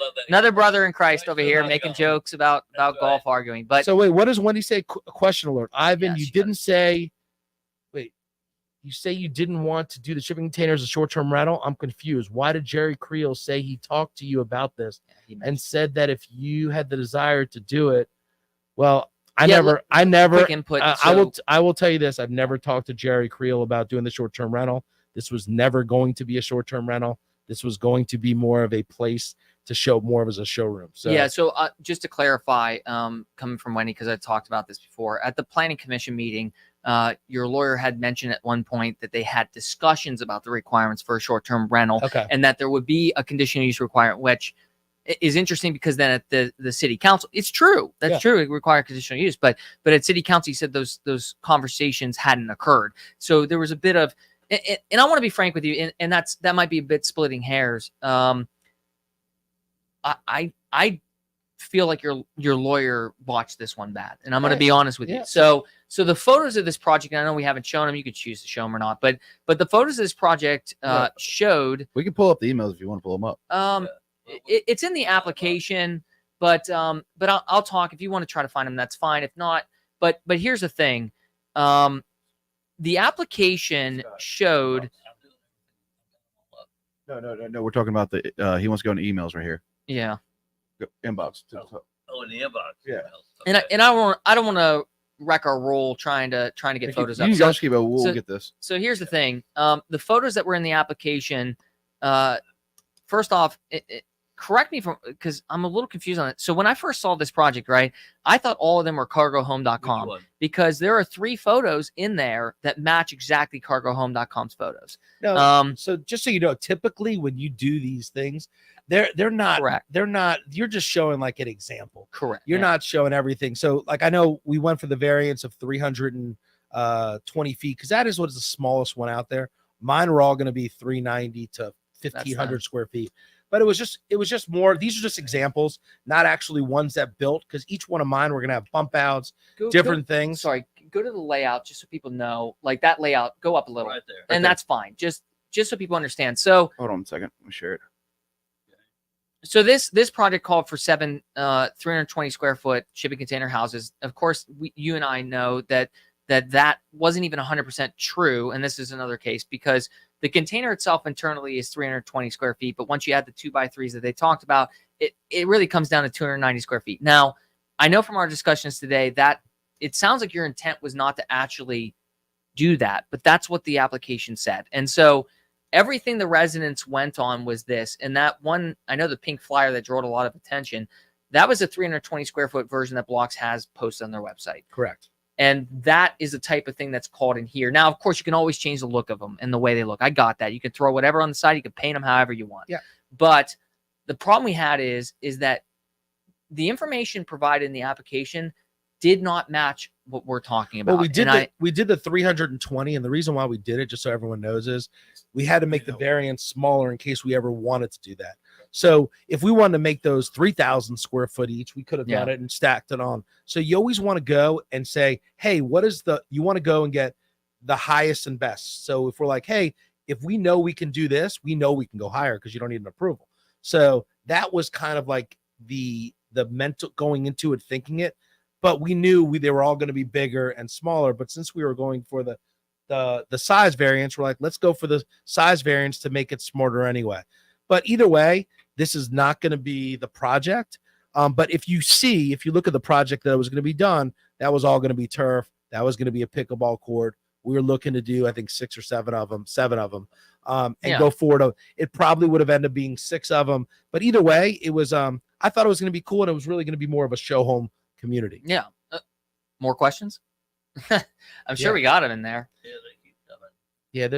brother in Christ over here making jokes about golf arguing. But so wait, what does Wendy say? Question alert, Ivan. You didn't say. Wait, you say you didn't want to do the shipping containers as a short-term rental. I'm confused. Why did Jerry Creel say he talked to you about this and said that if you had the desire to do it? Well, I never. Quick input. I will tell you this. I've never talked to Jerry Creel about doing the short-term rental. This was never going to be a short-term rental. This was going to be more of a place to show more of as a showroom. So yeah. So just to clarify, coming from Wendy, because I talked about this before at the planning commission meeting, your lawyer had mentioned at one point that they had discussions about the requirements for a short-term rental, and that there would be a conditional use requirement, which is interesting because then at the city council, it's true. That's true. It required conditional use, but at city council, he said those conversations hadn't occurred. So there was a bit of, and I want to be frank with you, and that might be a bit splitting hairs. I feel like your lawyer botched this one bad, and I'm going to be honest with you. So the photos of this project, and I know we haven't shown them. You could choose to show them or not, but the photos of this project showed. We can pull up the emails if you want to pull them up. It's in the application, but I'll talk if you want to try to find them. That's fine. If not, but here's the thing. The application showed. No. We're talking about the. He wants to go into emails right here. Yeah. Inbox. Oh, in the inbox. Yeah. And I don't want to wreck our roll trying to get photos up. You guys keep it. We'll get this. So here's the thing. The photos that were in the application. First off, correct me because I'm a little confused on it. So when I first saw this project, right, I thought all of them were cargohome.com because there are 3 photos in there that match exactly cargohome.com's photos. No, so just so you know, typically when you do these things, they're not correct. They're not. You're just showing like an example. Correct. You're not showing everything. So like I know we went for the variance of 320 feet because that is what is the smallest one out there. Mine were all going to be 390 to 1,500 square feet. But it was just more. These are just examples, not actually ones that built, because each one of mine we're gonna have bump outs, different things. Sorry, go to the layout just so people know. Like that layout, go up a little, right there, and that's fine. Just so people understand. So hold on a second, let me share it. So this project called for 7 320 square foot shipping container houses. Of course, you and I know that wasn't even 100% true, and this is another case because the container itself internally is 320 square feet, but once you add the 2x3s that they talked about, it really comes down to 290 square feet. Now, I know from our discussions today that it sounds like your intent was not to actually do that, but that's what the application said. And so everything the residents went on was this, and that one, I know the pink flyer that drew a lot of attention, that was a 320 square foot version that Blocks has posted on their website. Correct. And that is the type of thing that's called in here. Now, of course, you can always change the look of them and the way they look. I got that. You can throw whatever on the side. You can paint them however you want. Yeah. But the problem we had is that the information provided in the application did not match what we're talking about. Well, we did the 320, and the reason why we did it, just so everyone knows, is we had to make the variance smaller in case we ever wanted to do that. So if we wanted to make those 3,000 square foot each, we could have done it and stacked it on. So you always want to go and say, hey, you want to go and get the highest and best. So if we're like, hey, if we know we can do this, we know we can go higher because you don't need an approval. So that was kind of like the mental going into it, thinking it, but we knew they were all going to be bigger and smaller. But since we were going for the size variance, we're like, let's go for the size variance to make it smarter anyway. But either way, this is not going to be the project. But if you look at the project that was going to be done, that was all going to be turf. That was going to be a pickleball court. We were looking to do, I think, 6 or 7 of them, go forward. It probably would have ended up being 6 of them. But either way, it was, I thought it was going to be cool, and it was really going to be more of a show home community. Yeah. More questions? I'm sure we got them in there. Yeah, they keep coming. Yeah,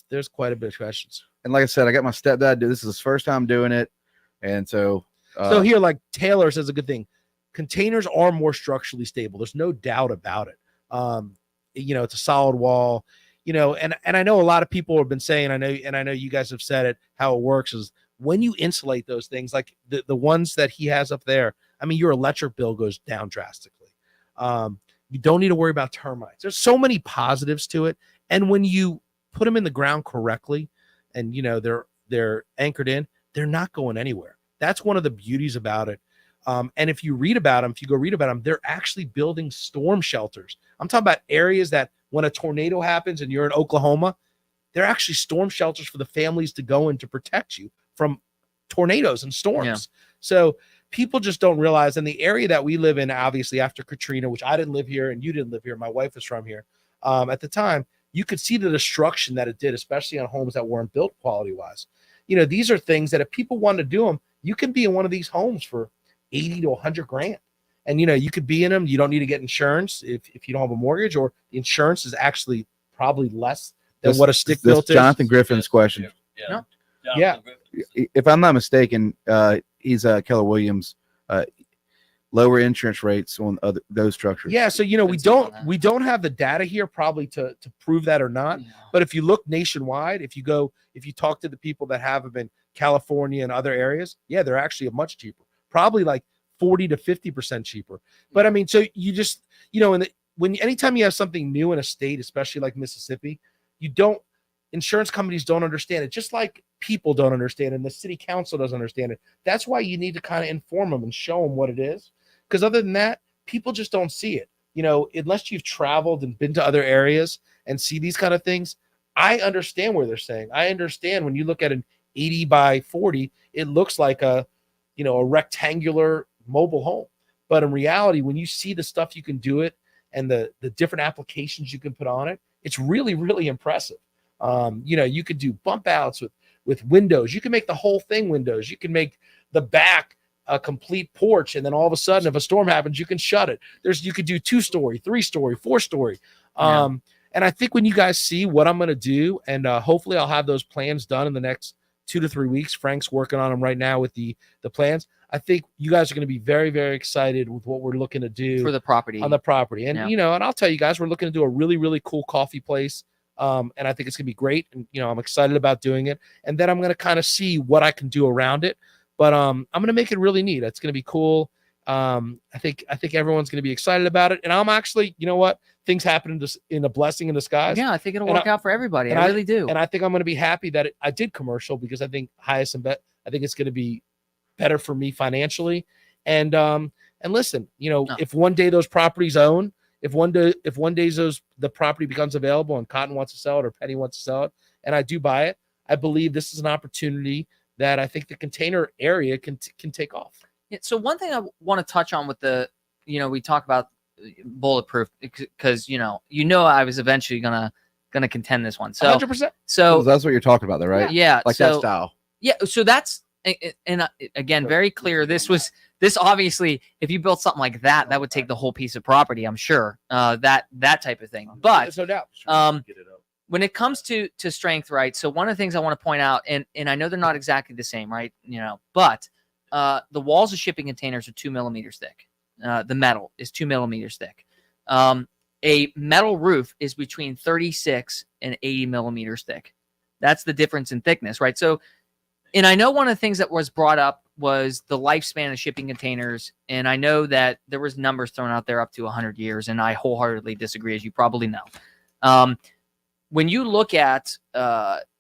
there's quite a bit of questions. And like I said, I got my stepdad. This is his first time doing it. And so here, like Taylor says a good thing. Containers are more structurally stable. There's no doubt about it. It's a solid wall, and I know a lot of people have been saying, I know you guys have said it, how it works is when you insulate those things, like the ones that he has up there, I mean, your electric bill goes down drastically. You don't need to worry about termites. There's so many positives to it. And when you put them in the ground correctly and, they're anchored in, they're not going anywhere. That's one of the beauties about it. And if you go read about them, they're actually building storm shelters. I'm talking about areas that when a tornado happens and you're in Oklahoma, they're actually storm shelters for the families to go in to protect you from tornadoes and storms. Yeah. So people just don't realize, in the area that we live in, obviously after Katrina, which I didn't live here and you didn't live here, my wife is from here. At the time, you could see the destruction that it did, especially on homes that weren't built quality wise. These are things that if people want to do them, you can be in one of these homes for 80 to 100 grand. And, you could be in them. You don't need to get insurance if you don't have a mortgage, or the insurance is actually probably less than what a stick built is. Jonathan Griffin's question. Yeah. If I'm not mistaken, he's Keller Williams, lower insurance rates on those structures. Yeah. So, we don't have the data here probably to prove that or not. Yeah. But if you look nationwide, if you talk to the people that have them in California and other areas, yeah, they're actually much cheaper, probably like 40 to 50% cheaper. But I mean, so you just, anytime you have something new in a state, especially like Mississippi, insurance companies don't understand it, just like people don't understand it, and the city council doesn't understand it. That's why you need to kind of inform them and show them what it is. Because other than that, people just don't see it. Unless you've traveled and been to other areas and see these kind of things, I understand where they're saying. I understand when you look at an 80 by 40, it looks like a rectangular mobile home. But in reality, when you see the stuff you can do it and the different applications you can put on it, it's really, really impressive. You could do bump outs with windows. You can make the whole thing windows. You can make the back a complete porch. And then all of a sudden, if a storm happens, you can shut it. You could do 2-story, 3-story, 4-story. And I think when you guys see what I'm going to do, and hopefully I'll have those plans done in the next 2 to 3 weeks. Frank's working on them right now with the plans. I think you guys are going to be very, very excited with what we're looking to do for the property. On the property. And, and I'll tell you guys, we're looking to do a really, really cool coffee place. And I think it's going to be great. And, I'm excited about doing it. And then I'm going to kind of see what I can do around it. But I'm going to make it really neat. It's going to be cool. I think everyone's going to be excited about it. And I'm actually, things happen in a blessing in disguise. Yeah, I think it'll work out for everybody. I really do. And I think I'm going to be happy that I did commercial, because I think highest and bet. I think it's going to be better for me financially. And listen, if one day those properties own, if one day the property becomes available and Cotton wants to sell it or Penny wants to sell it, and I do buy it, I believe this is an opportunity that I think the container area can take off. Yeah, so one thing I want to touch on with we talk about bulletproof, because I was eventually gonna contend this one. So 100%. So that's what you're talking about, though, right? Yeah. Like that style. Yeah. So that's, and again, very clear. This obviously, if you built something like that, that would take the whole piece of property, I'm sure. That type of thing. But there's no doubt. When it comes to strength, right? So one of the things I want to point out, and I know they're not exactly the same, right? But the walls of shipping containers are 2 millimeters thick. The metal is 2 millimeters thick. A metal roof is between 36 and 80 millimeters thick. That's the difference in thickness, right? So, and I know one of the things that was brought up was the lifespan of shipping containers. And I know that there was numbers thrown out there up to 100 years, and I wholeheartedly disagree, as you probably know. When you look at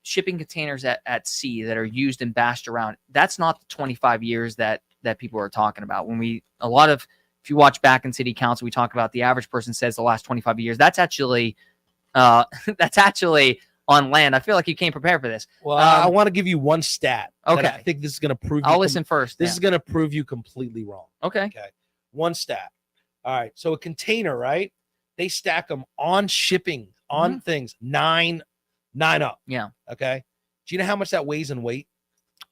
shipping containers at sea that are used and bashed around, that's not the 25 years that people are talking about. If you watch back in city council, we talk about the average person says the last 25 years. That's actually on land. I feel like you came prepared for this. Well, I want to give you one stat. Okay. I think this is going to prove. I'll listen first. This is going to prove you completely wrong. Okay. Okay. One stat. All right. So a container, right? They stack them on shipping, on things, nine up. Yeah. Okay. Do you know how much that weighs in weight?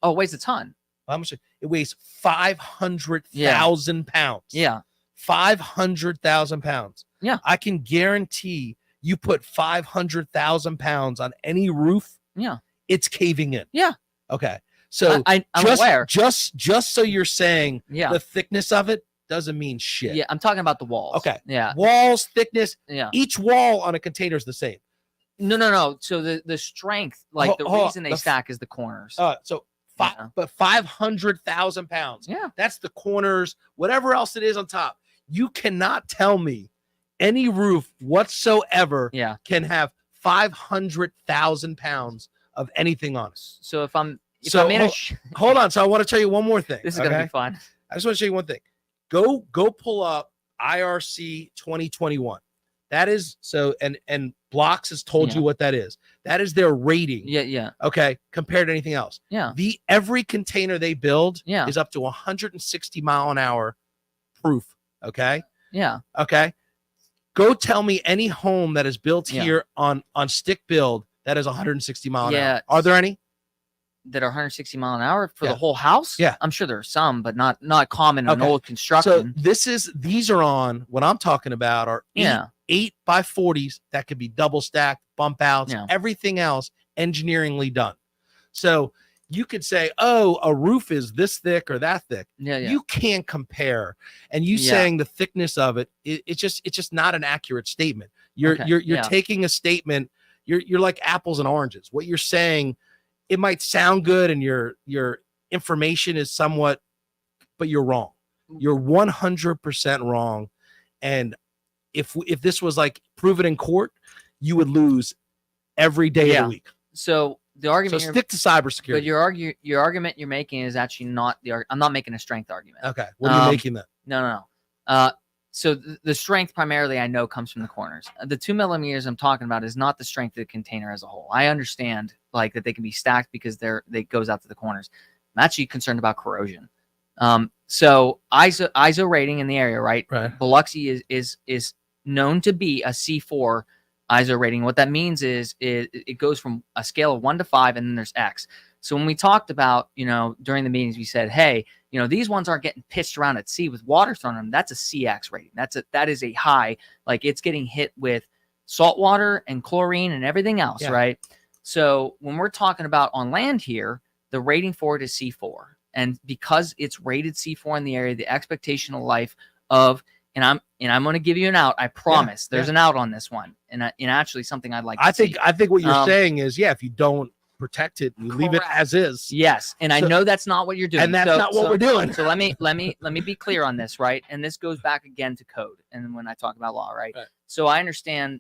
Oh, it weighs a ton. How much? It weighs 500,000 pounds. Yeah. 500,000 pounds. Yeah. I can guarantee you put 500,000 pounds on any roof. Yeah. It's caving in. Yeah. Okay. So I'm aware. Just so you're saying the thickness of it doesn't mean shit. Yeah. I'm talking about the walls. Okay. Yeah. Walls, thickness. Yeah. Each wall on a container is the same. No. So the strength, like the reason they stack is the corners. But 500,000 pounds. Yeah. That's the corners, whatever else it is on top. You cannot tell me any roof whatsoever can have 500,000 pounds of anything on it. So if I'm hold on. So I want to tell you one more thing. This is gonna be fun. I just want to show you one thing. Go pull up IRC 2021. That is so, and Blocks has told you what that is. That is their rating. Yeah. Okay, compared to anything else. Yeah. Every container they build is up to 160 mile an hour proof. Okay. Yeah. Okay. Go tell me any home that is built here on stick build that is 160 mile an hour. Are there any that are 160 mile an hour for the whole house? Yeah. I'm sure there are some, but not common in old construction. So these are on what I'm talking about are 8x40s that could be double stacked, bump outs, everything else engineeringly done. So you could say, oh, a roof is this thick or that thick. Yeah. You can't compare. And you saying the thickness of it's just not an accurate statement. You're taking a statement. You're like apples and oranges. What you're saying, it might sound good and your information is somewhat, but you're wrong. You're 100% wrong. And if this was like proven in court, you would lose every day of the week. So the argument, stick to cybersecurity. But your argument you're making is actually not I'm not making a strength argument. Okay, what are you making then? No. So the strength primarily I know comes from the corners. The 2 millimeters I'm talking about is not the strength of the container as a whole. I understand like that they can be stacked because they goes out to the corners. I'm actually concerned about corrosion. So ISO rating in the area, right? Biloxi is known to be a C4 ISO rating. What that means is it goes from a scale of 1 to 5, and then there's X. So when we talked about, during the meetings, we said, hey, these ones aren't getting pitched around at sea with water thrown on them. That's a CX rating. That is a high, like it's getting hit with salt water and chlorine and everything else, right? So when we're talking about on land here, the rating for it is C4. And because it's rated C4 in the area, the expectation of life of, and I'm going to give you an out. I promise. There's an out on this one, and actually something I'd like. I think what you're saying is, if you don't protect it, you leave it as is. Yes, and I know that's not what you're doing, and that's not what we're doing. So let me be clear on this, right? And this goes back again to code, and when I talk about law, right? So I understand.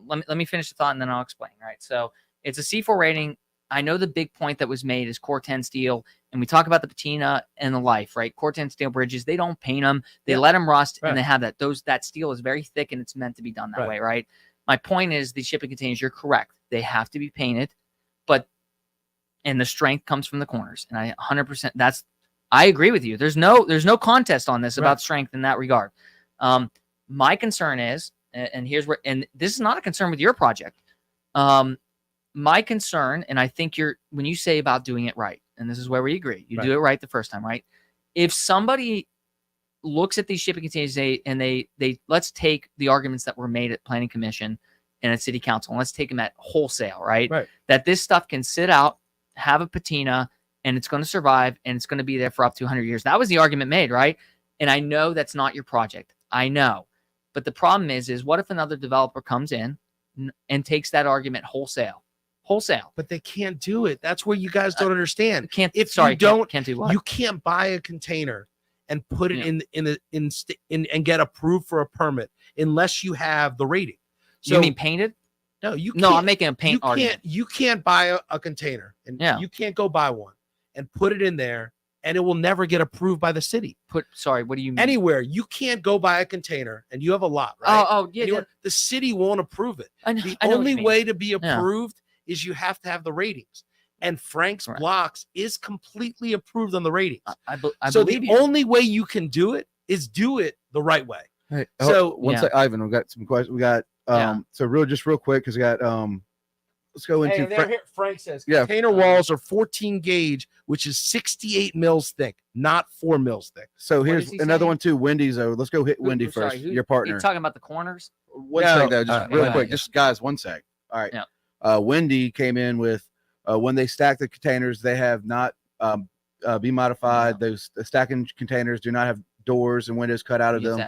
Let me finish the thought, and then I'll explain. Right. So it's a C4 rating. I know the big point that was made is Core 10 steel, and we talk about the patina and the life, right? Core 10 steel bridges, they don't paint them. They let them rust, and they have that. That steel is very thick, and it's meant to be done that way, right? My point is the shipping containers, you're correct. They have to be painted, and the strength comes from the corners. And I 100%, I agree with you. There's no contest on this about strength in that regard. My concern is, and this is not a concern with your project. My concern, and I think when you say about doing it right, and this is where we agree, you do it right the first time, right? If somebody looks at these shipping containers and they let's take the arguments that were made at Planning Commission and at City Council, and let's take them at wholesale, right? That this stuff can sit out, have a patina, and it's going to survive, and it's going to be there for up to 100 years. That was the argument made, right? And I know that's not your project. I know. But the problem is what if another developer comes in and takes that argument wholesale? But they can't do it. That's where you guys don't understand. Can't do what? You can't buy a container and put it in and get approved for a permit unless you have the rating. So you mean painted? No, you can't. No, I'm making a paint argument. You can't buy a container, and you can't go buy one and put it in there, and it will never get approved by the city. What do you mean? Anywhere. You can't go buy a container, and you have a lot, right? Yeah. The city won't approve it. The I know only way to be approved is you have to have the ratings. And Frank's Blocks is completely approved on the ratings. So the only way you can do it is do it the right way. Hey, so one sec, Ivan, we got some questions. We got so real quick, because we got let's go into Frank says container walls are 14 gauge, which is 68 mils thick, not 4 mils thick. So here's another one too. Wendy's. Let's go hit Wendy first. Your partner. You're talking about the corners? One sec though, just real quick. Just guys, one sec. All right. Yeah. Wendy came in with when they stack the containers, they have not be modified. Those stacking containers do not have doors and windows cut out of them.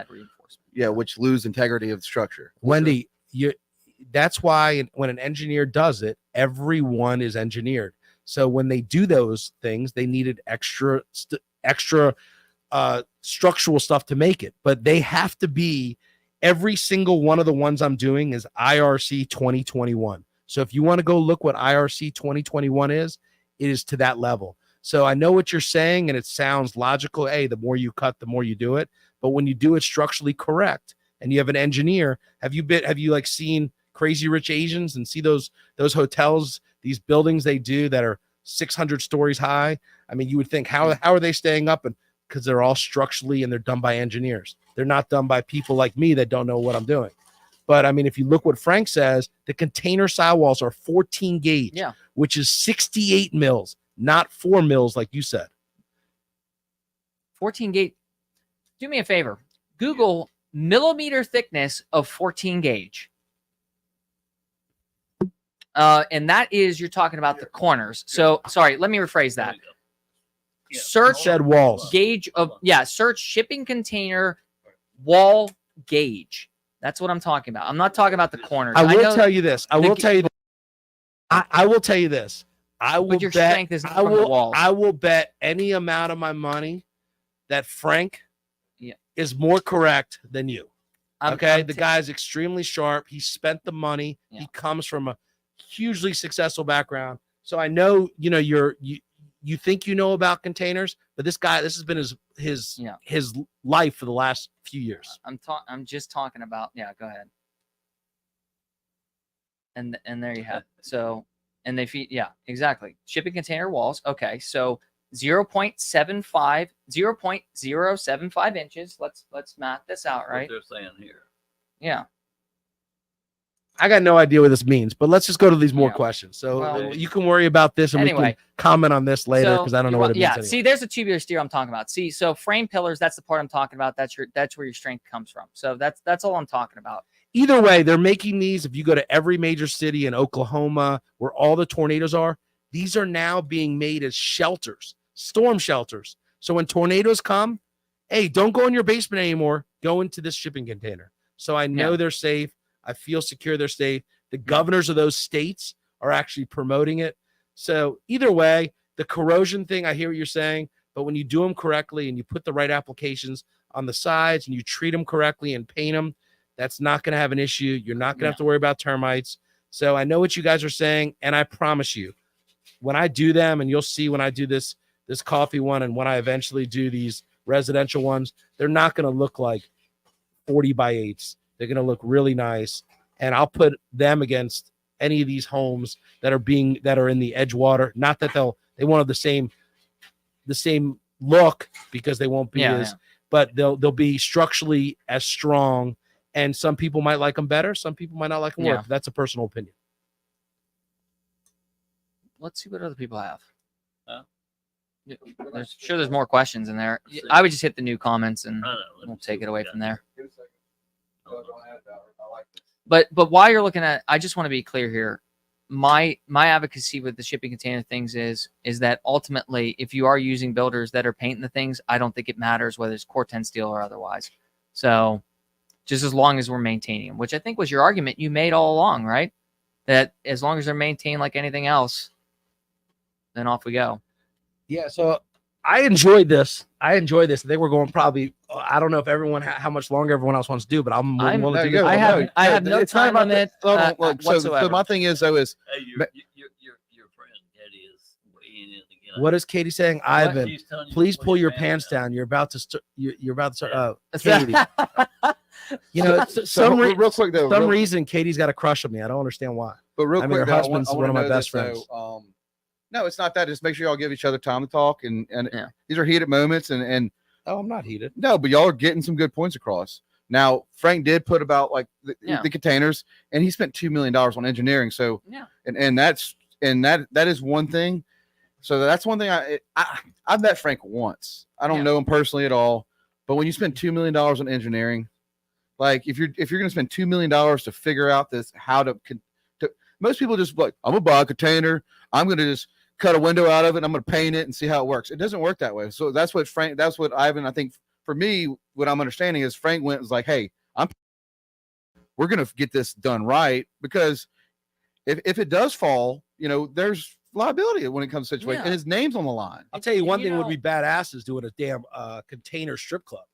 Yeah, which lose integrity of the structure. Wendy, that's why when an engineer does it, everyone is engineered. So when they do those things, they needed extra structural stuff to make it, but they have to be. Every single one of the ones I'm doing is IRC 2021. So if you want to go look what IRC 2021 is, it is to that level. So I know what you're saying, and it sounds logical. Hey, the more you cut, the more you do it. But when you do it structurally correct, and you have an engineer, have you like seen Crazy Rich Asians and see those hotels, these buildings they do that are 600 stories high? I mean, you would think how are they staying up? And because they're all structurally and they're done by engineers. They're not done by people like me that don't know what I'm doing. But I mean, if you look what Frank says, the container sidewalls are 14 gauge, which is 68 mils, not 4 mils like you said. 14 gauge. Do me a favor. Google millimeter thickness of 14 gauge. And that is, you're talking about the corners. So sorry, let me rephrase that. Search said walls. Gauge of search shipping container wall gauge. That's what I'm talking about. I'm not talking about the corners. I will tell you this. I will tell you this. I will your strength is from the walls. I will bet any amount of my money that Frank is more correct than you. The guy's extremely sharp. He spent the money. He comes from a hugely successful background. So I know, you think you know about containers, but this has been his life for the last few years. I'm just talking about go ahead. And there you have it. So and they feed exactly. Shipping container walls. Okay, so 0.075 inches. Let's math this out, right? What they're saying here. Yeah. I got no idea what this means, but let's just go to these more questions. So you can worry about this, and we can comment on this later because I don't know what it means. Anyway. See, there's a tubular steel I'm talking about. See, so frame pillars, that's the part I'm talking about. That's where your strength comes from. So that's all I'm talking about. Either way, they're making these. If you go to every major city in Oklahoma, where all the tornadoes are, these are now being made as shelters, storm shelters. So when tornadoes come, hey, don't go in your basement anymore. Go into this shipping container. So I know they're safe. I feel secure they're safe. The governors of those states are actually promoting it. So either way, the corrosion thing, I hear what you're saying, but when you do them correctly and you put the right applications on the sides and you treat them correctly and paint them, that's not going to have an issue. You're not going to have to worry about termites. So I know what you guys are saying, and I promise you, when I do them, and you'll see when I do this coffee one and when I eventually do these residential ones, they're not going to look like 40 by 8s. They're going to look really nice, and I'll put them against any of these homes that are in the Edgewater. Not that they won't have the same look because they won't be but they'll be structurally as strong. And some people might like them better. Some people might not like them more. That's a personal opinion. Let's see what other people have. There's more questions in there. I would just hit the new comments and we'll take it away from there. But while you're looking at, I just want to be clear here. my advocacy with the shipping container things is that ultimately, if you are using builders that are painting the things, I don't think it matters whether it's Corten steel or otherwise. So just as long as we're maintaining them, which I think was your argument you made all along, right? That as long as they're maintained like anything else, then off we go. Yeah, so I enjoyed this. I think we're going probably. I don't know if everyone how much longer everyone else wants to do, but I'm willing No, to you do. go. I have no it's not time about limit look, so whatsoever. my thing is though is Hey, your friend Eddie is weighing in again. What is Katie saying? Ivan, please pull your pants down. You're about to start. You're about to start. Katie, you know, real quick though, some reason Katie's got a crush on me. I don't understand why. but real I quick, mean, her though, husband's I one of wanna my know best this, friends. though, no, it's not that. Just make sure y'all give each other time to talk, and Yeah. these are heated moments, and Oh, I'm not heated. no, but y'all are getting some good points across. Now, Frank did put about like Yeah. the containers, and he spent $2 million on engineering. So, Yeah. and that is one thing. So that's one thing I've met Frank once. I don't Yeah. know him personally at all, but when you spend $2 million on engineering, like if you're going to spend $2 million to figure out this how to most people just like, I'm gonna buy a container, I'm gonna just cut a window out of it, and I'm gonna paint it and see how it works. It doesn't work that way. So that's what Ivan, I think for me, what I'm understanding is Frank was like, hey, we're gonna get this done right, because if it does fall, there's liability when it comes to situation, Yeah. and his name's on the line. I'll tell you one You thing would know- be badass is doing a damn container strip club.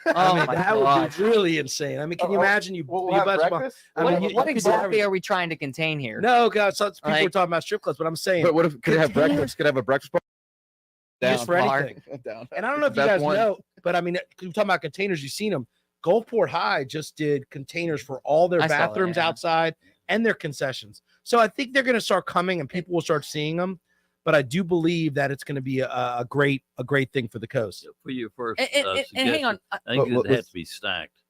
Oh I mean, my that gosh. would be really insane. I mean, can you imagine you We'll you have bunch of- breakfast? I What, mean, you what could do exactly everything. are we trying to contain here? No, God, some people are Like- talking about strip clubs, but I'm saying But what if could they have containers- breakfast? Could have a breakfast party? just for Bar. anything. Down. And I don't know if The you best guys one. know, but I mean, we're talking about containers. You've seen them. Gulfport High just did containers for all their I saw that, bathrooms yeah. outside and their concessions. So I think they're going to start coming, and people will start seeing them. But I do believe that it's going to be a great thing for the coast. For your first And hang suggestion, on, I think What- it has to be stacked.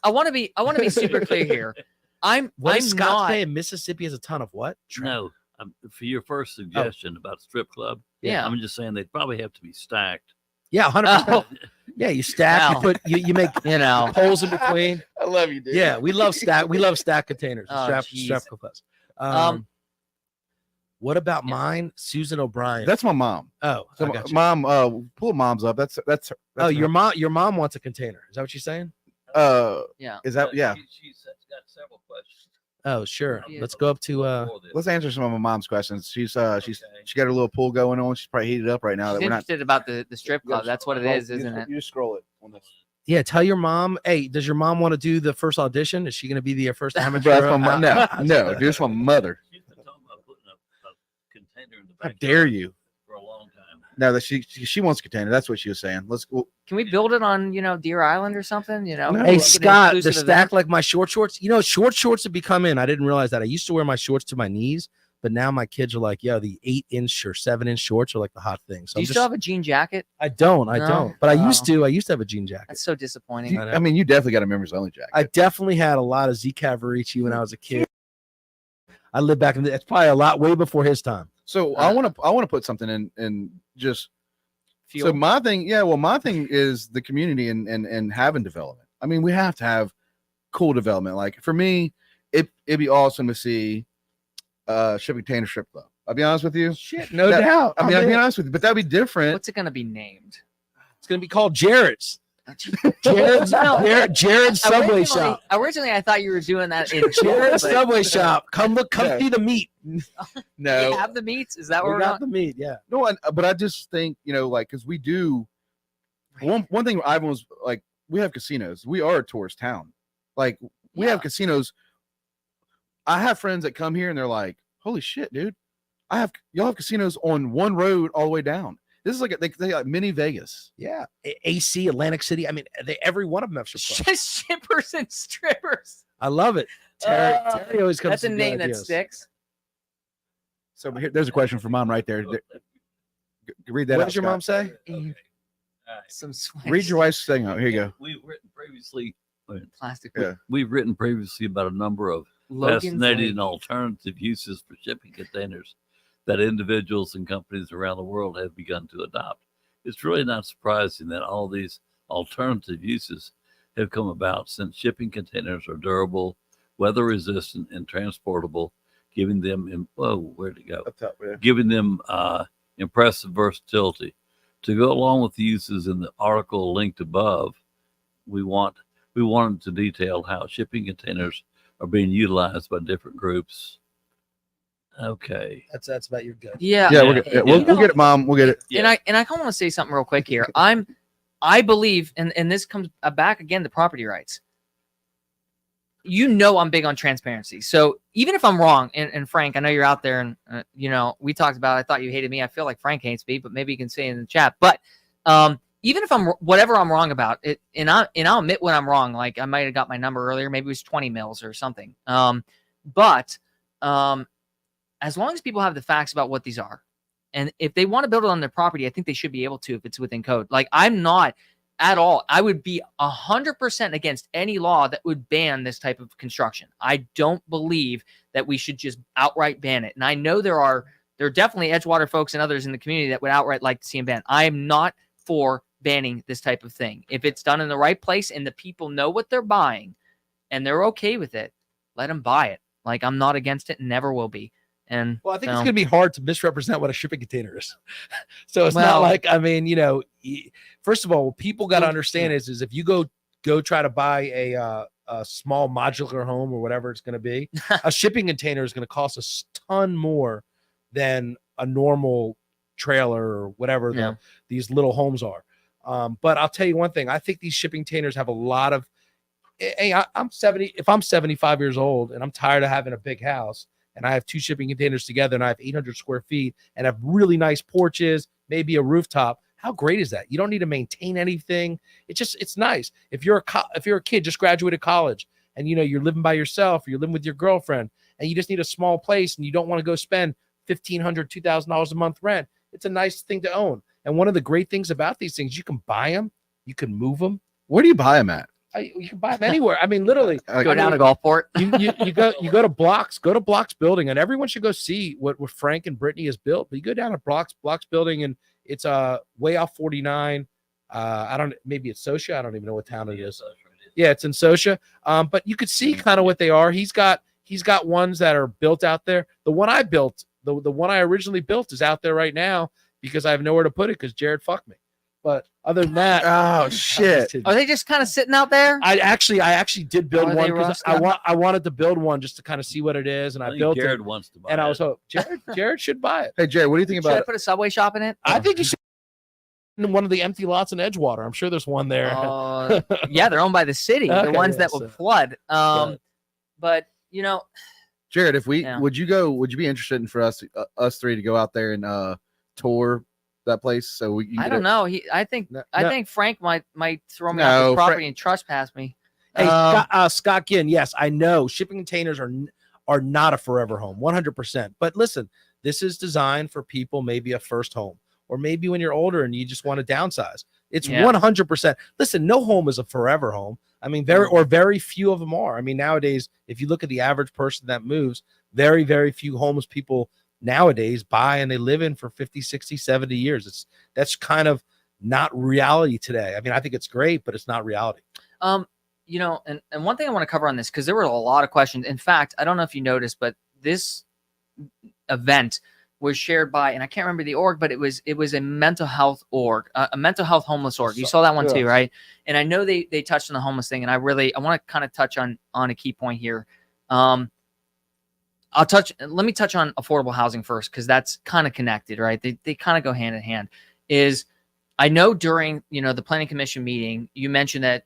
I want to be super clear here. I'm What does Scott not. say? Mississippi has a ton of what? No, for your first suggestion about strip club, Yeah. I'm just saying they'd probably have to be stacked. Yeah, 100%. Oh, Yeah, you stack. Wow. You put you make you know. holes in between. I love you, dude. Yeah, we love stack. We love stack containers. Oh, strap jeez. clubs. What about mine? Susan O'Brien. That's my mom. Oh, I So got you. mom, pull mom's up. That's Oh, your mom wants a container. Is that what she's saying? Yeah. is that yeah? She's got several questions. Oh, sure. Yeah. Let's go up to before this. Let's answer some of my mom's questions. She got Okay. her little pool going on. She's probably heated up right now. She's That we're not. interested about the strip club. That's what it is, isn't it? You just scroll it on this. yeah. Tell your mom. Hey, does your mom want to do the first audition? Is she going to be the first amateur? Bro, that's my mom. No, dude, that's my mother. She's been talking about putting a container in the How back. dare you? For a long time. No, that she wants a container. That's what she was saying. Let's go. Can we build it on Deer Island or something? No. Make Hey it Scott, the exclusive stack event? like my short shorts. Short shorts have become in. I didn't realize that. I used to wear my shorts to my knees, but now my kids are like, yo, the 8-inch or 7-inch shorts are like the hot thing. So Do you still have a jean jacket? I don't. No? But I Oh. used to. I used to have a jean jacket. That's so disappointing. I know. I mean, you definitely got a members only jacket. I definitely had a lot of Z Cavarici when I was a kid. I lived back in it's probably a lot way before his time. So I want to put something in just. Fuel. So my thing is the community and having development. I mean, we have to have cool development. Like for me, it'd be awesome to see shipping container strip club. I'll be honest with you. Shit, no That- doubt. I mean, I'll be honest with you, but that'd be different. What's it going to be named? It's gonna be called Jarrod's. Jarrod's Subway Shop. Originally, I thought you were doing that in Jarrod's but Subway Shop. Come Yeah. see the meat. you No, have the meats. Is that what We we're got not? the meat. Yeah. no, but I just think like because we do one thing. Ivan was like, we have casinos. We are a tourist town. Like we have casinos. I have friends that come here and they're like, "Holy shit, dude! Y'all have casinos on one road all the way down. This is like they like mini Vegas." Yeah. AC, Atlantic City. I mean, every one of them have strip clubs. Shippers and strippers. I love it. Terry always comes. That's a with good name that ideas. sticks. So there's a question for mom right there. Read that What out. does your Scott. mom say? All right. Some swag. Read your wife's thing out. Here you go. We've written previously. plastic. Yeah. We've written previously about a number of Logan's fascinating Lake. alternative uses for shipping containers that individuals and companies around the world have begun to adopt. It's really not surprising that all these alternative uses have come about since shipping containers are durable, weather resistant, and transportable giving them where'd it go? Up top, yeah. Giving them impressive versatility. To go along with the uses in the article linked above, we wanted to detail how shipping containers are being utilized by different groups. Okay. That's about your good. Yeah. Yeah, Yeah. we'll get it, Mom. We'll get it. And I kind of want to say something real quick here. I believe, and this comes back again to property rights. I'm big on transparency. So even if I'm wrong, and Frank, I know you're out there, and we talked about, I thought you hated me. I feel like Frank hates me, but maybe you can say it in the chat. But even if whatever I'm wrong about it, and I'll admit when I'm wrong, like I might have got my number earlier, maybe it was 20 mils or something. But as long as people have the facts about what these are, and if they want to build it on their property, I think they should be able to if it's within code. Like I'm not at all. I would be 100% against any law that would ban this type of construction. I don't believe that we should just outright ban it. And I know there are definitely Edgewater folks and others in the community that would outright like to see them ban. I am not for banning this type of thing. If it's done in the right place and the people know what they're buying and they're okay with it, let them buy it. Like I'm not against it and never will be. And well, I think it's going to be hard to misrepresent what a shipping container is. So it's not like, I mean, first of all, what people got to understand is if you go try to buy a small modular home or whatever it's going to be, a shipping container is going to cost a ton more than a normal trailer or whatever these little homes are. But I'll tell you one thing. I think these shipping containers have a lot of, hey, I'm 70. If I'm 75 years old and I'm tired of having a big house, and I have 2 shipping containers together and I have 800 square feet and have really nice porches, maybe a rooftop. How great is that? You don't need to maintain anything. It's nice. If you're a kid, just graduated college and you're living by yourself or you're living with your girlfriend and you just need a small place and you don't want to go spend $1,500, $2,000 a month rent, it's a nice thing to own. And one of the great things about these things, you can buy them, you can move them. Where do you buy them at? You can buy them anywhere. I mean, literally, go down to Gulfport. You go to Block's building, and everyone should go see what Frank and Brittany has built. But you go down to Block's building, and it's way off 49. Maybe it's Socia. I don't even know what town it is. Yeah, it's in Socia. But you could see kind of what they are. He's got ones that are built out there. The one I built, the one I originally built, is out there right now because I have nowhere to put it because Jarrod fucked me. But other than that, oh shit! Are they just kind of sitting out there? I actually did build one because I wanted to build one just to kind of see what it is, and I built Jarrod it. Wants to buy and it. I was Jarrod should buy it. Hey Jarrod, what do you think Should I about it? put a Subway shop in it? I think you should. In one of the empty lots in Edgewater, I'm sure there's one there. Yeah, they're owned by the city. Okay, the ones that would flood. But Jarrod, if would you be interested in for us 3 to go out there and tour that place? So I don't know. I think Frank might throw me off No, his property and trespass me. Hey, Scott Ginn, yes, I know shipping containers are not a forever home, 100%. But listen, this is designed for people, maybe a first home, or maybe when you're older and you just want to downsize. It's 100%. Listen, no home is a forever home. I mean, very few of them are. I mean, nowadays, if you look at the average person that moves, very, very few homes people nowadays buy and they live in for 50, 60, 70 years. That's kind of not reality today. I mean, I think it's great, but it's not reality. And one thing I want to cover on this, because there were a lot of questions. In fact, I don't know if you noticed, but this event was shared by, and I can't remember the org, but it was a mental health org, a mental health homeless org. You saw that one too, right? And I know they touched on the homeless thing, and I want to kind of touch on a key point here. Let me touch on affordable housing first, because that's kind of connected, right? They kind of go hand in hand. I know during, the planning commission meeting, you mentioned that,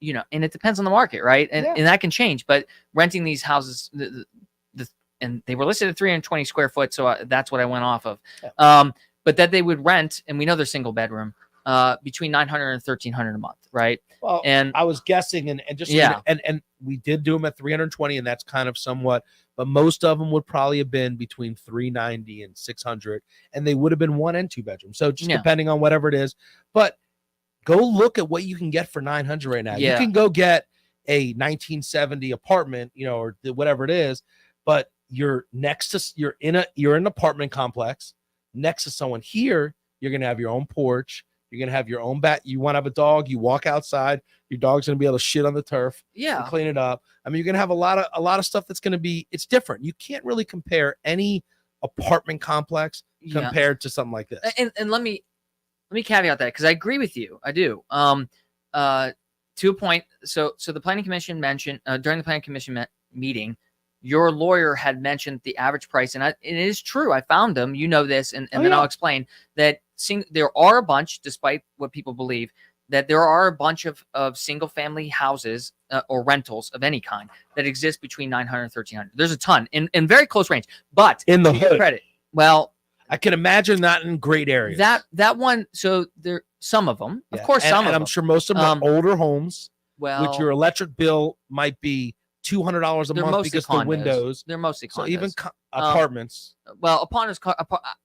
and it depends on the market, right? And that can change, but renting these houses, and they were listed at 320 square foot. So that's what I went off of. Yeah. But that they would rent, and we know they're single bedroom, between $900 and $1,300 a month, right? Well, and I was guessing, and we did do them at 320, and that's kind of somewhat, but most of them would probably have been between 390 and 600, and they would have been 1 and 2 bedrooms. So just depending on whatever it is, but go look at what you can get for 900 right now. You can go get a 1970 apartment, or whatever it is, but you're in an apartment complex next to someone. Here you're going to have your own porch, You're going to have your own you want to have a dog, you walk outside, your dog's going to be able to shit on the turf and clean it up. I mean, you're going to have a lot of stuff that's going to be, it's different. You can't really compare any apartment complex compared to something like this. And let me caveat that, because I agree with you. I do. To a point. So the planning commission mentioned during the planning commission meeting, your lawyer had mentioned the average price, and it is true. I found them. You know this, and then I'll explain that. There are a bunch, despite what people believe, that there are a bunch of single family houses or rentals of any kind that exist between 900 and 1300. There's a ton in very close range, but in the hood, credit. Well, I can imagine that in great areas. That one. So there, some of them, of course, some of them. I'm sure most of them are older homes. Well, which your electric bill might be $200 a month because condos. the windows. They're mostly condos. So even apartments. Well, apartments.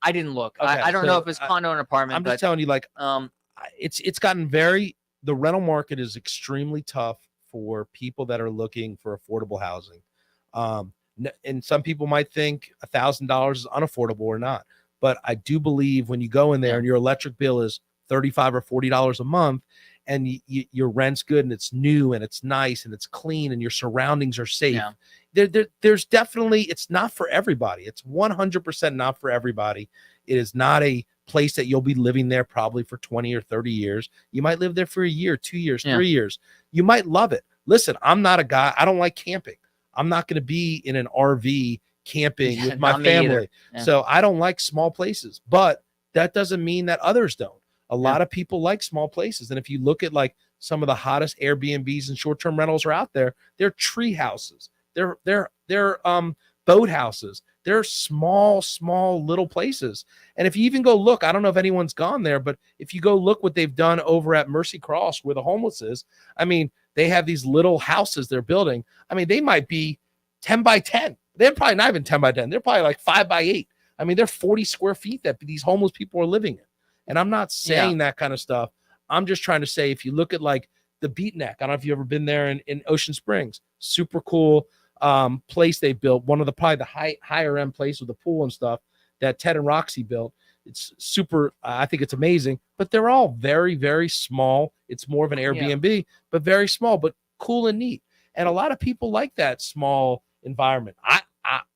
I didn't look. Okay, I don't know if it's condo or apartment. I'm just telling you, like, it's gotten the rental market is extremely tough for people that are looking for affordable housing. And some people might think $1,000 is unaffordable or not. But I do believe when you go in there and your electric bill is $35 or $40 a month, and your rent's good and it's new and it's nice and it's clean and your surroundings are safe. There's definitely, it's not for everybody. It's 100% not for everybody. It is not a place that you'll be living there probably for 20 or 30 years. You might live there for a year, 2 years, 3 years. You might love it. Listen, I'm not a guy, I don't like camping. I'm not going to be in an RV camping with my family. So I don't like small places, but that doesn't mean that others don't. A lot of people like small places. And if you look at like some of the hottest Airbnbs and short-term rentals are out there, they're tree houses. They're boat houses. They're small little places. And if you even go look, I don't know if anyone's gone there, but if you go look what they've done over at Mercy Cross where the homeless is, I mean, they have these little houses they're building. I mean, they might be 10 by 10. They're probably not even 10 by 10. They're probably like 5 by 8. I mean, they're 40 square feet that these homeless people are living in. And I'm not saying that kind of stuff. I'm just trying to say, if you look at like the Beatnik, I don't know if you've ever been there in Ocean Springs, super cool place they built. One of probably the higher end place with the pool and stuff that Ted and Roxy built. It's super. I think it's amazing, but they're all very, very small. It's more of an Airbnb, but very small, but cool and neat. And a lot of people like that small environment.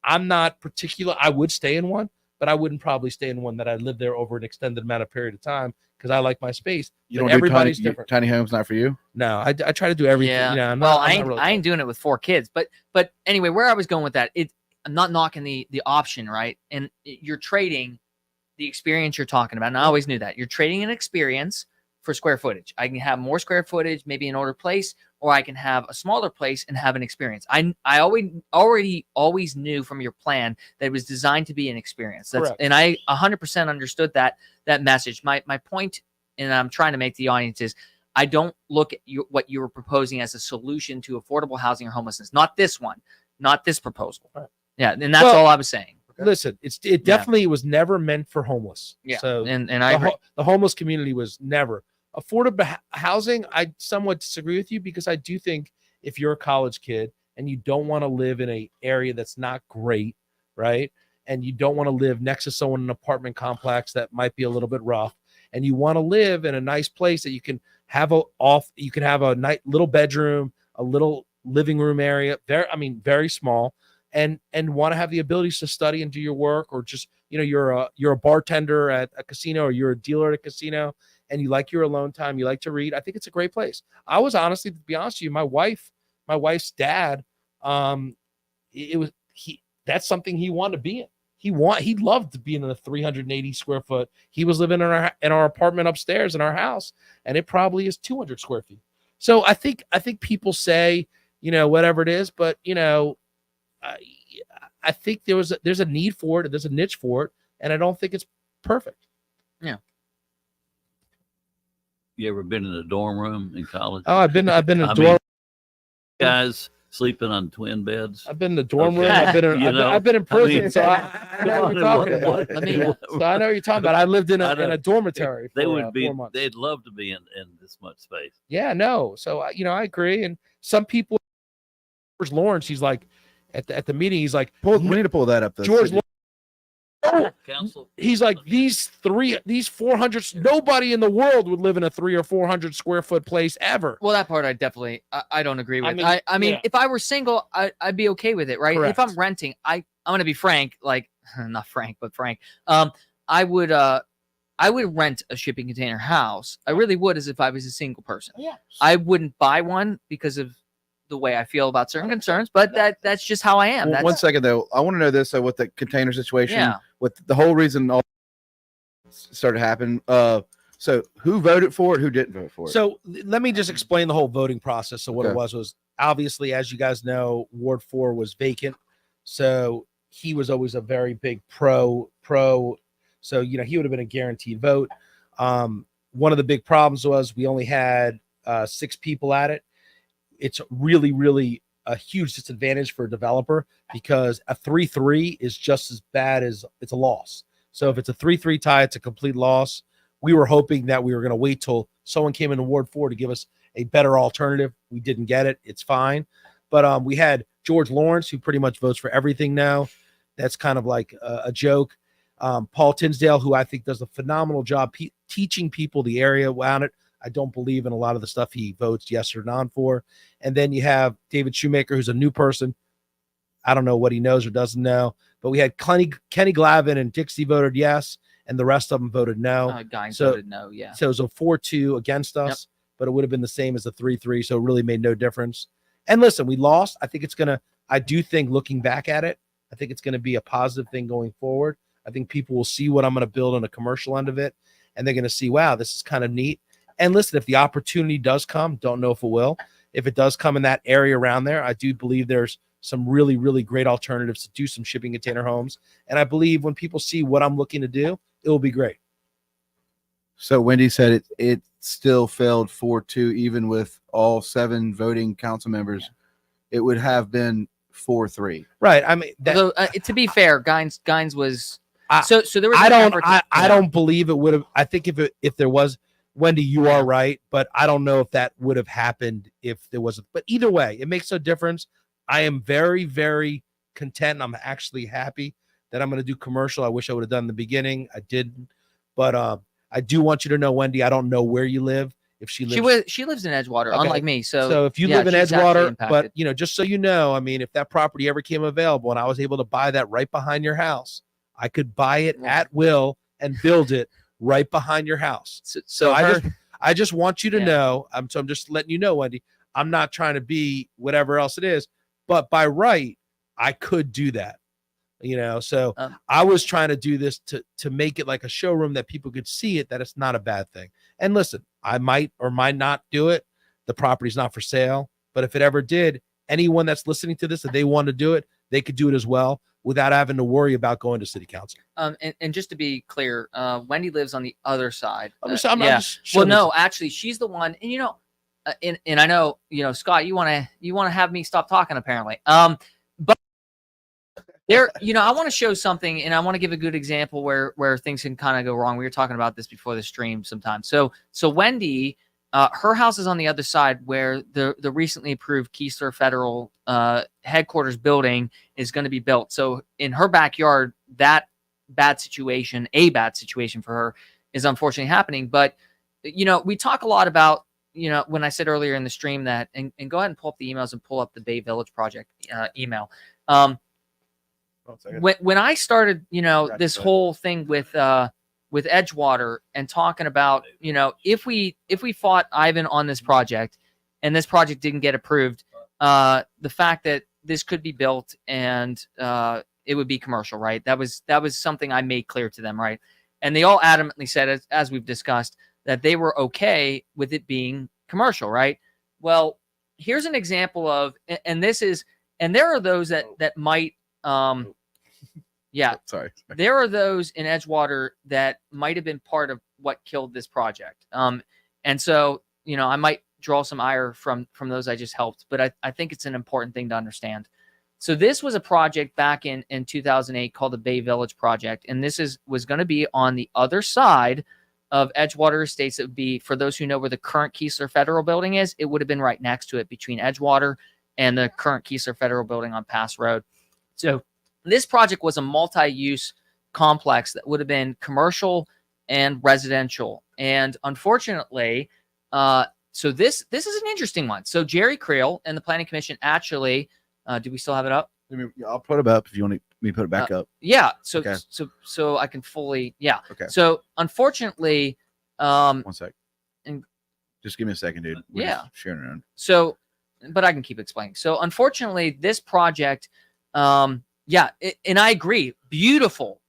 I'm not particular. I would stay in one, but I wouldn't probably stay in one that I lived there over an extended amount of period of time because I like my space. You don't everybody's do different. Tiny homes, not for you? No, I try to do everything. Yeah. You know, I ain't doing it with 4 kids. But anyway, where I was going with that, I'm not knocking the option, right? And you're trading the experience you're talking about. And I always knew that. You're trading an experience for square footage. I can have more square footage, maybe an older place, or I can have a smaller place and have an experience. I always knew from your plan that it was designed to be an experience. And I 100% understood that message. My point, and I'm trying to make the audience, is I don't look at what you were proposing as a solution to affordable housing or homelessness. Not this one, not this proposal. Right. Yeah, and that's all I was saying. Listen, it definitely was never meant for homeless. Yeah. So and I agree. The homeless community was never. Affordable housing, I somewhat disagree with you because I do think if you're a college kid and you don't want to live in an area that's not great, right? And you don't want to live next to someone in an apartment complex that might be a little bit rough, and you want to live in a nice place that you can have a nice little bedroom, a little living room area, very small, and want to have the abilities to study and do your work, or just, you're a bartender at a casino, or you're a dealer at a casino, and you like your alone time, you like to read. I think it's a great place. I was honestly, to be honest with you, my wife's dad, that's something he wanted to be in. He loved being in a 380 square foot. He was living in our apartment upstairs in our house, and it probably is 200 square feet. So I think people say, whatever it is, but I think there's a need for it, there's a niche for it, and I don't think it's perfect. Yeah. You ever been in a dorm room in college? Oh, I've been in a dorm. Guys sleeping on twin beds. I've been in the dorm room. I've been in prison. So I know what you're talking about. So I know what you're talking about. I lived in a dormitory. They for, would be. 4 months. They'd love to be in this much space. Yeah, no. So I agree. And some people, George Lawrence, he's like at the meeting. He's like, we need to pull that up. George Lawrence Council. he's like, these 400, nobody in the world would live in a 300 or 400 square foot place ever. Well, that part I definitely I don't agree with. I mean, yeah. if I were single, I'd be okay with it, right? Correct. If I'm renting, I'm gonna be frank, like not frank, but frank. I would rent a shipping container house. I really would, as if I was a single person. Yeah. I wouldn't buy one because of the way I feel about certain concerns, but that's just how I am. Well, That's, 1 second though, I want to know this. So with the container situation, Yeah. with the whole reason all started happening, so who voted for it? Who didn't vote for it? So let me just explain the whole voting process. So what it Okay. was obviously, as you guys know, Ward 4 was vacant. So he was always a very big pro. So, you know, he would have been a guaranteed vote. One of the big problems was we only had 6 people at it. It's really, really a huge disadvantage for a developer because a 3-3 is just as bad as it's a loss. So if it's a 3-3 tie, it's a complete loss. We were hoping that we were going to wait till someone came into Ward 4 to give us a better alternative. We didn't get it. It's fine. But we had George Lawrence, who pretty much votes for everything now. That's kind of like a joke. Paul Tinsdale, who I think does a phenomenal job teaching people the area around it. I don't believe in a lot of the stuff he votes yes or non for. And then you have David Shoemaker, who's a new person. I don't know what he knows or doesn't know. But we had Kenny Glavin and Dixie voted yes, and the rest of them voted no. Guines So- voted no. Yeah. So it was a 4-2 against us, but it would have been the same as a 3-3. So it really made no difference. And listen, we lost. I do think looking back at it, I think it's going to be a positive thing going forward. I think people will see what I'm going to build on the commercial end of it, and they're going to see, wow, this is kind of neat. And listen, if the opportunity does come, don't know if it will. If it does come in that area around there, I do believe there's some really, really great alternatives to do some shipping container homes. And I believe when people see what I'm looking to do, it will be great. So Wendy said it still failed 4-2, even with all 7 voting council members. It would have been 4-3. Right. I mean, Although, to be fair, Guines was I- so there was. I an don't. effort to- I don't believe it would have. I think if there was, Wendy, you are right, but I don't know if that would have happened if there wasn't. But either way, it makes no difference. I am very, very content. I'm actually happy that I'm going to do commercial. I wish I would have done in the beginning. I didn't, but I do want you to know, Wendy. I don't know where you live. If she lives, She lives in Edgewater, Okay. unlike me. so if you yeah, live in she's actually Edgewater, impacted. but you know, just so you know, I mean, if that property ever came available and I was able to buy that right behind your house, I could buy it at will and build it right behind your house. So I just want you to know. I'm just letting you know, Wendy. I'm not trying to be whatever else it is, but by right, I could do that. You know, so I was trying to do this to make it like a showroom that people could see it, that it's not a bad thing. And listen, I might or might not do it. The property's not for sale, but if it ever did, anyone that's listening to this, if they want to do it, they could do it as well without having to worry about going to city council. And just to be clear, Wendy lives on the other side. I'm just Well, showing no, actually, she's the one. And you know, and I know, you know, Scott, you want to have me stop talking apparently. But there, you know, I want to show something, and I want to give a good example where things can kind of go wrong. We were talking about this before the stream sometimes. So Wendy, her house is on the other side where the recently approved Keesler Federal headquarters building is going to be built. So in her backyard, that bad situation for her is unfortunately happening. But, you know, we talk a lot about, you know, when I said earlier in the stream that, and go ahead and pull up the emails and pull up the Bay Village Project email. When I started, you know, this whole thing with Edgewater and talking about, you know, if we fought Ivan on this project and this project didn't get approved, the fact that this could be built and it would be commercial, right? That was something I made clear to them, right? And they all adamantly said, as we've discussed, that they were okay with it being commercial, right? Well, here's an example of, and there are those that might, Sorry. there are those in Edgewater that might have been part of what killed this project. And so, you know, I might draw some ire from those I just helped, but I think it's an important thing to understand. So this was a project back in 2008 called the Bay Village Project. And this was going to be on the other side of Edgewater Estates. It would be, for those who know where the current Keesler Federal Building is, it would have been right next to it between Edgewater and the current Keesler Federal Building on Pass Road. So this project was a multi-use complex that would have been commercial and residential. And unfortunately, so this is an interesting one. So Jerry Creel and the Planning Commission actually, do we still have it up? I'll put it up if you want me to put it back up. Yeah. So Okay. so I can fully, yeah. Okay. So unfortunately, 1 sec. and- Just give me a second, dude. We're Yeah. just sharing around. So, but I can keep explaining. So unfortunately, this project, and I agree, beautiful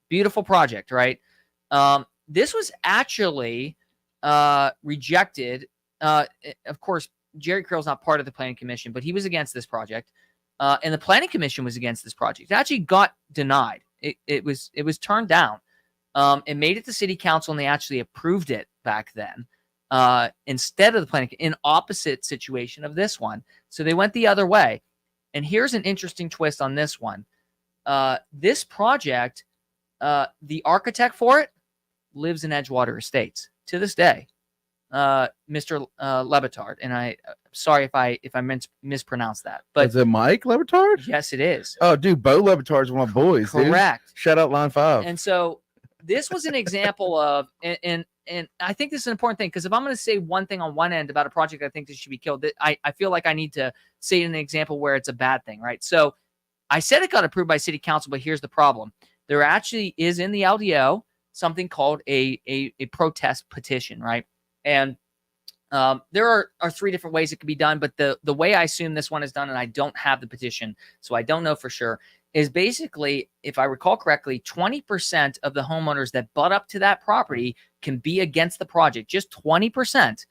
project, right? This was actually rejected. Of course, Jerry Creel's not part of the Planning Commission, but he was against this project, and the Planning Commission was against this project. It actually got denied. It was turned down. It made it to City Council, and they actually approved it back then. Instead of the planning, in opposite situation of this one. So they went the other way. And here's an interesting twist on this one. This project, the architect for it lives in Edgewater Estates to this day, Mr. Lebitard. And I sorry if I mispronounced that, but is it Mike Lebitard? yes, it is. Oh, dude, Bo Lebitard's one of my boys. Dude. Correct. Shout out Line 5. And so this was an example of, and I think this is an important thing, because if I'm going to say one thing on one end about a project I think this should be killed, I feel like I need to say an example where it's a bad thing, right? So I said it got approved by City Council, but here's the problem. There actually is in the LDO something called a protest petition, right? And there are 3 different ways it could be done, but the way I assume this one is done, and I don't have the petition, so I don't know for sure, is basically, if I recall correctly, 20% of the homeowners that butt up to that property can be against the project, just 20%.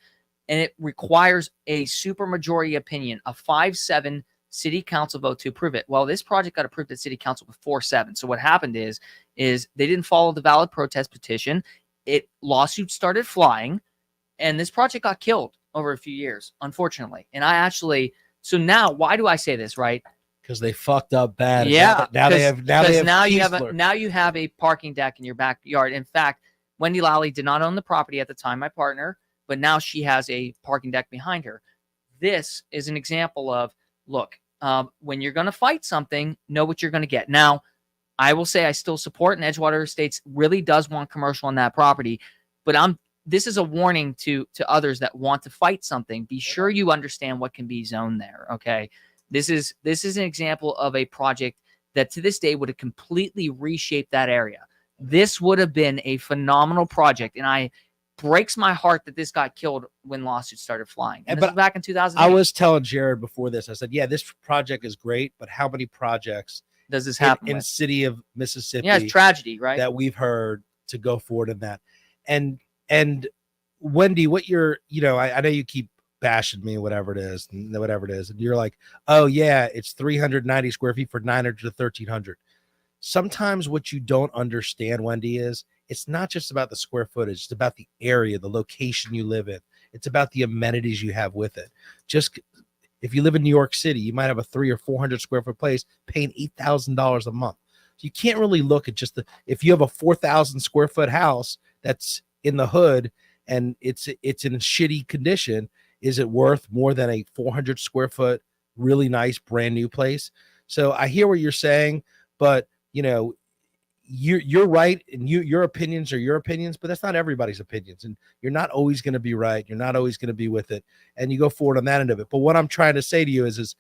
And it requires a supermajority opinion, a 5-7 City Council vote to approve it. Well, this project got approved at City Council with 4-7. So what happened is they didn't follow the valid protest petition. Lawsuits started flying, and this project got killed over a few years, unfortunately. And so now, why do I say this, right? Because they fucked up bad. Yeah. Now you have a parking deck in your backyard. In fact, Wendy Lally did not own the property at the time, my partner, but now she has a parking deck behind her. This is an example of, look, when you're going to fight something, know what you're going to get. Now, I will say I still support, and Edgewater Estates really does want commercial on that property, but this is a warning to others that want to fight something. Be sure you understand what can be zoned there. Okay. This is an example of a project that to this day would have completely reshaped that area. This would have been a phenomenal project, and breaks my heart that this got killed when lawsuits started flying. And this was back in 2008. I was telling Jarrod before this, I said, yeah, this project is great, but how many projects does this happen in city of Mississippi? Yeah, it's tragedy, right? That we've heard to go forward in that. And Wendy, what you're, I know you keep bashing me, whatever it is, and you're like, oh yeah, it's 390 square feet for 900 to 1300. Sometimes what you don't understand, Wendy, is it's not just about the square footage. It's about the area, the location you live in. It's about the amenities you have with it. Just if you live in New York City, you might have a 300 or 400 square foot place paying $8,000 a month. So you can't really look at just if you have a 4,000 square foot house that's in the hood and it's in a shitty condition, is it worth more than a 400 square foot, really nice brand new place? So I hear what you're saying, but you're right, and your opinions are your opinions, but that's not everybody's opinions, and you're not always going to be right. You're not always going to be with it, and you go forward on that end of it. But what I'm trying to say to you is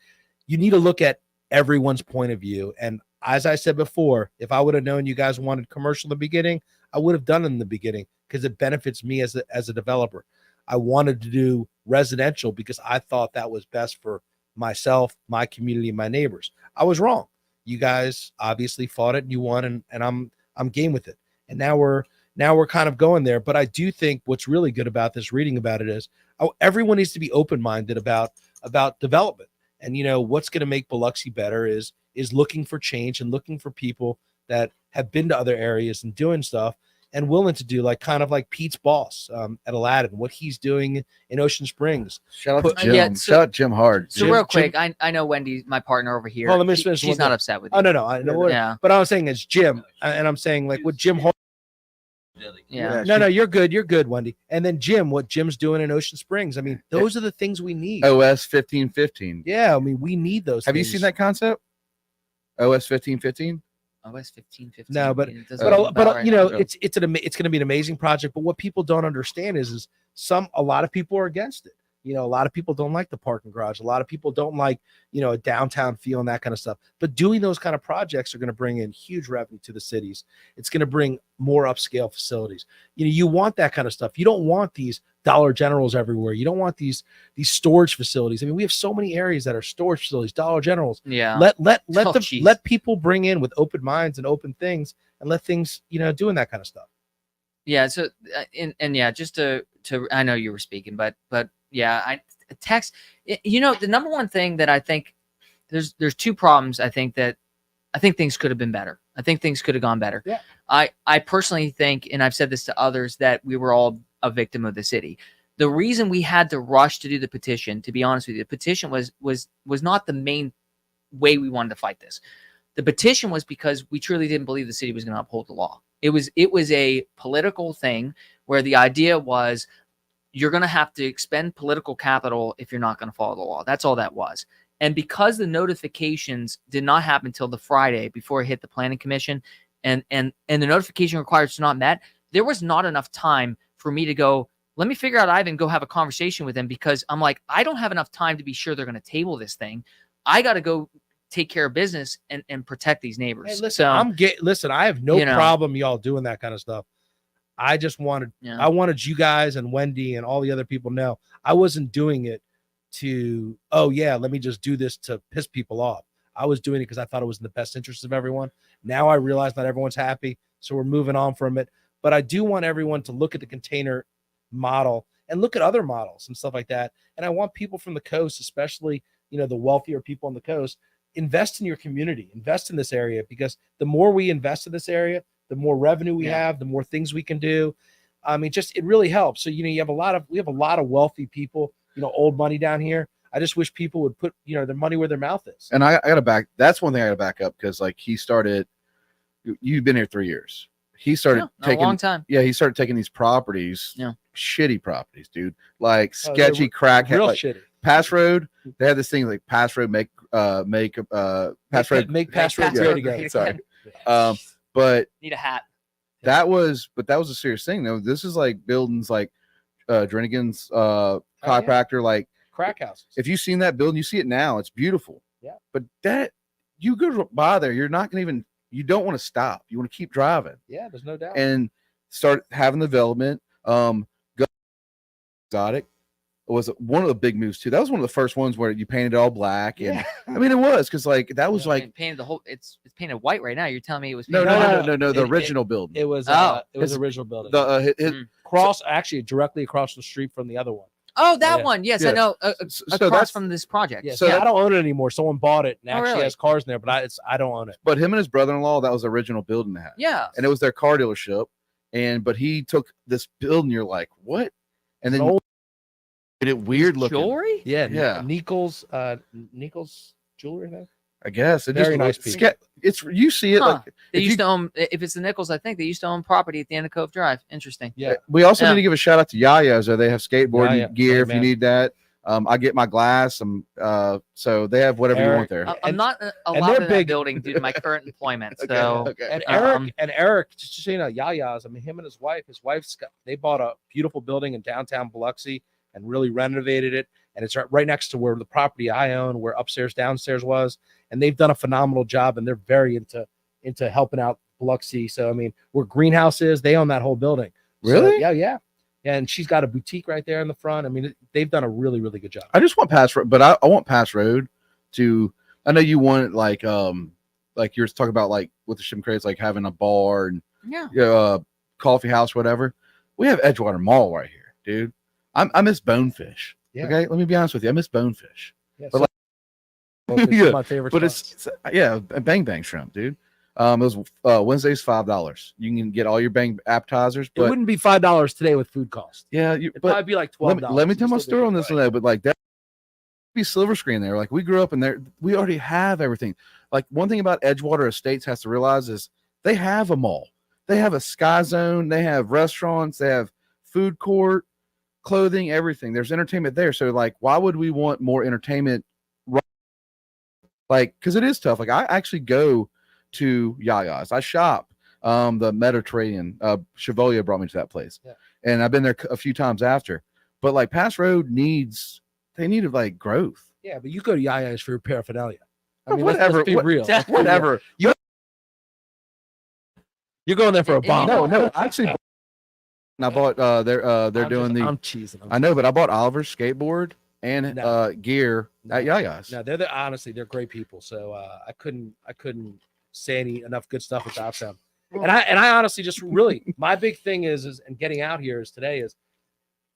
you need to look at everyone's point of view. And as I said before, if I would have known you guys wanted commercial in the beginning, I would have done it in the beginning because it benefits me as a developer. I wanted to do residential because I thought that was best for myself, my community, and my neighbors. I was wrong. You guys obviously fought it and you won, and I'm game with it. And now we're kind of going there. But I do think what's really good about this, reading about it, is everyone needs to be open-minded about development. And what's going to make Biloxi better is looking for change and looking for people that have been to other areas and doing stuff and willing to do kind of Pete's boss at Aladdin, what he's doing in Ocean Springs. Shout out to Jim. Shout out Jim Hard. So real quick, I know Wendy, my partner over here. Well, let me finish. She's not upset with you. Oh no, I know. Yeah. But I was saying it's Jim, and I'm saying what Jim. Yeah. No, you're good, Wendy. And then Jim, what Jim's doing in Ocean Springs. I mean, those are the things we need. OS 1515. Yeah, I mean, we need those. Have you seen that concept? OS 1515. Oh, it's 15. No, but It doesn't ring a bell right you now. know, it's going to be an amazing project. But what people don't understand is a lot of people are against it. You know, a lot of people don't like the parking garage. A lot of people don't like, you know, a downtown feel and that kind of stuff. But doing those kind of projects are going to bring in huge revenue to the cities. It's going to bring more upscale facilities. You know, you want that kind of stuff. You don't want these Dollar Generals everywhere. You don't want these storage facilities. I mean, we have so many areas that are storage facilities, Dollar Generals. Yeah. Let people bring in with open minds and open things, and let things, you know, doing that kind of stuff. Yeah. So, and yeah, just to I know you were speaking, but yeah, you know, the number one thing that I think there's two problems. I think things could have been better. I think things could have gone better. Yeah. I personally think, and I've said this to others, that we were all a victim of the city. The reason we had to rush to do the petition, to be honest with you, the petition was not the main way we wanted to fight this. The petition was because we truly didn't believe the city was going to uphold the law. It was a political thing where the idea was you're going to have to expend political capital if you're not going to follow the law. That's all that was. And because the notifications did not happen until the Friday before it hit the planning commission, and the notification requirements not met, there was not enough time for me to go, let me figure out Ivan, go have a conversation with him, because I'm like, I don't have enough time to be sure they're going to table this thing. I got to go take care of business and protect these neighbors. Hey, listen, So listen, I have no problem y'all doing that kind of stuff. I just wanted, I wanted you guys and Wendy and all the other people know I wasn't doing it to, oh yeah, let me just do this to piss people off. I was doing it because I thought it was in the best interest of everyone. Now I realize not everyone's happy, so we're moving on from it. But I do want everyone to look at the container model and look at other models and stuff like that. And I want people from the coast, especially, you know, the wealthier people on the coast, invest in your community, invest in this area, because the more we invest in this area, the more revenue we have, the more things we can do. I mean, it really helps. So, you know, we have a lot of wealthy people, you know, old money down here. I just wish people would put, you know, their money where their mouth is. And I got to that's one thing I got to back up, because like you've been here 3 years. He started taking a long time. Yeah. He started taking these properties, shitty properties, dude, like sketchy crack, real like, shitty. Pass Road. They had this thing like Pass Road, make Pass Road great again. Sorry. But need a hat. That was a serious thing though. This is like buildings like Drinigan's chiropractor, like crack houses. If you've seen that building, you see it now, it's beautiful. Yeah. But that you go by there, you're not gonna you don't want to stop. You want to keep driving. Yeah, there's no doubt. And start having the development. Exotic was one of the big moves too. That was one of the first ones where you painted it all black, and I mean it was because like that was like painted the whole. It's painted white right now. You're telling me it was no. The It- original building. It was original building. Actually directly across the street from the other one. Oh, that one. Yes, I know. So Across from this project. Yeah, So I don't own it anymore. Someone bought it and actually really? has cars in there, but I don't own it. But him and his brother-in-law, that was the original building they had. Yeah. And it was their car dealership. But he took this building, you're like, what? And then made it weird looking. Jewelry? Yeah. Nichols jewelry thing. I guess it Very just nice piece. it's you see it like They used to own, if it's the Nichols, I think they used to own property at the end of Cove Drive. Interesting. Yeah. We also need to give a shout out to Yaya's. They have skateboarding gear if you man. need that. I get my glass. So they have whatever you want there. I'm not allowed they're in that big. building due to my current employment. Okay, So okay. And Eric, just so you know, Yaya's. I mean, him and his wife's they bought a beautiful building in downtown Biloxi and really renovated it. And it's right next to where the property I own, where upstairs, downstairs was. And they've done a phenomenal job, and they're very into helping out Biloxi. So I mean, where Greenhouse is, they own that whole building. Really? So, yeah. And she's got a boutique right there in the front. I mean, they've done a really, really good job. I just want Pass Road, but I want Pass Road to. I know you want it like you're talking about like with the shim crates, like having a bar and coffee house, whatever. We have Edgewater Mall right here, dude. I miss Bonefish. Yeah. Okay, let me be honest with you. I miss Bonefish. Yeah, but it's my favorite. But spots. it's Bang Bang Shrimp, dude. It was Wednesdays $5. You can get all your bang appetizers. But it wouldn't be $5 today with food cost. Yeah, it'd probably be like $12. Let me tell my story on this one, but like that be silver screen there. Like we grew up in there, we already have everything. Like one thing about Edgewater Estates has to realize is they have a mall, they have a Sky Zone, they have restaurants, they have food court, clothing, everything. There's entertainment there. So like, why would we want more entertainment? Like, because it is tough. Like I actually go to Yaya's. I shop the Mediterranean. Chevalier brought me to that place, and I've been there a few times after. But like Pass Road needed like growth. Yeah, but you go to Yaya's for your paraphernalia. I mean, Whatever, let's be real. Whatever. You're going there for a bomb. No, actually. And I bought they're doing the. I'm cheesing. I know, but I bought Oliver's skateboard and gear at Yaya's. No, honestly they're great people. So I couldn't say enough good stuff about them. And I honestly just really my big thing is and getting out here is today is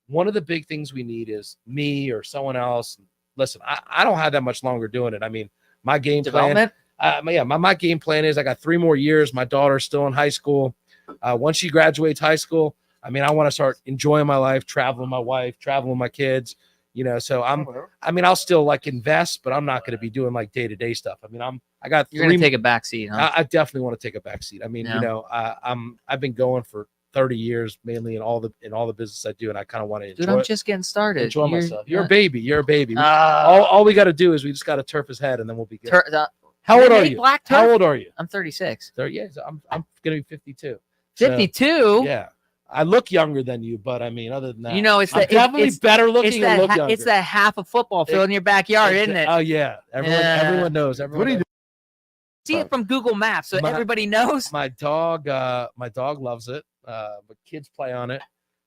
one of the big things we need is me or someone else. Listen, I don't have that much longer doing it. I mean, my game Development? plan. My game plan is I got 3 more years. My daughter's still in high school. Once she graduates high school, I mean, I want to start enjoying my life, traveling with my wife, traveling with my kids, you know, so I'll still like invest, but I'm not going to be doing like day-to-day stuff. I mean, You're going to take a back seat, huh? I definitely want to take a back seat. I mean, you know, I've been going for 30 years, mainly in all the business I do. And I kind of want to enjoy Dude, I'm just getting started. Enjoy myself. You're a baby. You're a baby. All we got to do is we just got to turf his head and then we'll be good. How old are you? How old are you? I'm 36. 30, yeah, so I'm going to be 52. 52? So, yeah. I look younger than you, but I mean, other than that, you know, it's definitely better looking and look younger. It's that half a football field in your backyard, isn't it? Oh yeah, everyone knows. Everyone. What do you do? See it from Google Maps, so everybody knows. My dog loves it. But kids play on it.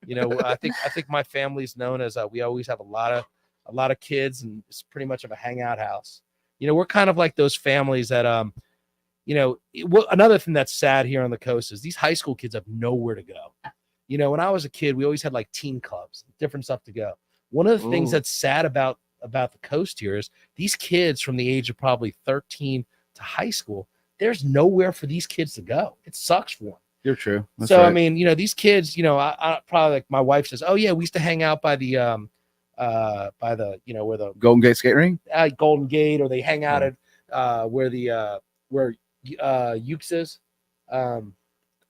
You know, I think my family's known as we always have a lot of kids, and it's pretty much of a hangout house. You know, we're kind of like those families that you know. Another thing that's sad here on the coast is these high school kids have nowhere to go. You know, when I was a kid, we always had like teen clubs, different stuff to go. One of the things that's sad about the coast here is these kids from the age of probably 13 to high school, there's nowhere for these kids to go. It sucks for them. You're true. That's so right. I mean, you know, these kids, you know, I probably like my wife says, oh yeah, we used to hang out by the you know where the Golden Gate skate ring, Golden Gate, or they hang out at where Ukes is.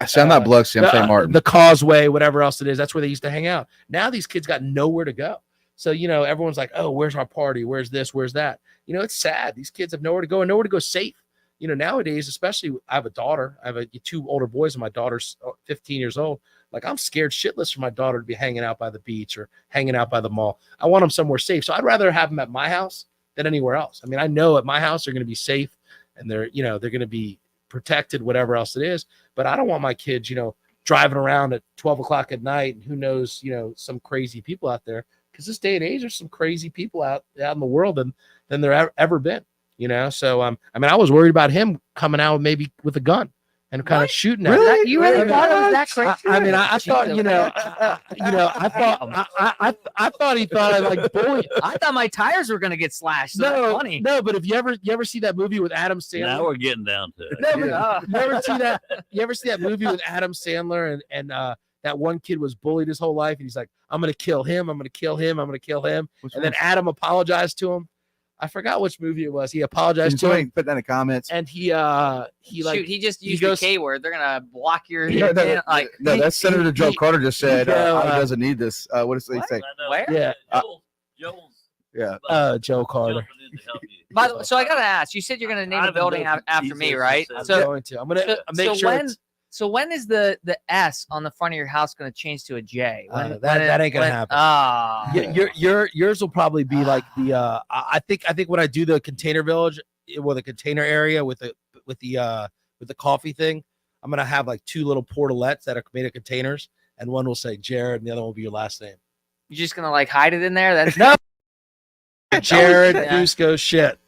I sound not Biloxi. I'm St. Martin. The Causeway, whatever else it is, that's where they used to hang out. Now these kids got nowhere to go. So, you know, everyone's like, oh, where's our party? Where's this? Where's that? You know, it's sad. These kids have nowhere to go and nowhere to go safe. You know, nowadays, especially I have a daughter. I have 2 older boys and my daughter's 15 years old. Like, I'm scared shitless for my daughter to be hanging out by the beach or hanging out by the mall. I want them somewhere safe. So I'd rather have them at my house than anywhere else. I mean, I know at my house they're going to be safe and they're going to be protected, whatever else it is. But I don't want my kids, you know, driving around at 12 o'clock at night and who knows, you know, some crazy people out there. Because this day and age, there's some crazy people out in the world than there ever been, you know. So I mean, I was worried about him coming out maybe with a gun and kind of shooting at me. You really thought it was that crazy? I mean, I thought, you know, I thought he thought I like bullied. I thought my tires were gonna get slashed. So that's funny. No, but if you ever see that movie with Adam Sandler? Now we're getting down to it. No, but you ever see that? You ever see that movie with Adam Sandler and that one kid was bullied his whole life and he's like, I'm gonna kill him, I'm gonna kill him, I'm gonna kill him. And then Adam apologized to him. I forgot which movie it was. He apologized to him. Put that in the comments. And he just used the K word. They're gonna block your no, that's Senator Joe Carter just said he doesn't need this. What does he say? Where? Yeah. Joel's Joe Carter. By the way, so I gotta ask. You said you're gonna name a building after me, right? I'm gonna make sure. So when is the S on the front of your house going to change to a J? That ain't gonna happen. Yours will probably be like the. I think when I do the container village, the container area with the coffee thing, I'm gonna have like 2 little portalettes that are made of containers, and one will say Jarrod, and the other one will be your last name. You're just gonna like hide it in there? That's no. Jarrod Fusco shit.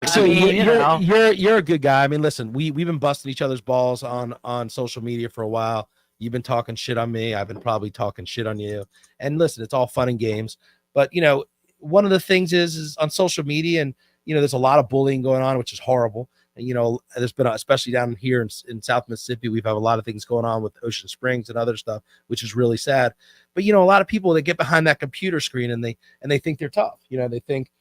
So you're a good guy. I mean, listen, we've been busting each other's balls on social media for a while. You've been talking shit on me. I've been probably talking shit on you. And listen, it's all fun and games. But you know, one of the things is on social media, and you know, there's a lot of bullying going on, which is horrible. And you know, there's been especially down here in South Mississippi, we've had a lot of things going on with Ocean Springs and other stuff, which is really sad. But you know, a lot of people that get behind that computer screen and they think they're tough. You know, they think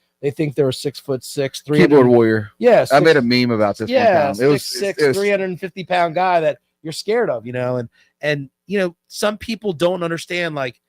they're a 6'6", keyboard warrior. Yeah, I made a meme about this. Yeah, one time. It was 350-pound guy that you're scared of, you know, and you know, some people don't understand. Like,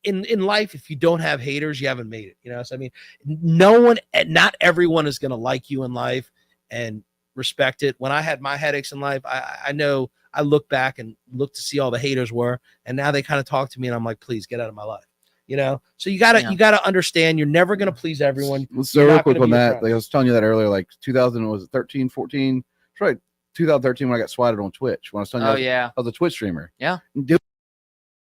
in life, if you don't have haters, you haven't made it. You know, so I mean, not everyone is going to like you in life and respect it. When I had my headaches in life, I know I look back and look to see all the haters were, and now they kind of talk to me, and I'm like, please get out of my life. You know, so you gotta understand you're never gonna please everyone. So real quick on that, like I was telling you that earlier, like 2013, 14, right? 2013 when I got swatted on Twitch. When I was telling you, I was a Twitch streamer. Yeah.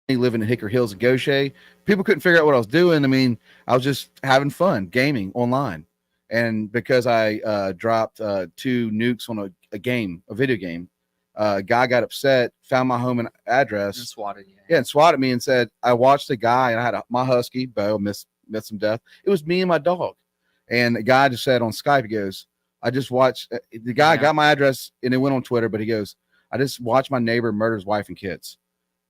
Living in Hickory Hills and Gaucher, people couldn't figure out what I was doing. I mean, I was just having fun gaming online, and because I dropped 2 nukes on a video game. Guy got upset, found my home and address, and swatted you. Yeah, and swatted me and said, I watched the guy and I had my husky, Bo, missed some death. It was me and my dog. And the guy just said on Skype, he goes, I just watched, the guy got my address and it went on Twitter, but he goes, I just watched my neighbor murder his wife and kids.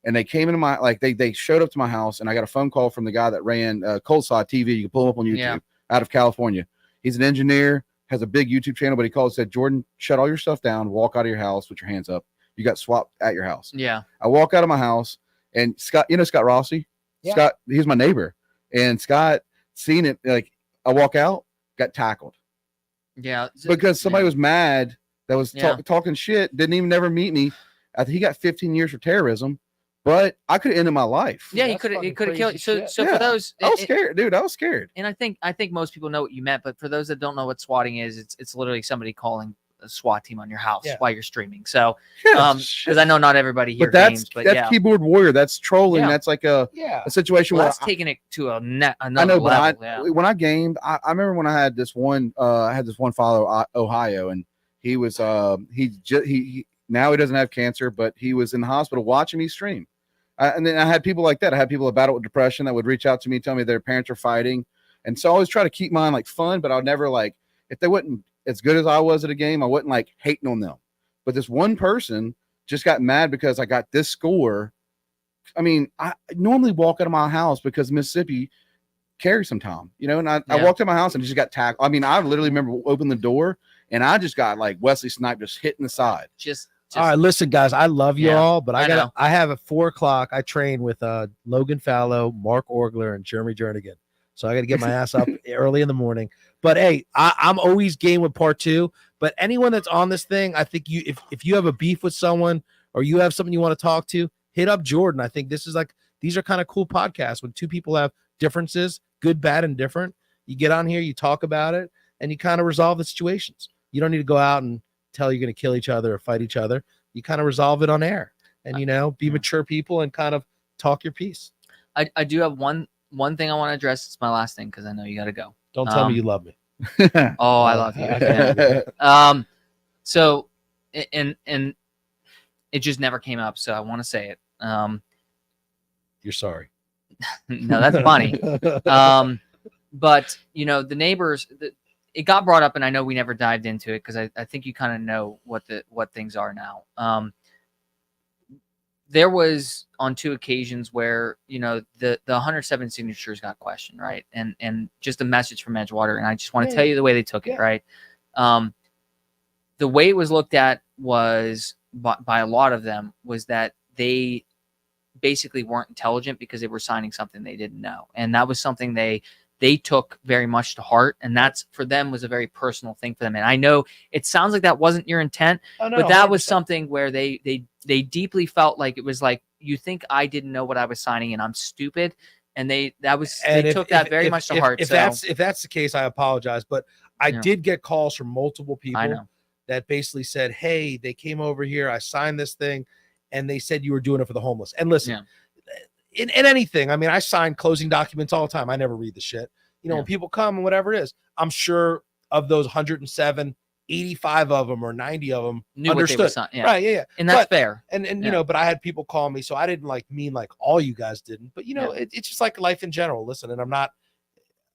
And they came into my, like, they showed up to my house and I got a phone call from the guy that ran Cold Side TV. You can pull him up on YouTube out of California. He's an engineer, has a big YouTube channel, but he called and said, Jordan, shut all your stuff down, walk out of your house with your hands up. You got swapped at your house. Yeah. I walk out of my house and Scott, you know Scott Rossi? Yeah. Scott, he's my neighbor. And Scott seen it, like I walk out, got tackled. Yeah. Because somebody was mad that was talking shit, didn't even never meet me. I think he got 15 years for terrorism, but I could have ended my life. Yeah, he could have killed you. So for those, I was scared, dude. I was scared. And I think most people know what you meant, but for those that don't know what swatting is, it's literally somebody calling a SWAT team on your house while you're streaming. So, because I know not everybody here games, but that's keyboard warrior. That's trolling. That's like a situation where that's taking it to another I know, level. But when I gamed, I remember when I had this one follower, Ohio, and he was he now he doesn't have cancer, but he was in the hospital watching me stream. And then I had people like that. I had people that battle with depression that would reach out to me, tell me their parents are fighting. And so I always try to keep mine like fun, but I'll never like, if they wouldn't as good as I was at a game, I wasn't like hating on them. But this one person just got mad because I got this score. I mean, I normally walk out of my house because Mississippi carries some time, you know, and I walked out of my house and just got tackled. I mean, I literally remember opening the door and I just got like Wesley Snipes just hitting the side. All right, listen, guys, I love you all, but I have at 4:00. I train with Logan Fallow, Mark Orgler, and Jeremy Jernigan. So I got to get my ass up early in the morning. But hey, I'm always game with part 2. But anyone that's on this thing, I think if you have a beef with someone or you have something you want to talk to, hit up Jordan. I think these are kind of cool podcasts when 2 people have differences, good, bad, and different. You get on here, you talk about it, and you kind of resolve the situations. You don't need to go out and tell you're going to kill each other or fight each other. You kind of resolve it on air and, be mature people and kind of talk your piece. I do have one thing I want to address. It's my last thing because I know you got to go. Don't tell me you love me. Oh, I love you. Yeah. So, and it just never came up. So I want to say it. You're sorry. No, that's funny. But the neighbors, it got brought up, and I know we never dived into it because I think you kind of know what things are now. There was on 2 occasions where the 107 signatures got questioned, right? And just a message from Edgewater, and I just want to tell you the way they took it, right? The way it was looked at was by a lot of them was that they basically weren't intelligent because they were signing something they didn't know, and that was something they took very much to heart, and that's for them was a very personal thing for them. And I know it sounds like that wasn't your intent, but that 100%. Was something where they deeply felt like it was like, you think I didn't know what I was signing and I'm stupid. And they took that very much to heart. If that's the case, I apologize. But I did get calls from multiple people that basically said, hey, they came over here, I signed this thing, and they said you were doing it for the homeless. And listen, in anything, I mean, I sign closing documents all the time. I never read the shit. When people come and whatever it is, I'm sure of those 107, 85 of them or 90 of them knew understood. What they were signing. Right, yeah. And that's fair. And but I had people call me, so I didn't mean all you guys didn't. But it's just like life in general. Listen, and I'm not,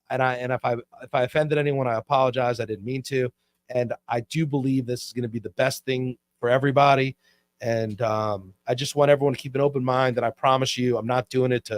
and if I offended anyone, I apologize. I didn't mean to. And I do believe this is going to be the best thing for everybody. And I just want everyone to keep an open mind. And I promise you, I'm not doing it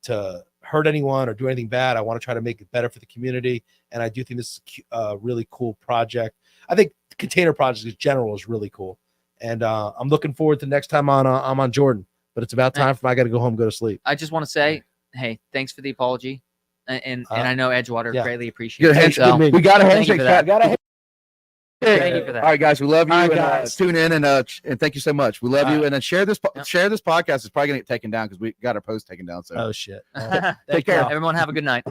to hurt anyone or do anything bad. I want to try to make it better for the community. And I do think this is a really cool project. I think the container project in general is really cool. And I'm looking forward to next time I'm on Jordan. But it's about time for me. I got to go home and go to sleep. I just want to say hey, thanks for the apology, and I know Edgewater yeah. greatly Get appreciates a it. handshake. So, me. We got a Thank you handshake. for that. Got a handshake. Thank you for that. All right, guys, we love you. All right, and, guys. tune in and thank you so much. We love All you. right. And then share this Yep. share this podcast. It's probably gonna get taken down because we got our post taken down. So Oh shit. Take care. Everyone have a good night.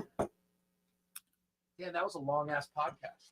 Yeah, that was a long ass podcast.